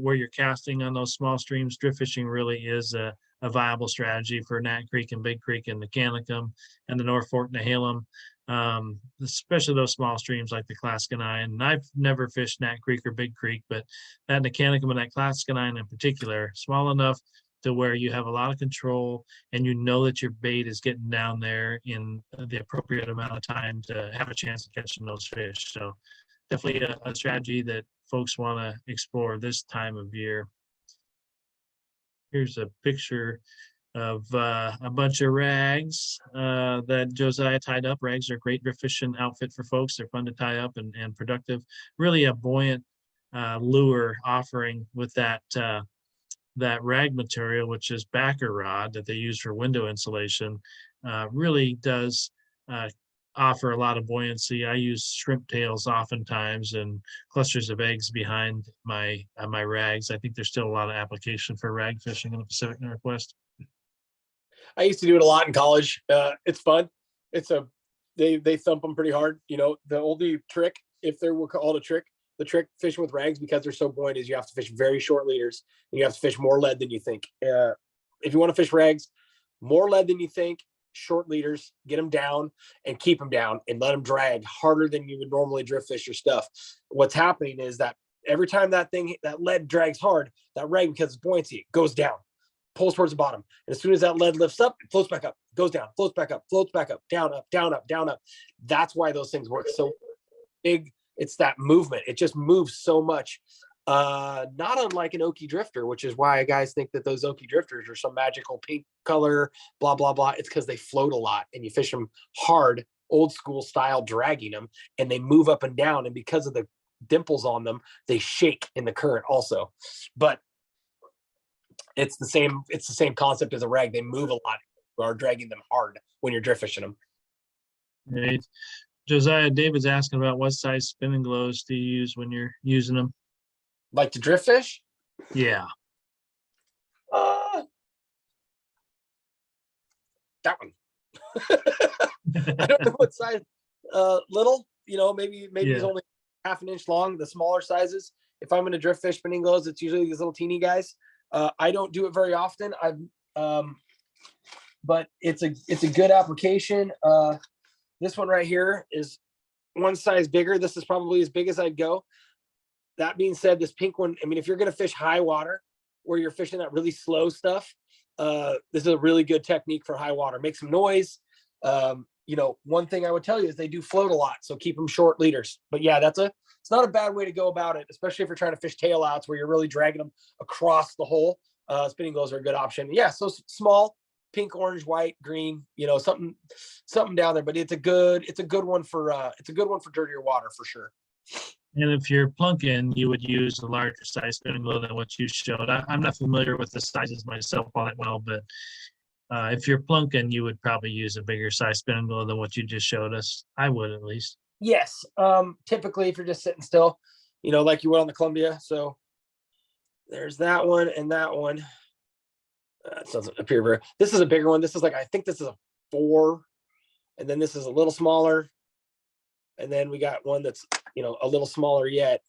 where you're casting on those small streams, drift fishing really is a viable strategy for Nat Creek and Big Creek and the Canicum and the North Fork Nehalem. Especially those small streams like the Claskanine. And I've never fished Nat Creek or Big Creek, but that Necanicum and that Claskanine in particular, small enough to where you have a lot of control and you know that your bait is getting down there in the appropriate amount of time to have a chance of catching those fish. So definitely a strategy that folks want to explore this time of year. Here's a picture of a bunch of rags that Josiah tied up. Rags are a great drift fishing outfit for folks. They're fun to tie up and productive. Really a buoyant lure offering with that rag material, which is backer rod that they use for window insulation. Really does offer a lot of buoyancy. I use shrimp tails oftentimes and clusters of eggs behind my rags. I think there's still a lot of application for rag fishing in the Pacific Northwest. I used to do it a lot in college. It's fun. They thump them pretty hard. The only trick, if there were called a trick, the trick fishing with rags, because they're so buoyant, is you have to fish very short leaders, and you have to fish more lead than you think. If you want to fish rags, more lead than you think, short leaders, get them down and keep them down and let them drag harder than you would normally drift fish your stuff. What's happening is that every time that lead drags hard, that rag, because it's buoyancy, goes down, pulls towards the bottom. And as soon as that lead lifts up, it floats back up, goes down, floats back up, down, up, down, up, down, up. That's why those things work so big. It's that movement. It just moves so much. Not unlike an Okie drifter, which is why guys think that those Okie drifters are some magical pink color, blah, blah, blah. It's because they float a lot and you fish them hard, old school style, dragging them, and they move up and down. And because of the dimples on them, they shake in the current also. But it's the same concept as a rag. They move a lot. You are dragging them hard when you're drift fishing them. Right. Josiah, David's asking about what size spinning glows do you use when you're using them? Like to drift fish? Yeah. That one. I don't know what size. Little, maybe it's only half an inch long. The smaller sizes. If I'm going to drift fish spinning glows, it's usually these little teeny guys. I don't do it very often. But it's a good application. This one right here is one size bigger. This is probably as big as I'd go. That being said, this pink one, I mean, if you're going to fish high water where you're fishing that really slow stuff, this is a really good technique for high water. Make some noise. One thing I would tell you is they do float a lot, so keep them short leaders. But yeah, it's not a bad way to go about it, especially if you're trying to fish tail outs where you're really dragging them across the hole. Spinning glows are a good option. Yeah, so small, pink, orange, white, green, something down there. But it's a good one for dirtier water for sure. And if you're plunking, you would use a larger size spinning wheel than what you showed. I'm not familiar with the sizes myself all that well, but if you're plunking, you would probably use a bigger size spinning wheel than what you just showed us. I would, at least. Yes. Typically, if you're just sitting still, like you would on the Columbia. So there's that one and that one. It doesn't appear very. This is a bigger one. This is I think this is a 4, and then this is a little smaller, and then we got one that's a little smaller yet.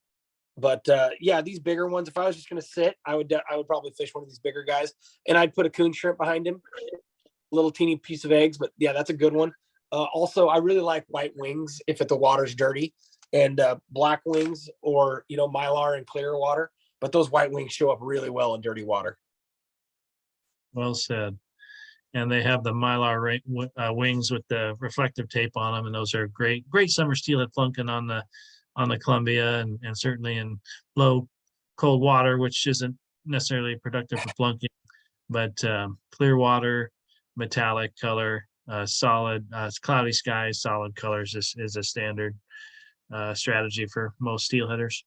But yeah, these bigger ones. If I was just gonna sit, I would probably fish one of these bigger guys, and I'd put a coon shrimp behind him, a little teeny piece of eggs. But yeah, that's a good one. Also, I really like white wings if the water's dirty, and black wings or mylar and clear water. But those white wings show up really well in dirty water. Well said. And they have the mylar wings with the reflective tape on them, and those are great summer steelhead plunking on the Columbia, and certainly in low cold water, which isn't necessarily productive for plunking, but clear water, metallic color, solid, cloudy skies, solid colors is a standard strategy for most steelheaders.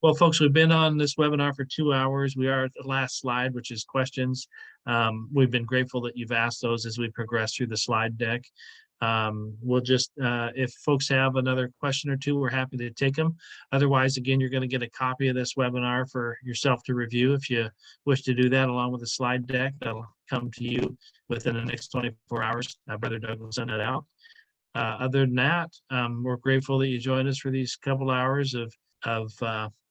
Well, folks, we've been on this webinar for 2 hours. We are at the last slide, which is questions. We've been grateful that you've asked those as we progress through the slide deck. We'll just, if folks have another question or two, we're happy to take them. Otherwise, again, you're going to get a copy of this webinar for yourself to review if you wish to do that, along with the slide deck. That'll come to you within the next 24 hours. Brother Doug will send it out. Other than that, we're grateful that you joined us for these couple hours of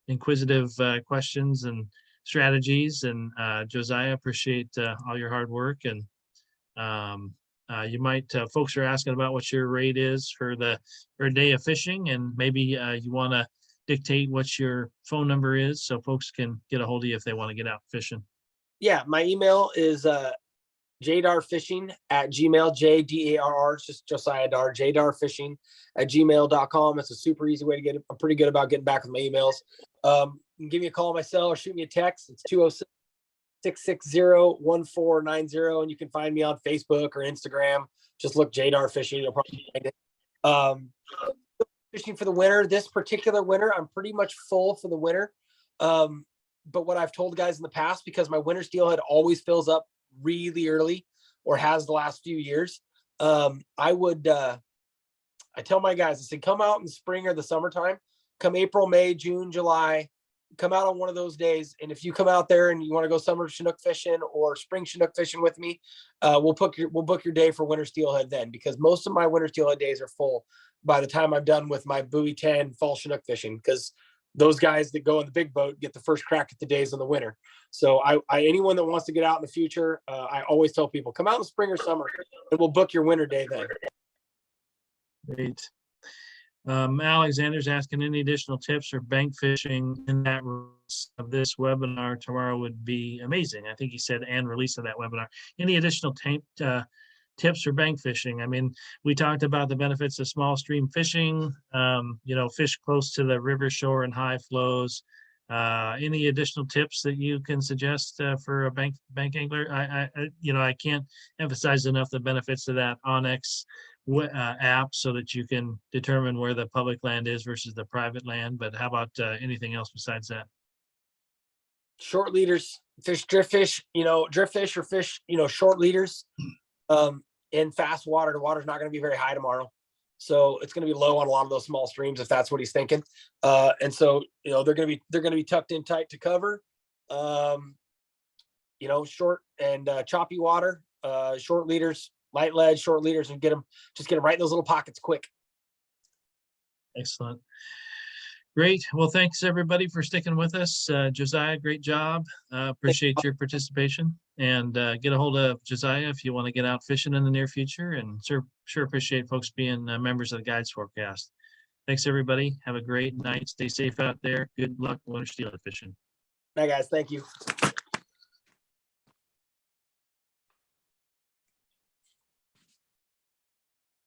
inquisitive questions and strategies. And Josiah, appreciate all your hard work. And you might, folks are asking about what your rate is for a day of fishing, and maybe you want to dictate what your phone number is so folks can get a hold of you if they want to get out fishing. Yeah, my email is jdarfishing@gmail, JDARR, it's just Josiah Darr, jdarfishing@gmail.com. It's a super easy way to get it. I'm pretty good about getting back with my emails. You can give me a call on my cell or shoot me a text. It's 206-660-1490, and you can find me on Facebook or Instagram. Just look Darr Fishing, you'll probably find it. Fishing for the winter. This particular winter, I'm pretty much full for the winter. But what I've told guys in the past, because my winter steelhead always fills up really early, or has the last few years, I tell my guys, I said, come out in the spring or the summertime, come April, May, June, July, come out on one of those days. And if you come out there and you want to go summer Chinook fishing or spring Chinook fishing with me, we'll book your day for winter steelhead then, because most of my winter steelhead days are full by the time I'm done with my buoy 10 fall Chinook fishing, because those guys that go in the big boat get the first crack at the days in the winter. So anyone that wants to get out in the future, I always tell people, come out in the spring or summer and we'll book your winter day then. Great. Alexander's asking, any additional tips for bank fishing in that of this webinar tomorrow would be amazing. I think he said, and release of that webinar. Any additional tips for bank fishing? I mean, we talked about the benefits of small stream fishing, fish close to the river shore and high flows. Any additional tips that you can suggest for a bank angler? I can't emphasize enough the benefits of that Onyx app, so that you can determine where the public land is versus the private land. But how about anything else besides that? Short leaders, drift fish or fish, short leaders. In fast water, the water's not going to be very high tomorrow, so it's going to be low on a lot of those small streams, if that's what he's thinking. And so they're going to be tucked in tight to cover. Short and choppy water, short leaders, light lead, short leaders, and get them right in those little pockets quick. Excellent. Great. Well, thanks everybody for sticking with us. Josiah, great job. Appreciate your participation, and get a hold of Josiah if you want to get out fishing in the near future, and sure appreciate folks being members of the Guides Forecast. Thanks everybody. Have a great night. Stay safe out there. Good luck winter steelhead fishing. Bye guys. Thank you.